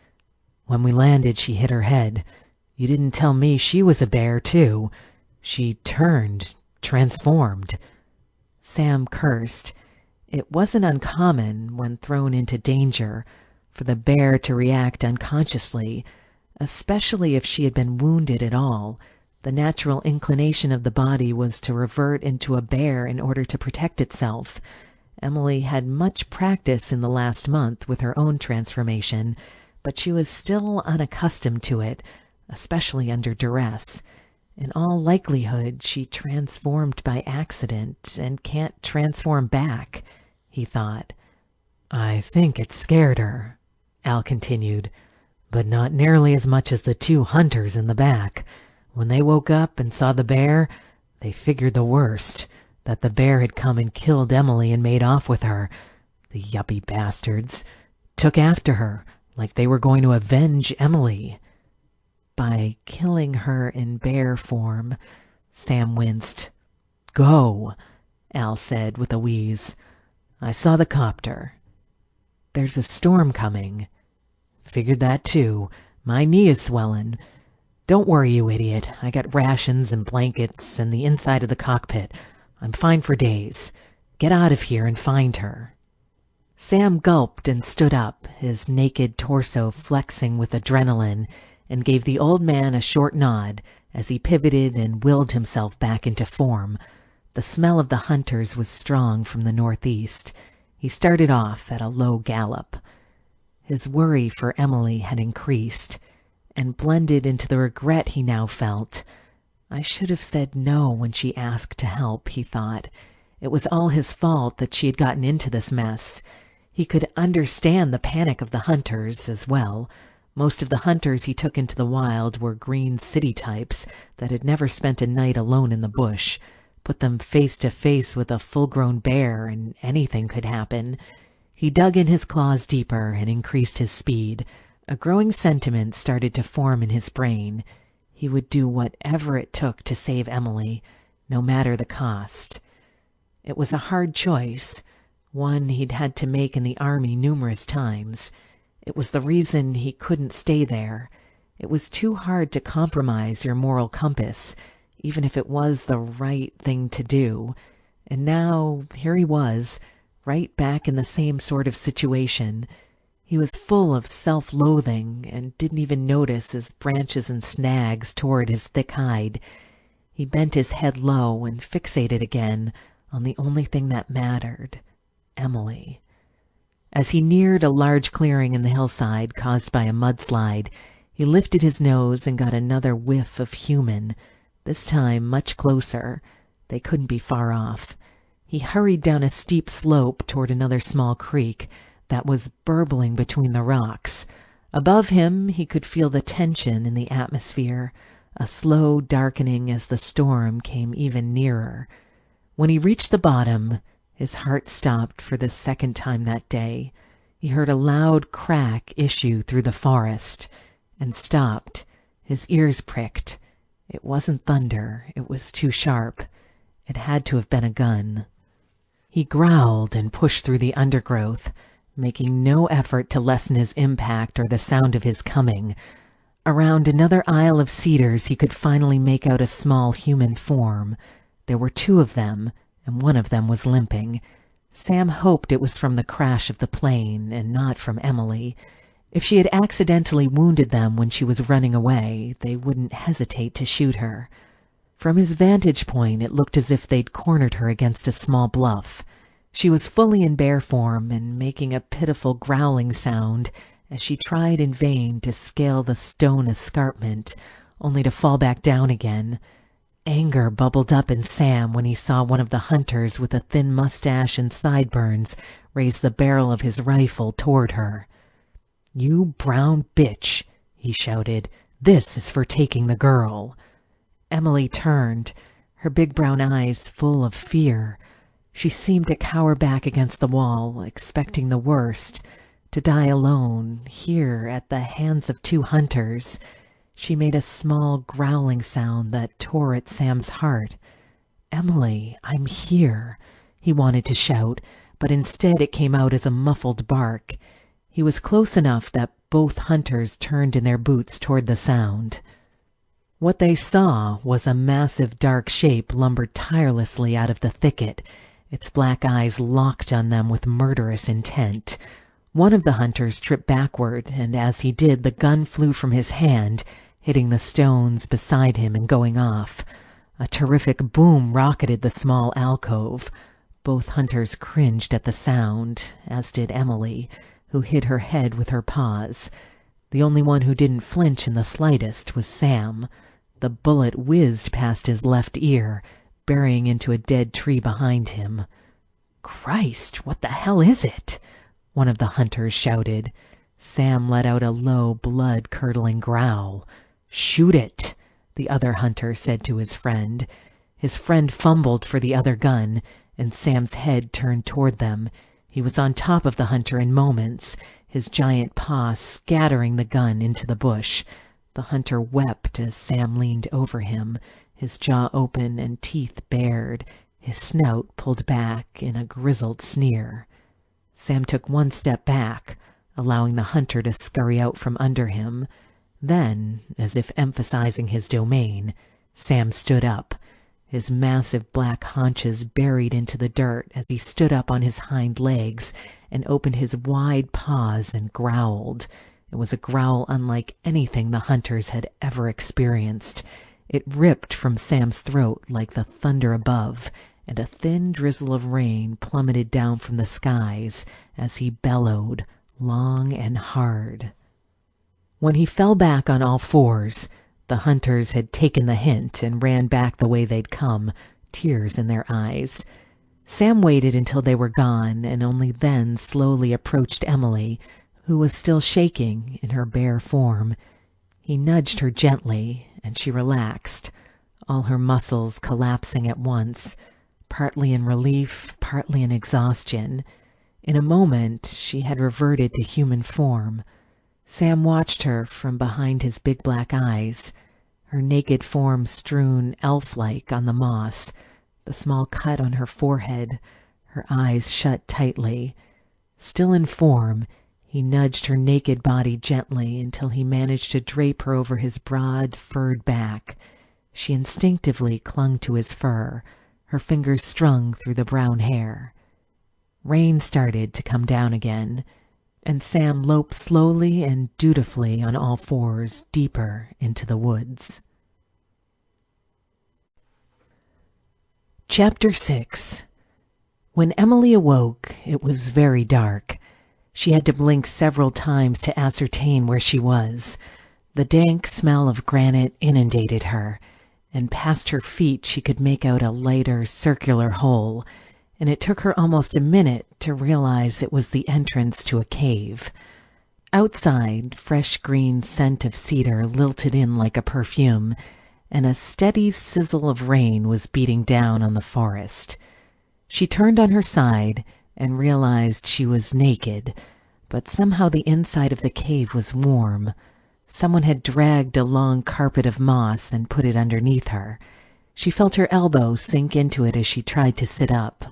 "When we landed, she hit her head. You didn't tell me she was a bear, too. She turned, transformed." Sam cursed. It wasn't uncommon, when thrown into danger, for the bear to react unconsciously, especially if she had been wounded at all. The natural inclination of the body was to revert into a bear in order to protect itself. Emily had much practice in the last month with her own transformation, but she was still unaccustomed to it, especially under duress. In all likelihood, she transformed by accident and can't transform back, he thought. "I think it scared her," Al continued, "but not nearly as much as the two hunters in the back. When they woke up and saw the bear, they figured the worst, that the bear had come and killed Emily and made off with her. The yuppie bastards. Took after her, like they were going to avenge Emily." "By killing her in bear form," Sam winced. "Go," Al said with a wheeze. "I saw the copter." "There's a storm coming." "Figured that too. My knee is swelling. Don't worry, you idiot. I got rations and blankets and the inside of the cockpit. I'm fine for days. Get out of here and find her." Sam gulped and stood up, his naked torso flexing with adrenaline, and gave the old man a short nod as he pivoted and willed himself back into form. The smell of the hunters was strong from the northeast. He started off at a low gallop. His worry for Emily had increased, and blended into the regret he now felt. I should have said no when she asked to help, he thought. It was all his fault that she had gotten into this mess. He could understand the panic of the hunters as well, Most of the hunters he took into the wild were green city types that had never spent a night alone in the bush. Put them face to face with a full-grown bear and anything could happen. He dug in his claws deeper and increased his speed. A growing sentiment started to form in his brain. He would do whatever it took to save Emily, no matter the cost. It was a hard choice, one he'd had to make in the army numerous times. It was the reason he couldn't stay there. It was too hard to compromise your moral compass, even if it was the right thing to do. And now, here he was, right back in the same sort of situation. He was full of self-loathing and didn't even notice as branches and snags tore at his thick hide. He bent his head low and fixated again on the only thing that mattered, Emily. As he neared a large clearing in the hillside caused by a mudslide, he lifted his nose and got another whiff of human, this time much closer. They couldn't be far off. He hurried down a steep slope toward another small creek that was burbling between the rocks. Above him he could feel the tension in the atmosphere, a slow darkening as the storm came even nearer. When he reached the bottom, his heart stopped for the second time that day. He heard a loud crack issue through the forest, and stopped. His ears pricked. It wasn't thunder. It was too sharp. It had to have been a gun. He growled and pushed through the undergrowth, making no effort to lessen his impact or the sound of his coming. Around another aisle of cedars he could finally make out a small human form. There were two of them, and one of them was limping. Sam hoped it was from the crash of the plane and not from Emily. If she had accidentally wounded them when she was running away, they wouldn't hesitate to shoot her. From his vantage point, it looked as if they'd cornered her against a small bluff. She was fully in bear form and making a pitiful growling sound as she tried in vain to scale the stone escarpment, only to fall back down again. Anger bubbled up in Sam when he saw one of the hunters with a thin mustache and sideburns raise the barrel of his rifle toward her. "You brown bitch," he shouted. "This is for taking the girl." Emily turned, her big brown eyes full of fear. She seemed to cower back against the wall, expecting the worst, to die alone, here at the hands of two hunters. She made a small growling sound that tore at Sam's heart. "Emily, I'm here," he wanted to shout, but instead it came out as a muffled bark. He was close enough that both hunters turned in their boots toward the sound. What they saw was a massive dark shape lumbered tirelessly out of the thicket, its black eyes locked on them with murderous intent. One of the hunters tripped backward, and as he did, the gun flew from his hand, hitting the stones beside him and going off. A terrific boom rocketed the small alcove. Both hunters cringed at the sound, as did Emily, who hid her head with her paws. The only one who didn't flinch in the slightest was Sam. The bullet whizzed past his left ear, burying into a dead tree behind him. "Christ, what the hell is it?" one of the hunters shouted. Sam let out a low, blood-curdling growl. "Shoot it," the other hunter said to his friend. His friend fumbled for the other gun, and Sam's head turned toward them. He was on top of the hunter in moments, his giant paw scattering the gun into the bush. The hunter wept as Sam leaned over him, his jaw open and teeth bared, his snout pulled back in a grizzled sneer. Sam took one step back, allowing the hunter to scurry out from under him. Then, as if emphasizing his domain, Sam stood up, his massive black haunches buried into the dirt as he stood up on his hind legs and opened his wide paws and growled. It was a growl unlike anything the hunters had ever experienced. It ripped from Sam's throat like the thunder above, and a thin drizzle of rain plummeted down from the skies as he bellowed, long and hard. When he fell back on all fours, the hunters had taken the hint and ran back the way they'd come, tears in their eyes. Sam waited until they were gone and only then slowly approached Emily, who was still shaking in her bare form. He nudged her gently, and she relaxed, all her muscles collapsing at once, partly in relief, partly in exhaustion. In a moment, she had reverted to human form. Sam watched her from behind his big black eyes, her naked form strewn elf-like on the moss, the small cut on her forehead, her eyes shut tightly. Still in form, he nudged her naked body gently until he managed to drape her over his broad, furred back. She instinctively clung to his fur, her fingers strung through the brown hair. Rain started to come down again, and Sam loped slowly and dutifully on all fours deeper into the woods. Chapter 6. When Emily awoke, it was very dark. She had to blink several times to ascertain where she was. The dank smell of granite inundated her, and past her feet she could make out a lighter, circular hole, and it took her almost a minute to realize it was the entrance to a cave. Outside, fresh green scent of cedar lilted in like a perfume, and a steady sizzle of rain was beating down on the forest. She turned on her side and realized she was naked, but somehow the inside of the cave was warm. Someone had dragged a long carpet of moss and put it underneath her. She felt her elbow sink into it as she tried to sit up.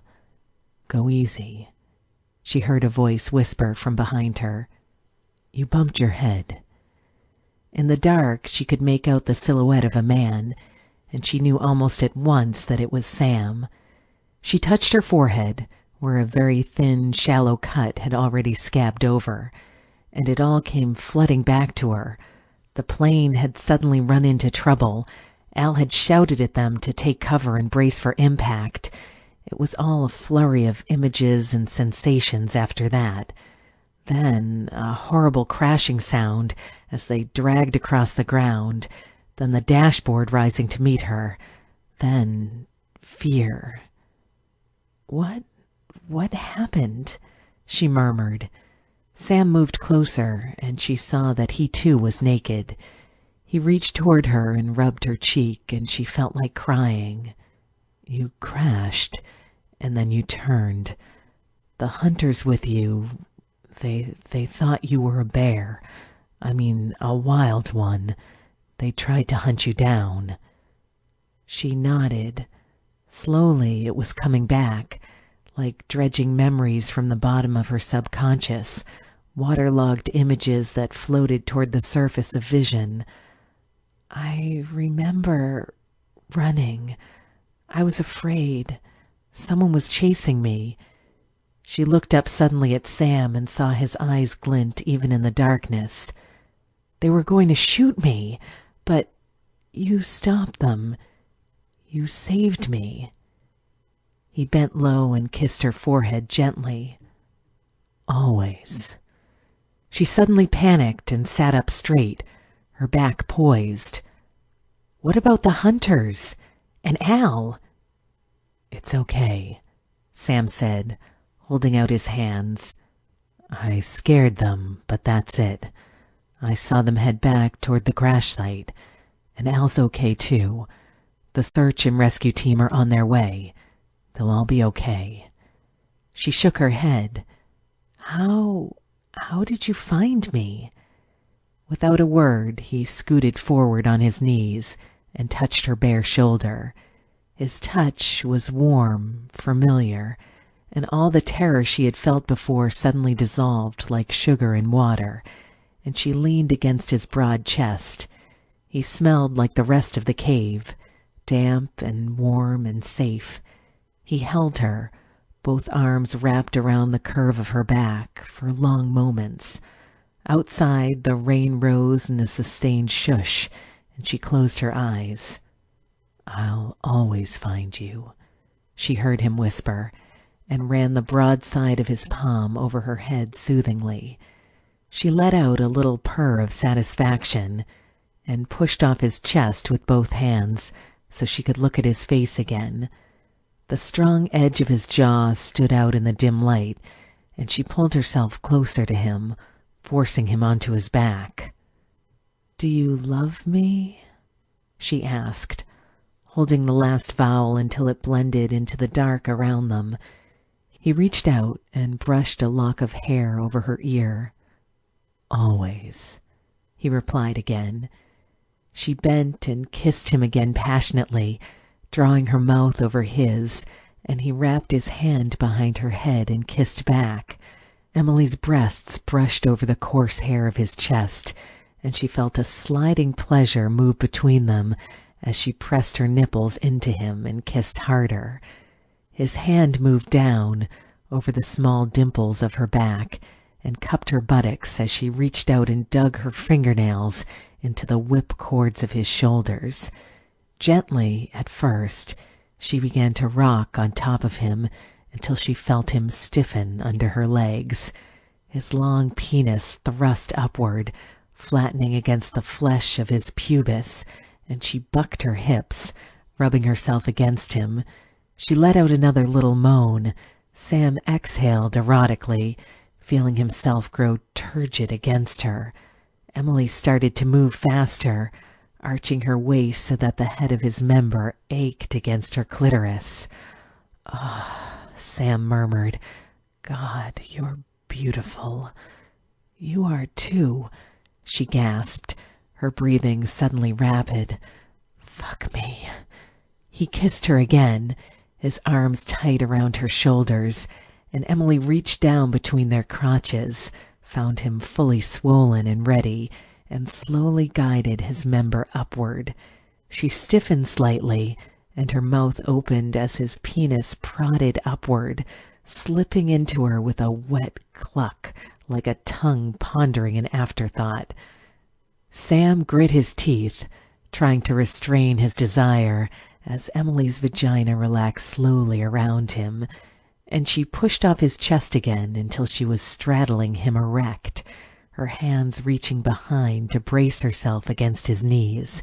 "Go easy," she heard a voice whisper from behind her. "You bumped your head." In the dark, she could make out the silhouette of a man, and she knew almost at once that it was Sam. She touched her forehead, where a very thin, shallow cut had already scabbed over, and it all came flooding back to her. The plane had suddenly run into trouble. Al had shouted at them to take cover and brace for impact. It was all a flurry of images and sensations after that. Then a horrible crashing sound as they dragged across the ground, then the dashboard rising to meet her, then fear. What happened?" she murmured. Sam moved closer, and she saw that he too was naked. He reached toward her and rubbed her cheek, and she felt like crying. "You crashed, and then you turned. The hunters with you, they thought you were a bear. I mean, a wild one. They tried to hunt you down." She nodded. Slowly it was coming back, like dredging memories from the bottom of her subconscious, waterlogged images that floated toward the surface of vision. "I remember running. I was afraid. Someone was chasing me." She looked up suddenly at Sam and saw his eyes glint even in the darkness. "They were going to shoot me, but you stopped them. You saved me." He bent low and kissed her forehead gently. "Always." She suddenly panicked and sat up straight, her back poised. "What about the hunters? And Al?" "It's okay," Sam said, holding out his hands. "I scared them, but that's it. I saw them head back toward the crash site, and Al's okay too. The search and rescue team are on their way. They'll all be okay." She shook her head. How did you find me?" Without a word, he scooted forward on his knees and touched her bare shoulder. His touch was warm, familiar, and all the terror she had felt before suddenly dissolved like sugar in water, and she leaned against his broad chest. He smelled like the rest of the cave, damp and warm and safe. He held her, both arms wrapped around the curve of her back, for long moments. Outside, the rain rose in a sustained shush, and she closed her eyes. "I'll always find you," she heard him whisper, and ran the broad side of his palm over her head soothingly. She let out a little purr of satisfaction, and pushed off his chest with both hands so she could look at his face again. The strong edge of his jaw stood out in the dim light, and she pulled herself closer to him, forcing him onto his back. "Do you love me?" she asked, holding the last vowel until it blended into the dark around them. He reached out and brushed a lock of hair over her ear. "Always," he replied again. She bent and kissed him again passionately, drawing her mouth over his, and he wrapped his hand behind her head and kissed back. Emily's breasts brushed over the coarse hair of his chest, and she felt a sliding pleasure move between them as she pressed her nipples into him and kissed harder. His hand moved down over the small dimples of her back and cupped her buttocks as she reached out and dug her fingernails into the whip cords of his shoulders. Gently, at first, she began to rock on top of him until she felt him stiffen under her legs. His long penis thrust upward, flattening against the flesh of his pubis, and she bucked her hips, rubbing herself against him. She let out another little moan. Sam exhaled erotically, feeling himself grow turgid against her. Emily started to move faster, arching her waist so that the head of his member ached against her clitoris. "Ah," Sam murmured. "God, you're beautiful." "You are too," she gasped, her breathing suddenly rapid. "Fuck me." He kissed her again, his arms tight around her shoulders, and Emily reached down between their crotches, found him fully swollen and ready, and slowly guided his member upward. She stiffened slightly, and her mouth opened as his penis prodded upward, slipping into her with a wet cluck, like a tongue pondering an afterthought. Sam grit his teeth, trying to restrain his desire, as Emily's vagina relaxed slowly around him, and she pushed off his chest again until she was straddling him erect, her hands reaching behind to brace herself against his knees.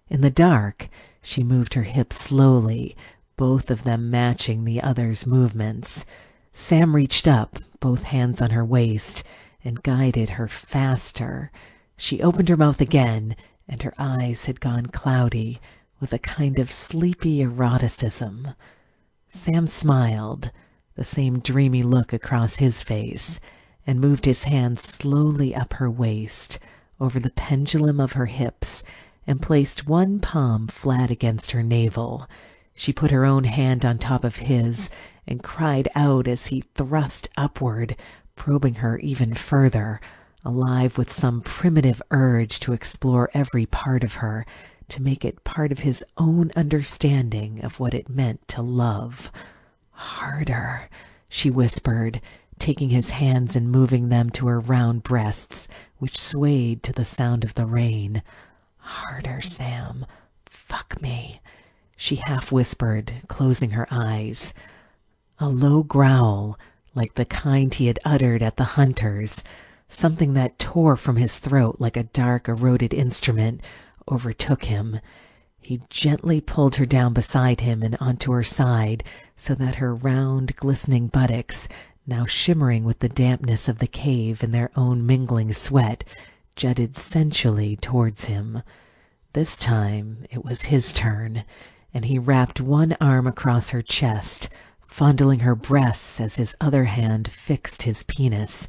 In the dark, she moved her hips slowly, both of them matching the other's movements. Sam reached up, both hands on her waist, and guided her faster. She opened her mouth again, and her eyes had gone cloudy, with a kind of sleepy eroticism. Sam smiled, the same dreamy look across his face, and moved his hand slowly up her waist, over the pendulum of her hips, and placed one palm flat against her navel. She put her own hand on top of his and cried out as he thrust upward, probing her even further, alive with some primitive urge to explore every part of her, to make it part of his own understanding of what it meant to love. "Harder," she whispered, taking his hands and moving them to her round breasts, which swayed to the sound of the rain. "Harder, Sam. Fuck me," she half whispered, closing her eyes. A low growl, like the kind he had uttered at the hunters, something that tore from his throat like a dark, eroded instrument, overtook him. He gently pulled her down beside him and onto her side, so that her round, glistening buttocks, now shimmering with the dampness of the cave and their own mingling sweat, jutted sensually towards him. This time it was his turn, and he wrapped one arm across her chest, fondling her breasts as his other hand fixed his penis.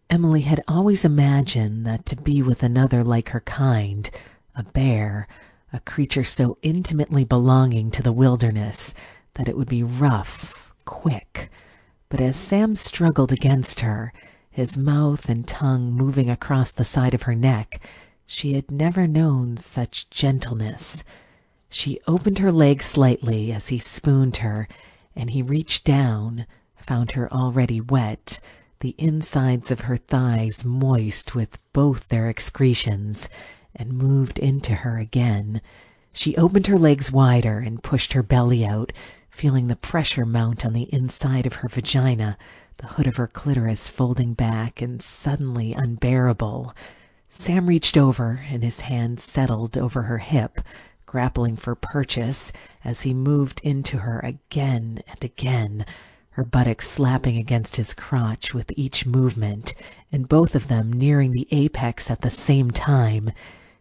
Emily had always imagined that to be with another like her kind, a bear, a creature so intimately belonging to the wilderness, that it would be rough, quick. But as Sam struggled against her, his mouth and tongue moving across the side of her neck, she had never known such gentleness. She opened her legs slightly as he spooned her, and he reached down, found her already wet, the insides of her thighs moist with both their excretions, and moved into her again. She opened her legs wider and pushed her belly out, feeling the pressure mount on the inside of her vagina, the hood of her clitoris folding back and suddenly unbearable. Sam reached over, and his hand settled over her hip, grappling for purchase as he moved into her again and again. her buttocks slapping against his crotch with each movement, and both of them nearing the apex at the same time.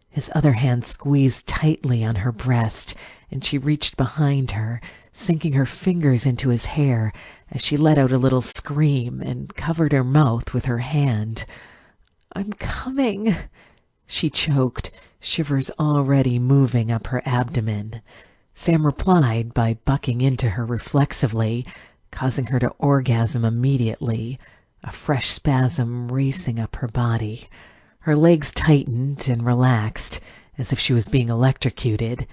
His other hand squeezed tightly on her breast, and she reached behind her, sinking her fingers into his hair as she let out a little scream and covered her mouth with her hand. "I'm coming," she choked, shivers already moving up her abdomen. Sam replied by bucking into her reflexively, causing her to orgasm immediately, a fresh spasm racing up her body. Her legs tightened and relaxed, as if she was being electrocuted.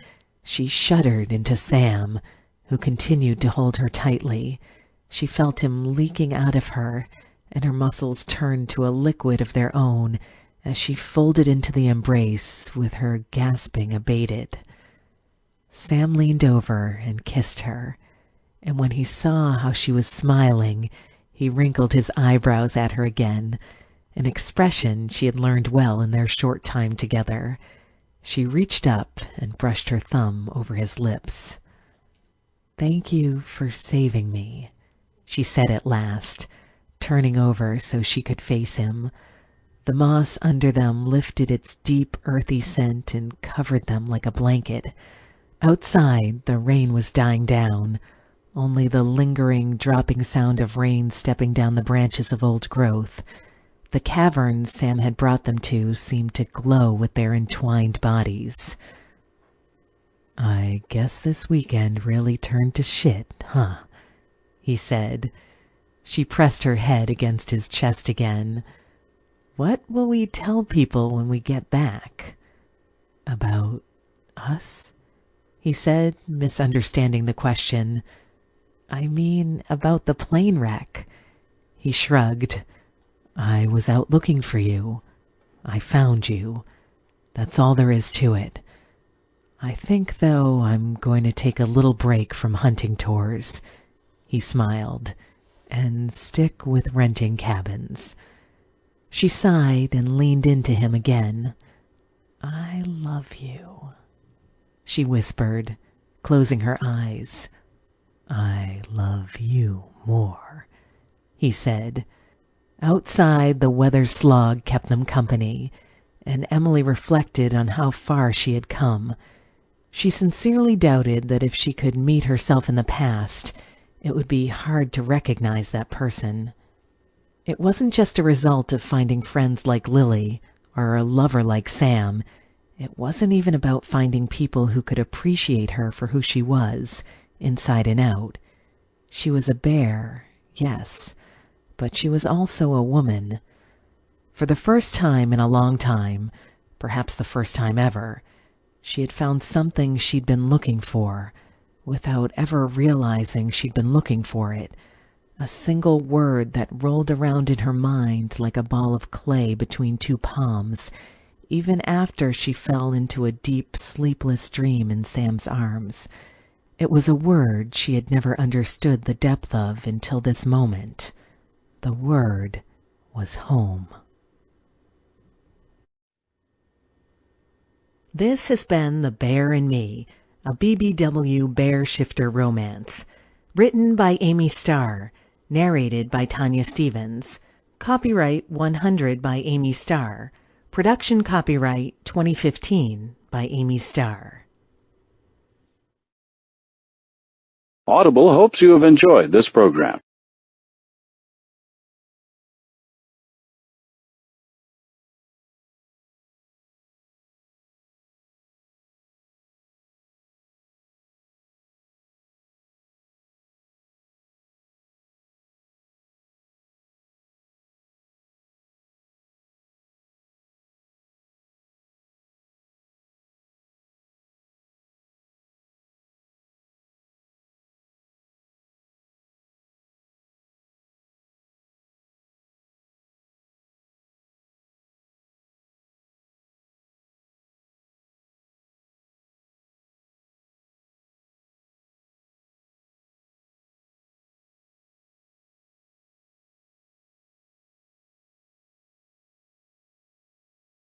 She shuddered into Sam, who continued to hold her tightly. She felt him leaking out of her, and her muscles turned to a liquid of their own as she folded into the embrace with her gasping abated. Sam leaned over and kissed her, and when he saw how she was smiling, he wrinkled his eyebrows at her again, an expression she had learned well in their short time together. She reached up and brushed her thumb over his lips. "Thank you for saving me," she said at last, turning over so she could face him. The moss under them lifted its deep, earthy scent and covered them like a blanket. Outside, the rain was dying down. Only the lingering, dropping sound of rain stepping down the branches of old growth. The cavern Sam had brought them to seemed to glow with their entwined bodies. "I guess this weekend really turned to shit, huh?" he said. She pressed her head against his chest again. "What will we tell people when we get back?" "About us?" he said, misunderstanding the question. "I mean, about the plane wreck." He shrugged. "I was out looking for you. I found you. That's all there is to it. I think, though, I'm going to take a little break from hunting tours," he smiled, "and stick with renting cabins." She sighed and leaned into him again. "I love you," she whispered, closing her eyes. "I love you more," he said. Outside, the weather slog kept them company, and Emily reflected on how far she had come. She sincerely doubted that if she could meet herself in the past, it would be hard to recognize that person. It wasn't just a result of finding friends like Lily or a lover like Sam. It wasn't even about finding people who could appreciate her for who she was, inside and out. She was a bear, yes, but she was also a woman. For the first time in a long time, perhaps the first time ever, she had found something she'd been looking for, without ever realizing she'd been looking for it. A single word that rolled around in her mind like a ball of clay between two palms, even after she fell into a deep, sleepless dream in Sam's arms. It was a word she had never understood the depth of until this moment. The word was home. This has been The Bear and Me, a BBW Bear Shifter romance. Written by Amy Starr. Narrated by Tanya Stevens. Copyright 100 by Amy Starr. Production copyright 2015 by Amy Starr. Audible hopes you have enjoyed this program.